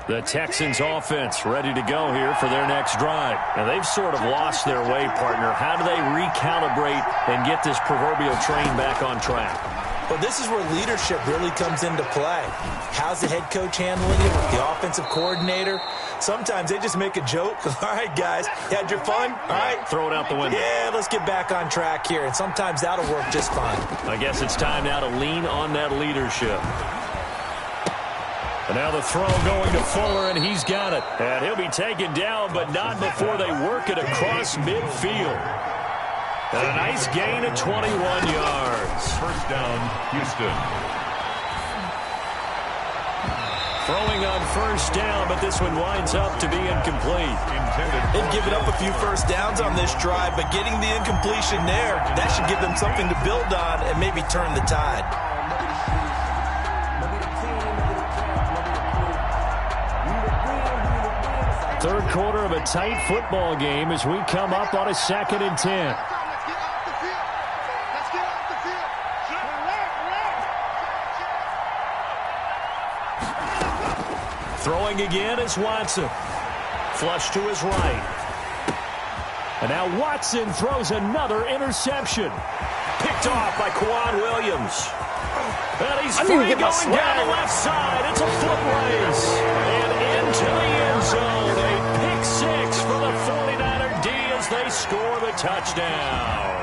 The Texans offense ready to go here for their next drive. Now, they've sort of lost their way, partner. How do they recalibrate and get this proverbial train back on track? Well, this is where leadership really comes into play. How's the head coach handling it with the offensive coordinator? Sometimes they just make a joke. All right, guys, you had your fun? All right. Throw it out the window. Yeah, let's get back on track here. And sometimes that'll work just fine. I guess it's time now to lean on that leadership. And now the throw going to Fuller, and he's got it. And he'll be taken down, but not before they work it across midfield. And a nice gain of 21 yards. First down, Houston. Throwing on first down, but this one winds up to be incomplete. They've given up a few first downs on this drive, but getting the incompletion there, that should give them something to build on and maybe turn the tide. Third quarter of a tight football game as we come up on a 2nd and 10. Throwing again is Watson. Flush to his right. And now Watson throws another interception. Picked off by Quan Williams. And he's free going down the left side. It's a foot race. And into the end zone. A pick six for the 49er D as they score the touchdown.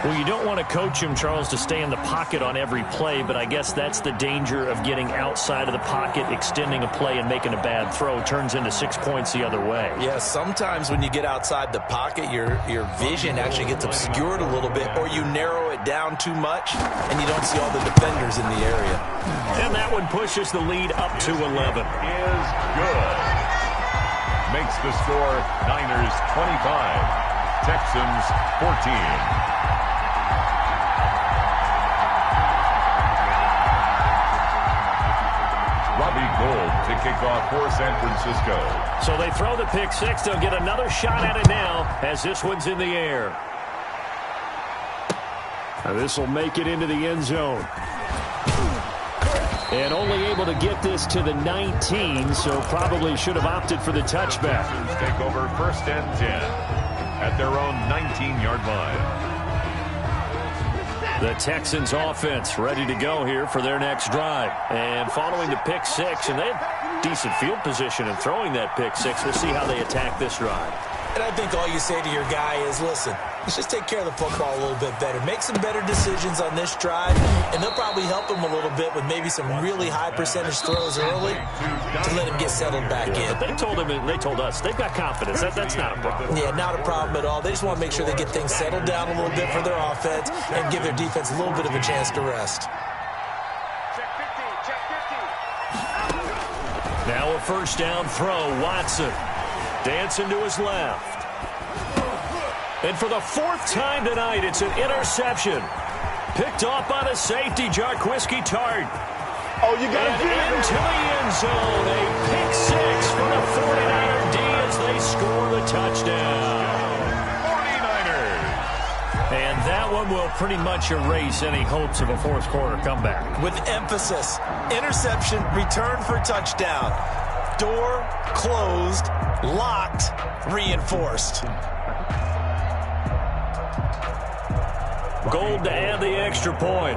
Well, you don't want to coach him, Charles, to stay in the pocket on every play, but I guess that's the danger of getting outside of the pocket, extending a play, and making a bad throw. Turns into 6 points the other way. Yeah, sometimes when you get outside the pocket, your vision actually gets obscured a little bit, or you narrow it down too much, and you don't see all the defenders in the area. And that one pushes the lead up to 11. Is good. Makes the score Niners 25, Texans 14. kickoff for San Francisco. So they throw the pick six. They'll get another shot at it now as this one's in the air. This will make it into the end zone. And only able to get this to the 19, so probably should have opted for the touchback. Take over 1st and 10 at their own 19-yard line. The Texans offense ready to go here for their next drive. And following the pick six, and they have decent field position in throwing that pick six. We'll see how they attack this drive. And I think all you say to your guy is, listen, let's just take care of the football a little bit better. Make some better decisions on this drive, and they'll probably help him a little bit with maybe some really high percentage throws early to let him get settled back in. But they told us they've got confidence. That's not a problem. Yeah, not a problem at all. They just want to make sure they get things settled down a little bit for their offense and give their defense a little bit of a chance to rest. Now a first down throw. Watson dancing to his left. And for the fourth time tonight, it's an interception. Picked off by the safety, Jarquiski Tart. Oh, you got to get it. Into the end zone. A pick six for the 49er D as they score the touchdown. 49ers. And that one will pretty much erase any hopes of a fourth quarter comeback. With emphasis, interception, return for touchdown. Door closed, locked, reinforced. Gold to add the extra point.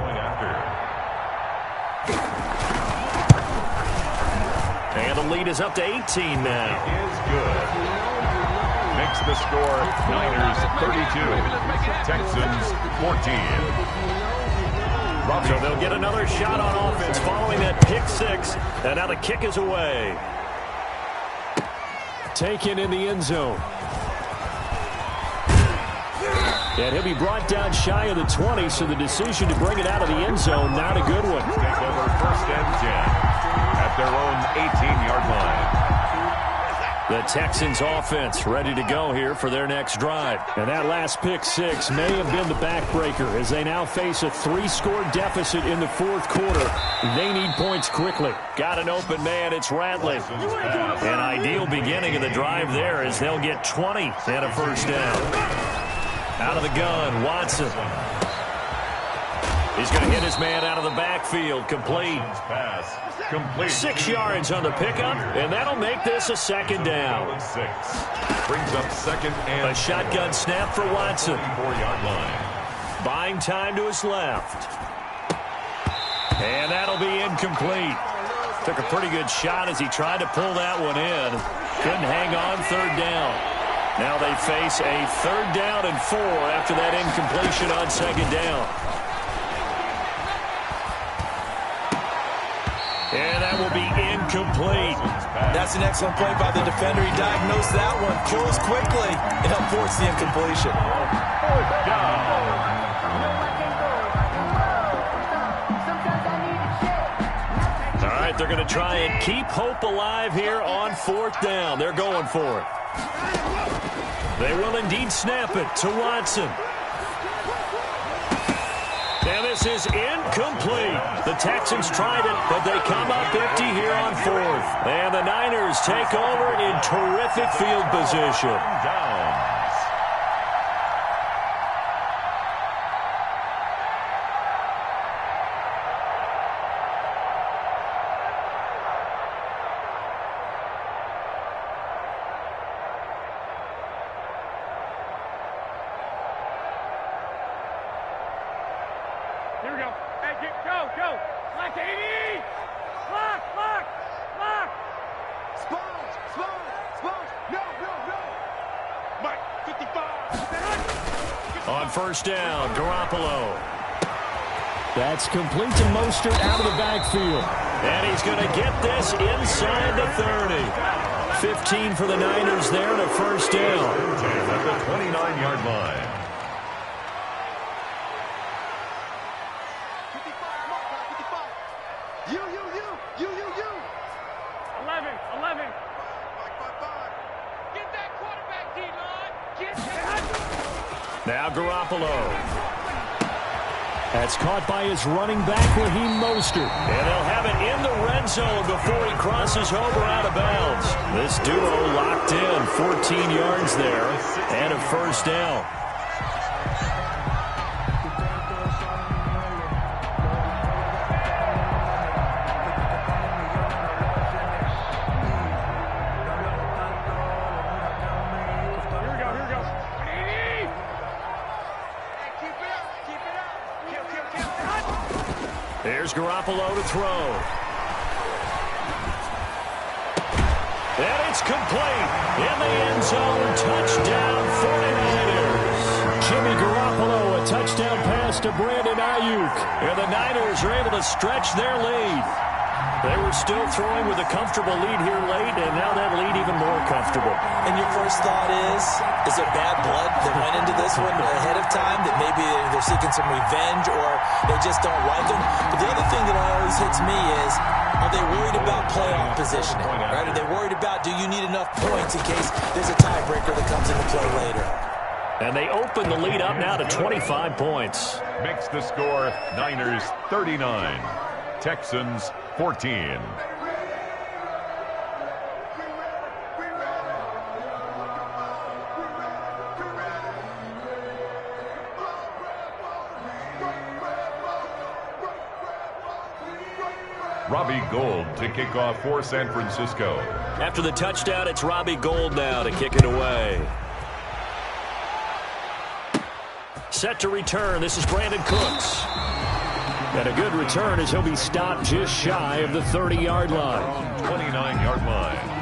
And the lead is up to 18 now. Is good. Makes the score Niners 32, Texans 14. So they'll get another shot on offense following that pick six. And now the kick is away. Taken in the end zone. And he'll be brought down shy of the 20, so the decision to bring it out of the end zone, not a good one. Take over 1st and 10 at their own 18-yard line. The Texans offense ready to go here for their next drive. And that last pick six may have been the backbreaker as they now face a 3-score deficit in the fourth quarter. They need points quickly. Got an open man, it's Ratley. An ideal beginning of the drive there as they'll get 20 and a first down. Out of the gun, Watson. He's going to hit his man out of the backfield. Complete. 6 yards on the pickup, and that'll make this a second down. Brings up second and a shotgun snap for Watson. 4-yard line. Buying time to his left. And that'll be incomplete. Took a pretty good shot as he tried to pull that one in. Couldn't hang on, third down. Now they face a 3rd down and 4 after that incompletion on second down. And that will be incomplete. That's an excellent play by the defender. He diagnosed that one, closed quickly, and helped force the incompletion. 4th down. All right, they're going to try and keep hope alive here on 4th down. They're going for it. They will indeed snap it to Watson. And this is incomplete. The Texans tried it, but they come up empty here on 4th. And the Niners take over in terrific field position. Here we go. Hey, go. Lock, 80. Lock. Sponge. No. Mike, 55. On first down, Garoppolo. That's complete to Mostert out of the backfield. And he's going to get this inside the 30. 15 for the Niners there and a first down. At the 29-yard line. 11. Get that quarterback, D-line. Get that. Now Garoppolo. That's caught by his running back, Raheem Mostert. And they'll have it in the red zone before he crosses over out of bounds. This duo locked in, 14 yards there, and a first down. Here's Garoppolo to throw. And it's complete. In the end zone, touchdown 49ers. Jimmy Garoppolo, a touchdown pass to Brandon Ayuk. And the Niners are able to stretch their lead. They were still throwing with a comfortable lead here late, and now that lead even more comfortable. And your first thought is there bad blood that went into this one ahead of time, that maybe they're seeking some revenge or they just don't like him? But the other thing that always hits me is, are they worried about playoff positioning? Right? Are they worried about, do you need enough points in case there's a tiebreaker that comes into play later? And they open the lead up now to 25 points. Makes the score Niners 39, Texans 14. Robbie Gould to kick off for San Francisco. After the touchdown, it's Robbie Gould now to kick it away. Set to return. This is Brandon Cooks. And a good return as he'll be stopped just shy of the 30-yard line. 29-yard line.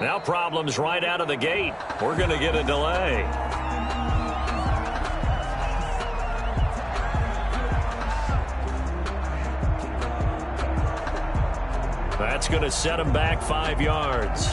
Now problems right out of the gate. We're going to get a delay. That's going to set him back 5 yards.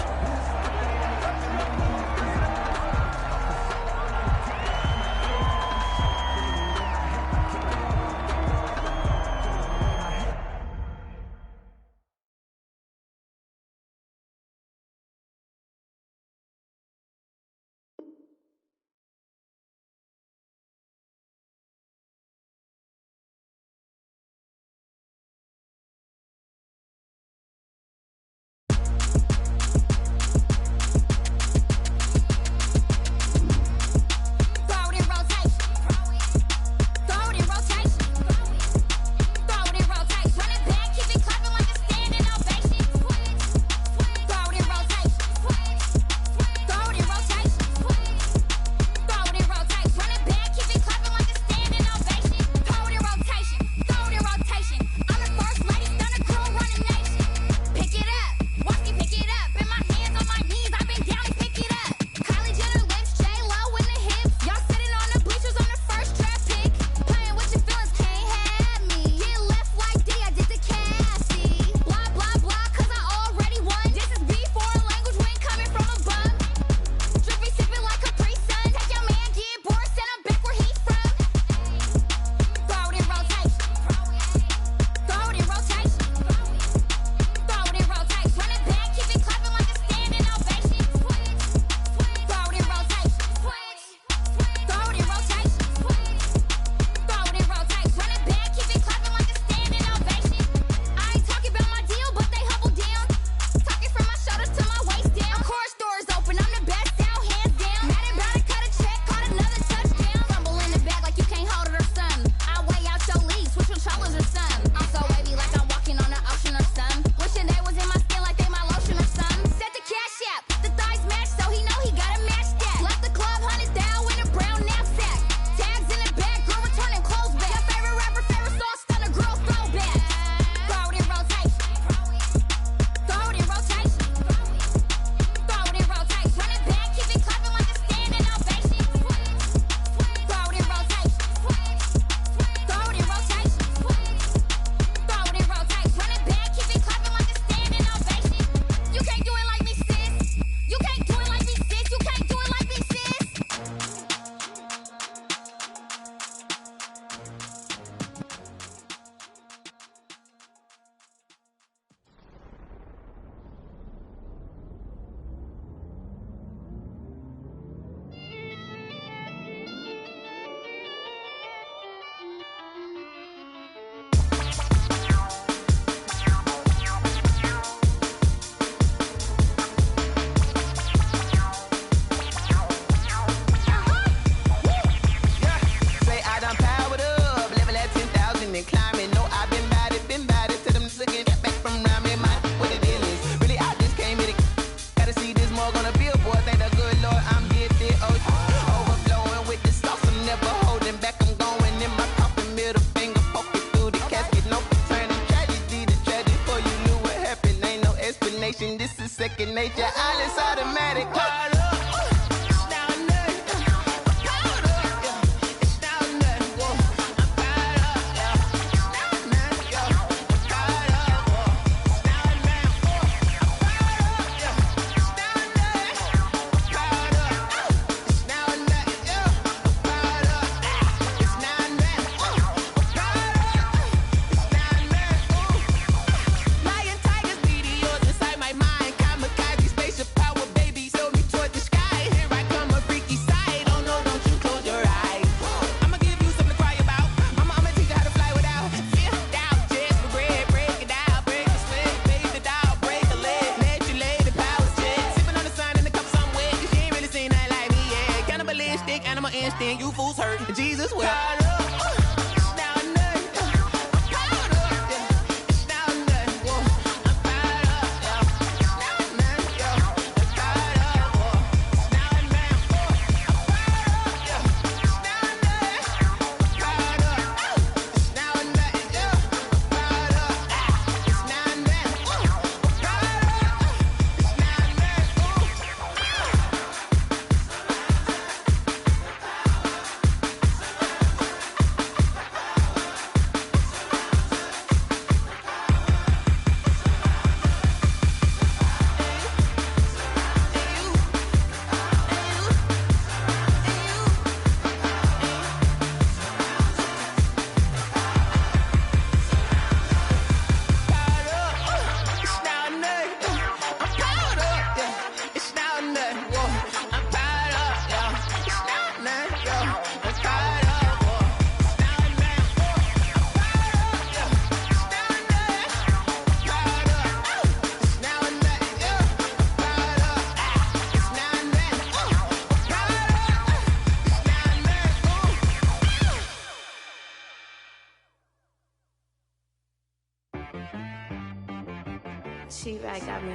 nature, all is automatic. You fools hurt. Jesus will. She-Rag got me.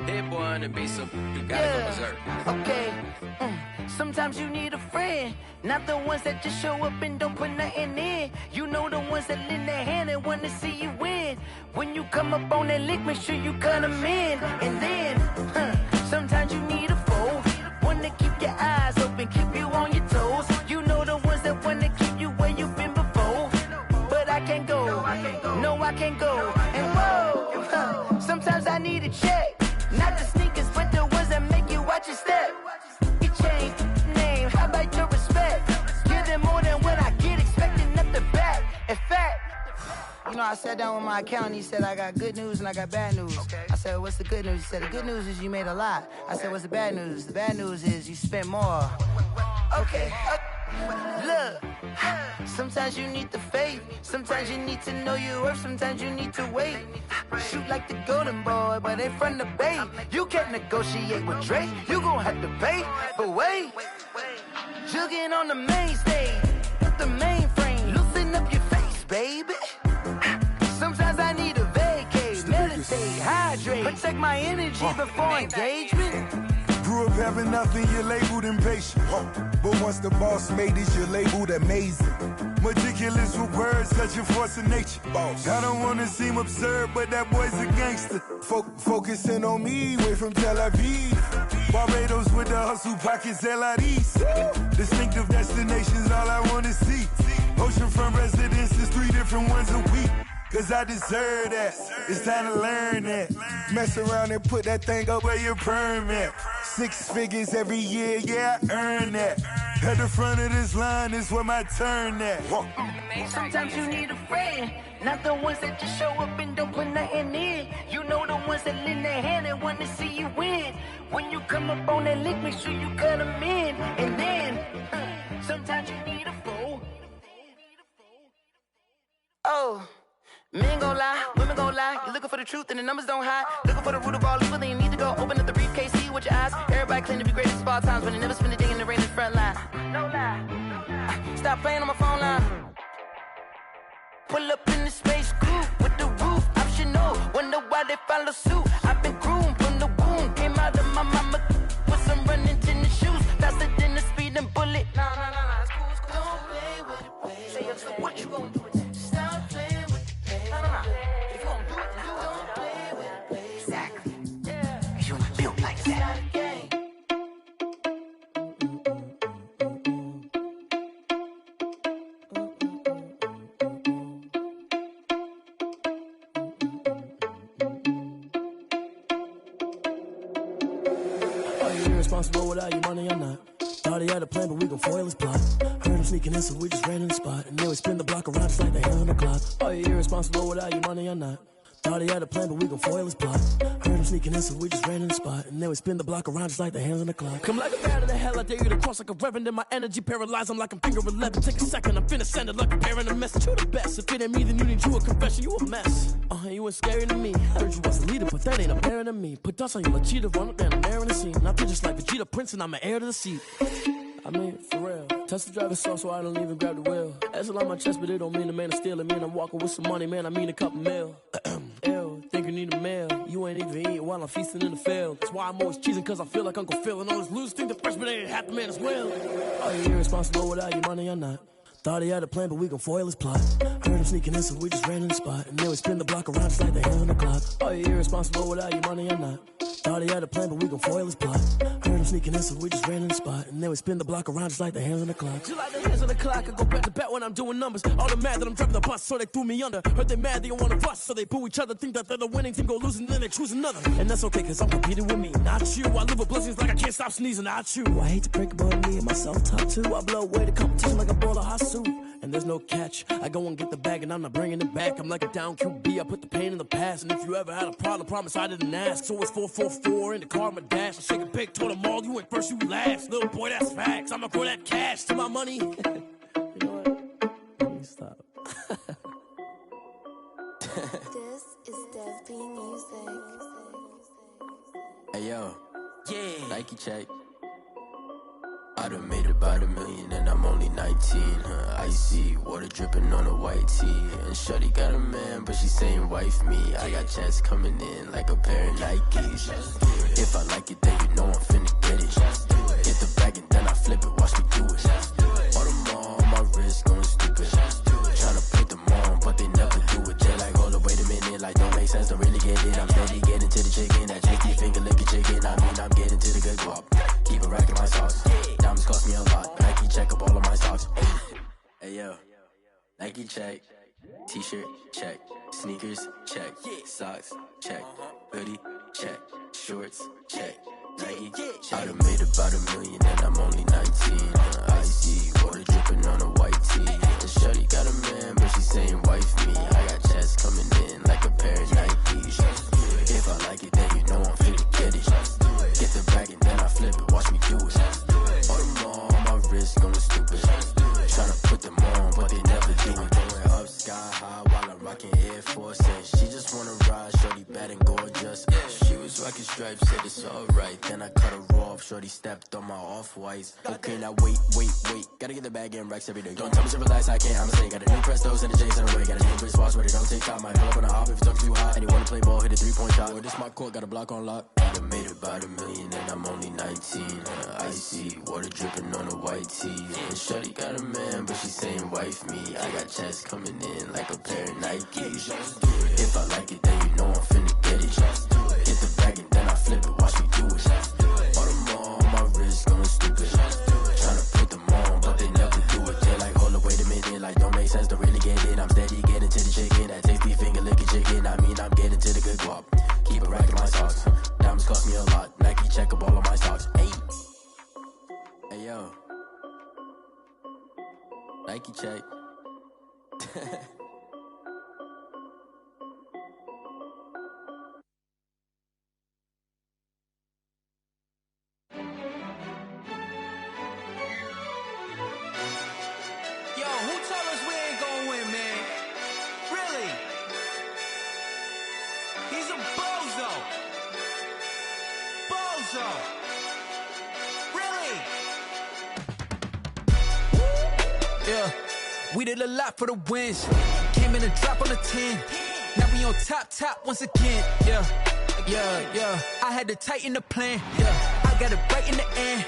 Hit boy on the beat, so you gotta go berserk. Okay. Sometimes you need a friend, not the ones that just show up and don't put nothing in. You know the ones that lend their hand and wanna see you win. When you come up on that lick, make sure you cut them in. And then, sometimes you need a foe, one to keep your eyes open, keep you on your toes. You know the ones that wanna keep you where you've been before. But I can't go, no I can't go. And whoa, sometimes I need a check. Not the sneakers, but the ones that make you watch your step. You change name, how about your respect? Give them more than what I get, expecting nothing back. In fact, you know, I sat down with my accountant. He said, I got good news and I got bad news. Okay. I said, what's the good news? He said, the good news is you made a lot. I said, what's the bad news? The bad news is you spent more. Okay. Look, sometimes you need the faith. Sometimes you need to know your worth. Sometimes you need to wait. Shoot like the golden boy, but ain't from the bay. You can't negotiate with Drake. You gon' have to pay. But wait, jugging on the main stage, the mainframe, loosen up your face, baby. Sometimes I need a vacate, meditate, hydrate, protect my energy before engagement. Grew up having nothing, you're labeled impatient. But once the boss made it, you're labeled amazing. Meticulous with words, such a force of nature. Boss. I don't wanna seem absurd, but that boy's a gangster. Focusing on me, way from Tel Aviv. Barbados with the hustle pockets, LIDs. Distinctive destinations, all I wanna see. Oceanfront residences, 3 different ones a week. Cause I deserve that, it's time to learn that. Mess around and put that thing up where your permit. 6 figures every year, yeah, I earn that. At the front of this line is where my turn at. Sometimes you need a friend, not the ones that just show up and don't put nothing in. You know the ones that lend their hand and want to see you win. When you come up on that lick, make sure you cut them in. And then, sometimes you need a foe. Oh. Men gon' lie, women gon' lie. You're looking for the truth and the numbers don't hide. Looking for the root of all evil, then you need to go open up the briefcase, see with your eyes. Everybody claim to be greatest of all times, but they never spend a day in the rain in the front line. No lie. Stop playing on my phone line. Pull up in the space coupe with the roof optional. Wonder why they follow suit. I've been groomed from the womb. Came out of my mama with some running tennis shoes. Faster than the speeding bullet. Nah, it's cool. Don't play with it, baby. Say, what you gon' do? Stop playing with it. irresponsible without your money or not. Thought he had a plan, but we gon' foil his plot. Heard him sneaking in, so we just ran in the spot. And then we spin the block around just like the hand on the clock. Are you irresponsible without your money or not? Thought he had a plan, but we gon' foil his plot. Heard him sneaking in, so we just ran in the spot. And then we spin the block around just like the hands on the clock. Come like a bat of the hell, I dare you to cross like a reverend. And my energy paralyzed, I'm like I'm finger 11. Take a second, I'm finna send it like a parent a message. You the best, if it ain't me, then you need you a confession. You a mess, you ain't scary to me. Heard you was a leader, but that ain't apparent to me. Put dust on you like cheetah, run up down the air in the scene. I feel just like Vegeta Prince, and I'm an heir to the seat. I mean, for real. Touch the driver's soft, so I don't even grab the wheel. That's a lot on my chest, but it don't mean the man is stealing. Mean I'm walking with some money, man, I mean a couple mil. Ew, think you need a meal. You ain't even eating while I'm feasting in the field. That's why I'm always cheesing, cause I feel like Uncle Phil. And all this losers think the freshman ain't half the man as well. Are you irresponsible without your money or not? Thought he had a plan, but we gon' foil his plot. Heard him sneaking in, so we just ran in the spot. And then we spin the block around just like the hand on the clock. Are you irresponsible without your money or not? Thought he had a plan, but we gon' foil his plot. Heard him sneaking in, so we just ran in the spot. And then we spin the block around just like the hands on the clock. Just like the hands on the clock, I go back to back when I'm doing numbers. All the mad that I'm driving the bus, so they threw me under. Heard they mad, they don't wanna bust, so they boo each other. Think that they're the winning team, go losing, then they choose another. And that's okay, cause I'm competing with me, not you. I live with blessings like I can't stop sneezing, not you. I hate to break about me and my self-talk too. I blow away the competition like a bowl of hot soup. And there's no catch. I go and get the bag and I'm not bringing it back. I'm like a down QB, I put the pain in the past. And if you ever had a problem, promise I didn't ask. So it's 444 in the car, my dash. I shake a big, told them all, you went first, you last. Little boy, that's facts. I'ma throw that cash to my money. You know what? Let me stop. This is Dev B Music. Hey yo, yeah, Nike check. I done made about $1 million and I'm only 19. Icy water dripping on a white tee. And shorty got a man, but she saying wife me. I got checks coming in like a pair of Nikes. If I like it, then you know I'm finna get it. Get the bag and then I flip it, watch me do it. All them on my wrist going stupid. Tryna put them on, but they never do it. They're like, hold up, wait a minute, like don't make sense, don't really get it. I'm steady getting to the chicken, that chicky finger licking chicken. I mean, I'm getting to the good guap. Keep a rack in my socks. Diamonds cost me a lot. Nike check up all of my socks. Hey yo, Nike check. T-shirt check. Sneakers check. Socks check. Hoodie check. Shorts check. Nike I done made about $1 million and I'm only 19. Icy water dripping on a white tee. And shorty got a man, but she saying wife me. I got checks coming in like a pair of Nikes. If I like it, then you know I'm finna get it. Get the bag and then I flip it, watch me do it. All them on my wrist going stupid. Tryna put them on, but they never do it. Going up sky high while I'm rocking Air Force. And she just wanna ride, shorty bad and gorgeous. She was rocking stripes, said it's alright. Then I cut her off, shorty stepped on my off-whites. Okay, now wait. Gotta get the bag and racks every day. Don't tell me to relax, I can't, I'ma say. Got a new Prestos and a J's in the way. Got a new British watch, but it don't take time. Might pull up on a hop if it talks too hot. And you wanna play ball, hit a 3-point shot. Or this my court, got a block on lock. I done made about $1 million and I'm only 19. Icy water dripping on a white tee. And shorty got a man, but she saying wife me. I got checks coming in like a pair of Nikes. If I like it, then you know I'm finna get it. Get the bag and then I flip it, watch me do it. All them on my wrist going stupid. Tryna put them on, but they never do it. They're like, hold up, wait a minute, like don't make sense, don't really get it. I'm steady getting to the chicken, that tasty finger licking chicken. I mean, I'm getting to the good guap. Keep a rack in my socks. Diamonds cost me a lot. Nike check up all of my socks. Hey yo, Nike check. Yo, who tell us we ain't gonna win, man? Really? He's a bozo. Bozo. Really? Yeah, we did a lot for the wins. Came in a drop on the 10. Now we on top once again. Yeah. I had to tighten the plan. Yeah, I got it right in the end.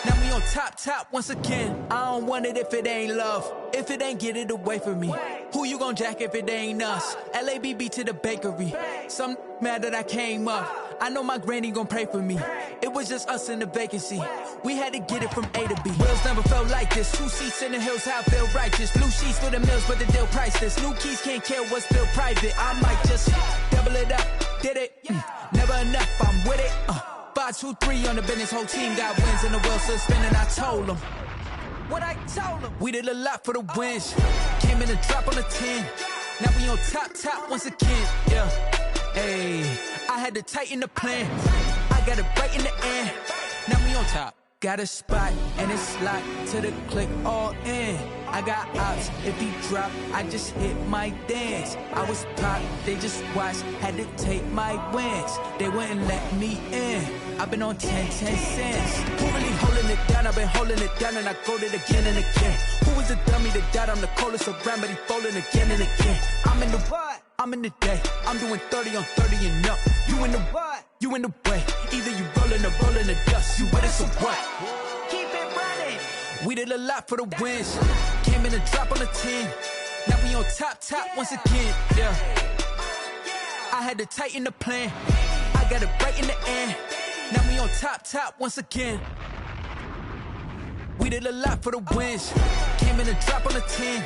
Now we on top once again. I don't want it if it ain't love. If it ain't, get it away from me. Who you gon' jack if it ain't us? LABB to the bakery. Some mad that I came up. I know my granny gon' pray for me. It was just us in the vacancy. We had to get it from A to B. Wheels never felt like this. 2 seats in the hills, how I feel righteous. Blue sheets for the mills, but the deal priceless. New keys can't care what's still private. I might just double it up. Did it? Never enough, I'm with it. 5 2, 3 on the business, whole team got wins and the world still spinning. I told them what I told them. We did a lot for the wins. Came in a drop on the 10. Now we on top once again. Yeah, hey, I had to tighten the plan. I got it right in the end. Now we on top. Got a spot and it's locked to the click all in. I got ops, if he drop, I just hit my dance. I was pop, they just watched, had to take my wins. They wouldn't let me in. I've been on 10 cents. Who really holding it down? I've been holding it down and I go it again and again. Who was the dummy that died? I'm the coldest around, but he folding again and again. I'm in the what? I'm in the day. I'm doing 30 on 30 and up. You in the what? You in the way. Either you rolling or rolling the dust. You with us or what? Keep it running. We did a lot for the wins. Came in a drop on the 10. Now we on top once again. Yeah. I had to tighten the plan. I got it right in the end. Now we on top once again. We did a lot for the wins. Came in a drop on the 10.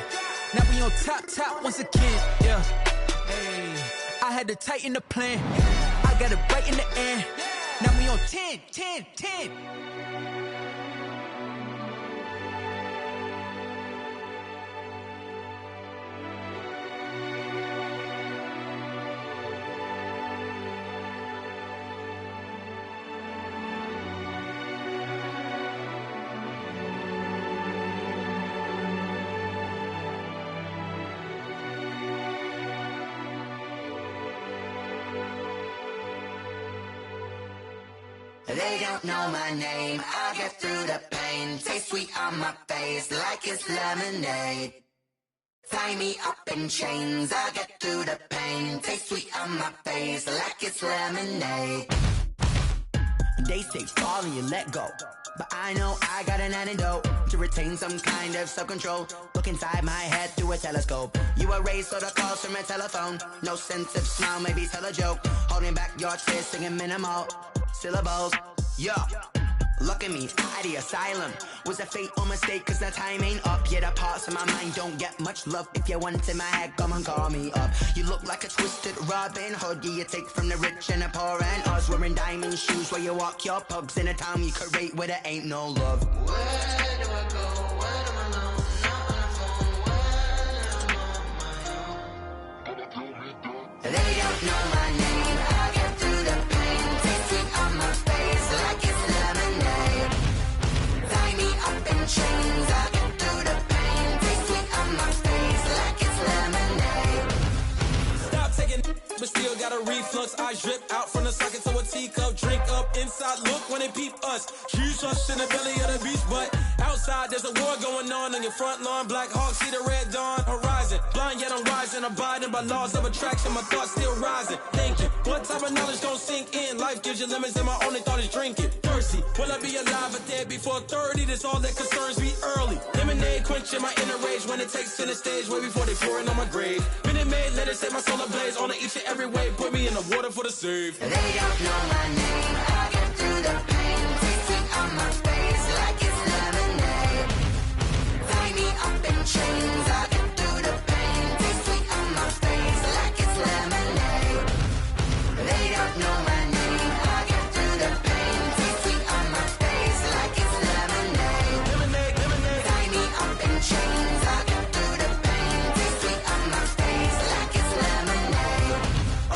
Now we on top once again. Yeah. Hey, I had to tighten the plan. I got it right in the end. Now we on 10. They don't know my name, I get through the pain. Taste sweet on my face like it's lemonade. Tie me up in chains, I get through the pain. Taste sweet on my face like it's lemonade. They say fall and you let go, but I know I got an antidote to retain some kind of self-control. Look inside my head through a telescope. You erase all the calls from a telephone. No sense of smile, maybe tell a joke. Holding back your tears, singing minimal syllables. Yeah, look at me, out the asylum. Was a fate or mistake, cause the time ain't up. Yeah, the parts of my mind don't get much love. If you want in my head, come and call me up. You look like a twisted Robin Hood. Yeah, you take from the rich and the poor and us. Wearing diamond shoes where you walk your pugs in a town you create where there ain't no love. Where do I go? When am I alone? Not on the phone. When I'm on my own. They don't know my name. I get through the pain. Taste sweet on my face like it's lemonade. Tie me up in chains. I get through the pain. Taste sweet on my face like it's lemonade. Stop taking, but still got a reflux. I drip out from the socket to a teacup. Drink up inside, look when they peep us. Choose us in the belly of the beast, but outside there's a war going on your front lawn. Black Hawk, see the red dawn horizon. Blind yet I'm rising, abiding by laws of attraction. My thoughts still rising, thinking what type of knowledge don't sink in? Life gives you limits and my only thought is drinking. Thirsty, will I be alive or dead before 30? That's all that concerns me early. Lemonade quenching my inner rage when it takes center stage way before they pouring on my grave. Minute Maid, let it set my soul ablaze on each and every way. Put me in the water for the save. They don't know my name. I get through the pain. Taste sweet on my face like it's lemonade. Tie me up in chains. I get through the pain. Taste sweet on my face like it's lemonade. They don't know my name. I get through the pain. Taste sweet on my face like it's lemonade. Lemonade. Tie me up in chains. I get through the pain. Taste sweet on my face like it's lemonade. Oh.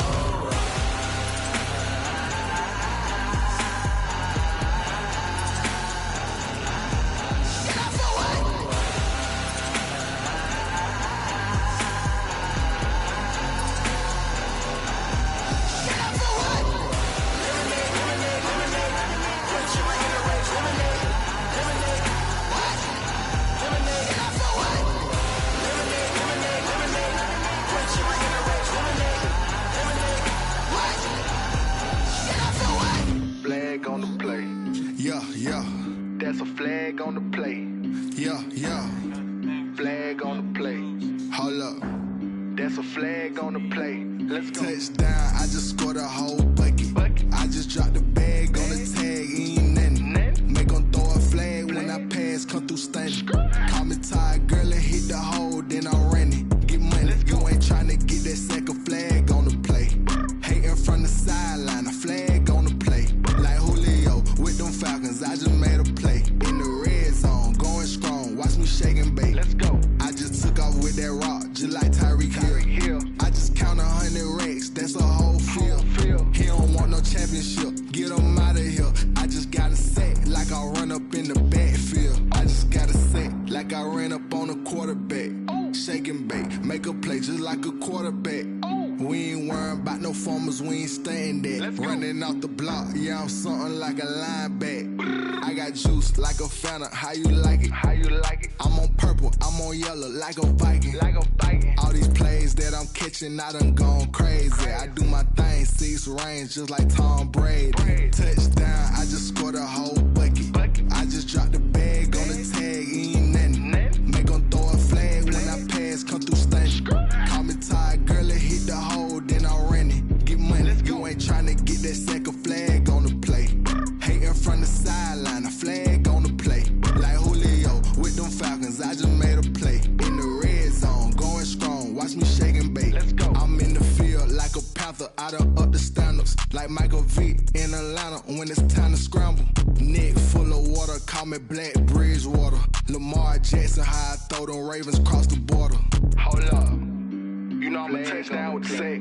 Cause we ain't staying there. Running off the block, yeah, I'm something like a linebacker. I got juice like a Fanta, how you like it? How you like it? I'm on purple, I'm on yellow, like a Viking. Like a Viking. All these plays that I'm catching, I done gone crazy. I do my thing, 6 range, just like Tom Brady. Touchdown, I just scored a whole bucket. I just dropped the bag on the tag, ain't nothing. Make 'em throw a flag when I pass, come through stunning. Call me tired, girl, it hit the hole, then I ran it. Get money, you ain't tryna get that second flag on the play. Hating from the sideline, a flag on the play. Like Julio with them Falcons, I just made a play. In the red zone, going strong, watch me shake and bake. Let's go. I'm in the field like a panther, I done up the standards. Like Michael Vick in Atlanta when it's time to scramble. Neck full of water, call me Black Bridgewater. Lamar Jackson, how I throw them Ravens across the border. Hold up, you know I'm a touchdown with the sack.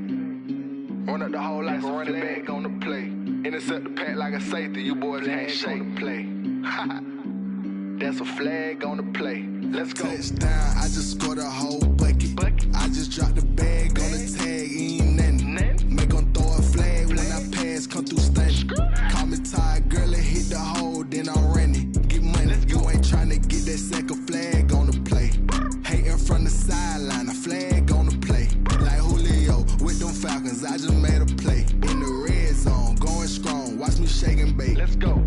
Run up the whole like a running back on the play. Intercept the pack like a safety, you boys can't shake the play. That's a flag on the play. Let's go. Touchdown, I just scored a whole bucket. I just dropped the bag on the tag, ain't nothing. Make 'em throw a flag when I pass, come through stunning. Call me tired, girl, it hit the hole, then I ran it. Get money, you ain't tryna get that second flag on the play. Hating from the sideline, a flag on the play. Like Julio with them Falcons, I just made a play. In the red zone, going strong, watch me shake and bake. Let's go.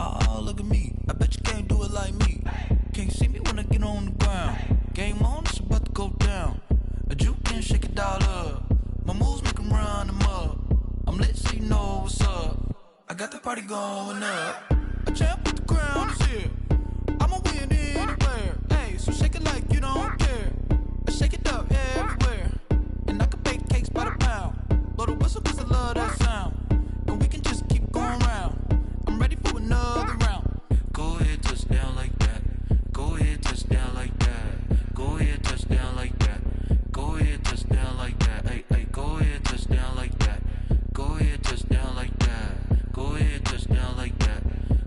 Oh, look at me. I bet you can't do it like me. Can't see me when I get on the ground. Game on, it's about to go down. A juke can shake it all up. My moves make 'em run them up. I'm lit so you know what's up. I got the party going up. A champ with the crown is here. I'ma win anywhere. Hey, so shake it like you don't care. I shake it up everywhere. And I can bake cakes by the pound. Blow the whistle 'cause I love that sound. And we can just keep going round. I'm ready for another round. Go ahead, touchdown like that. Go ahead, touchdown like that. Go ahead, touchdown like that. Go ahead, touchdown like that. Hey, hey, go ahead, touchdown like that. Go ahead, touchdown like that. Go ahead, touchdown like that.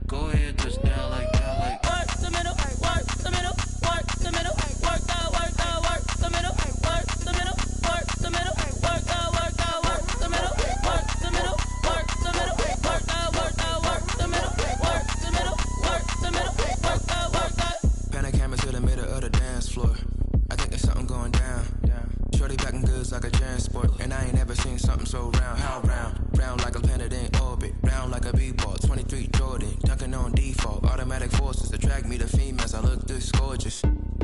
Go ahead, touchdown like that. Like work the middle, work the middle, work the middle, work out, work out, work the middle, work the middle, work the middle, work out, work out, work the middle, work the middle, work the middle, work out, work out, work the middle, work the middle, work the middle, work out, work out. Panic camera to the middle of the dance floor. I think there's something going down. Shorty packing goods like a transport, and I ain't never seen something so round. How round? Round like a planet in orbit, round like a b-ball. 23 Jordan, dunking on default. Automatic forces attract me to females. I look this gorgeous.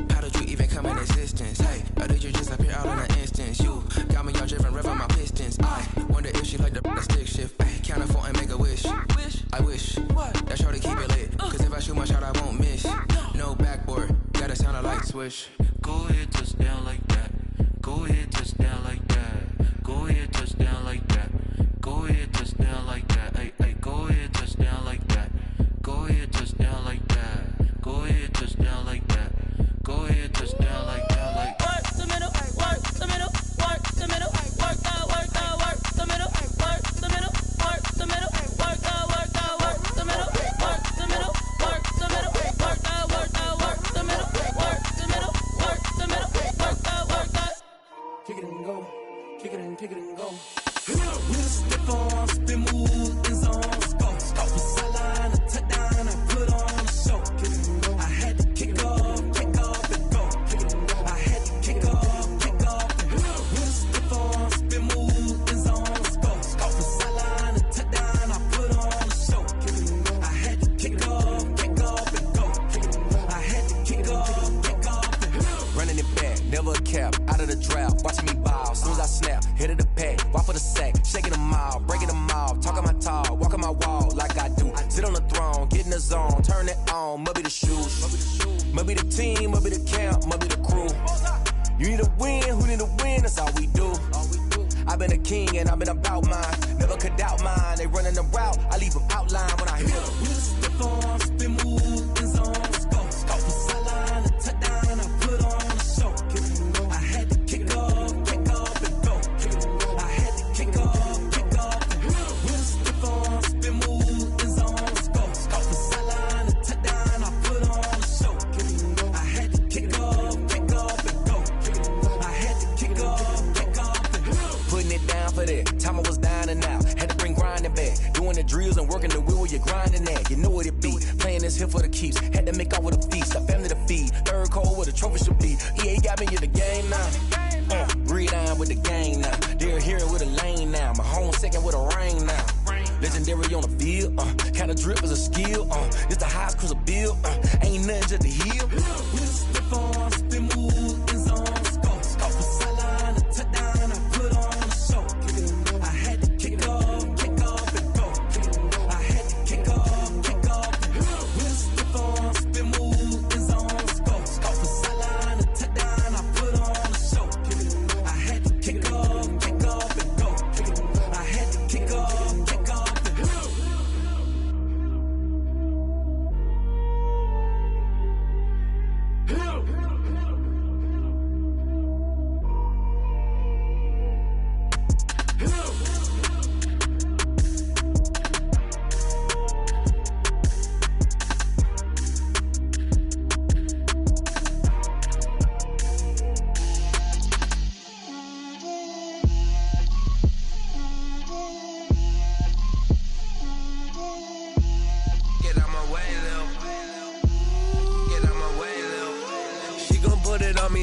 How did you even come in existence? Hey, or did you just appear out in an instance? You got me all driven, revving my pistons. I wonder if she like the stick shift. Ay, count a 4 and make a wish. I wish that shorty keep it lit. Cause if I shoot my shot, I won't miss. No backboard, gotta sound a light switch. Go ahead, touchdown like that. Go ahead, touchdown like that. Go ahead, touchdown like that. Go ahead, touchdown like that. Hey, hey, go ahead, touchdown like that. Go ahead, touchdown like that. Go ahead, touchdown like that. Go ahead, touchdown like that. Like work the middle, work the middle, work the middle, work out, work out, work the middle, work the middle, work the middle, work out, work out, work the middle, work the middle, work the middle, work out, work out, work the middle, work the middle, work the middle, work out, work out. Kick it and go, kick it and go. With a stiff on, spin move, in zone, scope. From sideline to touchdown, I put on a show. I had to kick off and go. I had to kick off and go. With a stiff on, spin move, in zone, scope. From sideline to touchdown, I put on a show. I had to kick off and go. I had to kick off and go. Running it back, never a cap, out of the drought, watching me ball. Soon as I snap, hit of the pack, walk for the sack, shaking them all, breaking them off, talking my talk, walking my wall like I do. Sit on the throne, get in the zone, turn it on, must be the shoes, must be the team, must be the camp, must be the crew. You need a win, who need a win, that's all we do. I've been a king and I've been about mine, never could doubt mine. They running the route, I leave them outline when I hit them. With a stiff on, spin move, in zone, scope. From sideline to touchdown, I put on a show. I had to kick off of that. Time I was down and out, had to bring grinding back. Doing the drills and working the wheel where you're grinding at. You know what it be, playing this here for the keeps. Had to make out with a feast, a family to feed. Third cold where the trophy should be. EA got me in the game now. Read on with the gang now. They're here with a lane now. My home second with a rain now. Legendary on the field, kinda drip is a skill, it's the highest cruiser bill, ain't nothing just to heal. Slip on, spin move, in zone, scope for sideline, a touchdown, I put on a show. I had to kick off and go. I had to kick off and go. Slip on, spin move, in zone, scope for sideline, a touchdown, I put on a show. I had to kick off and go. I had to kick off.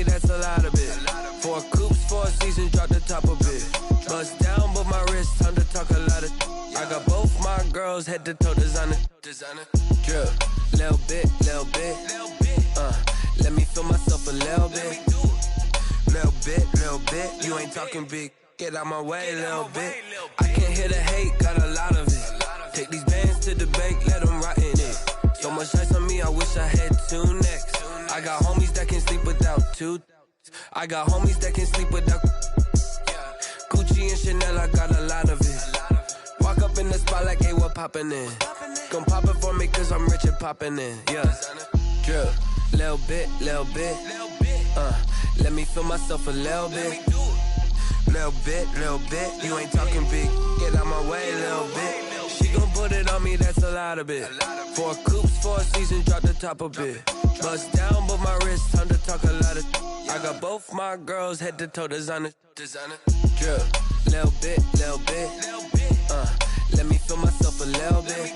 That's a lot of it. 4 coops, 4 seasons, drop the top of it. Bust down, but my wrist, time to talk a lot of. I got both my girls head to toe designer. Drip, little bit. Let me feel myself a little bit. Little bit. You ain't talking big. Get out my way, little bit. I can't hear the hate, got a lot of it. Take these bands to the bank, let them rot in it. So much ice on me, I wish I had 2 necks. I got homies that can sleep without 2. I got homies that can sleep without Gucci and Chanel, I got a lot of it. Walk up in the spot like, hey, what poppin' in? Gon' pop it for me cause I'm rich and poppin' in, yeah. Drip, little bit. Let me feel myself a little bit. Little bit. You ain't talking big, get out my way, little bit. She gon' put it on me, that's a lot of it. 4 coops, 4 seasons, drop the top of it. Bust down, but my wrist, time to talk a lot of. I got both my girls head to toe designer. Drip, little bit. Let me feel myself a little bit.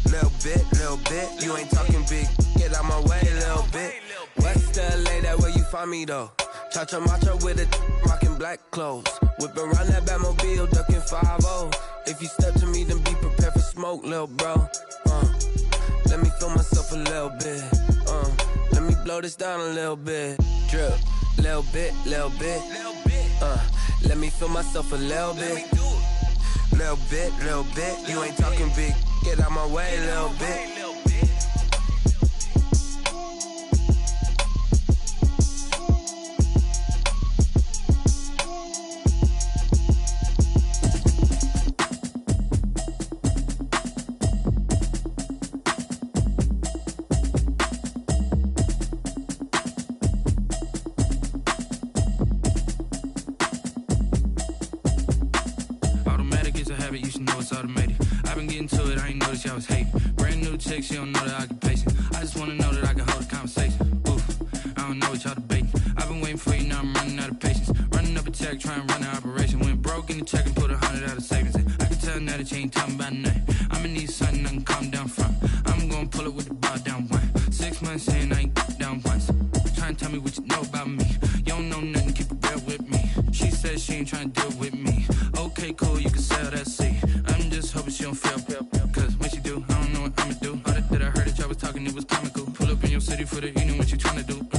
Little bit. You ain't talking big, get out my way, little bit. West LA, that where you find me though. Cha-cha matcha with it, rockin' black clothes. Whippin' around that Batmobile, duckin' 5-0. If you step to me, then be prepared for smoke, lil' bro. Let me feel myself a little bit. Let me blow this down a little bit. Drip, little bit. Let me feel myself a little bit. Little bit. You ain't talking big. Get out my way, little bit. I was hating. Brand new chick, she don't know the occupation. I just wanna know that I can hold a conversation. Oof, I don't know what y'all debating. I've been waiting for you, now I'm running out of patience. Running up a check, trying to run an operation. Went broke in the check and put 100 out of savings in. I can tell now that you ain't talking about nothing. I'ma need something I can calm down from. I'm gonna pull it with the bar down 1. 6 months in, I ain't down once. Trying to tell me what you know about me. You don't know nothing, keep it real with me. She said she ain't trying to deal with me. Okay, cool, you can sell that seat. I'm just hoping she don't feel. Cause when she do, I don't know what I'ma do. All that I heard that y'all was talking, it was comical. Pull up in your city for the evening, what you tryna do?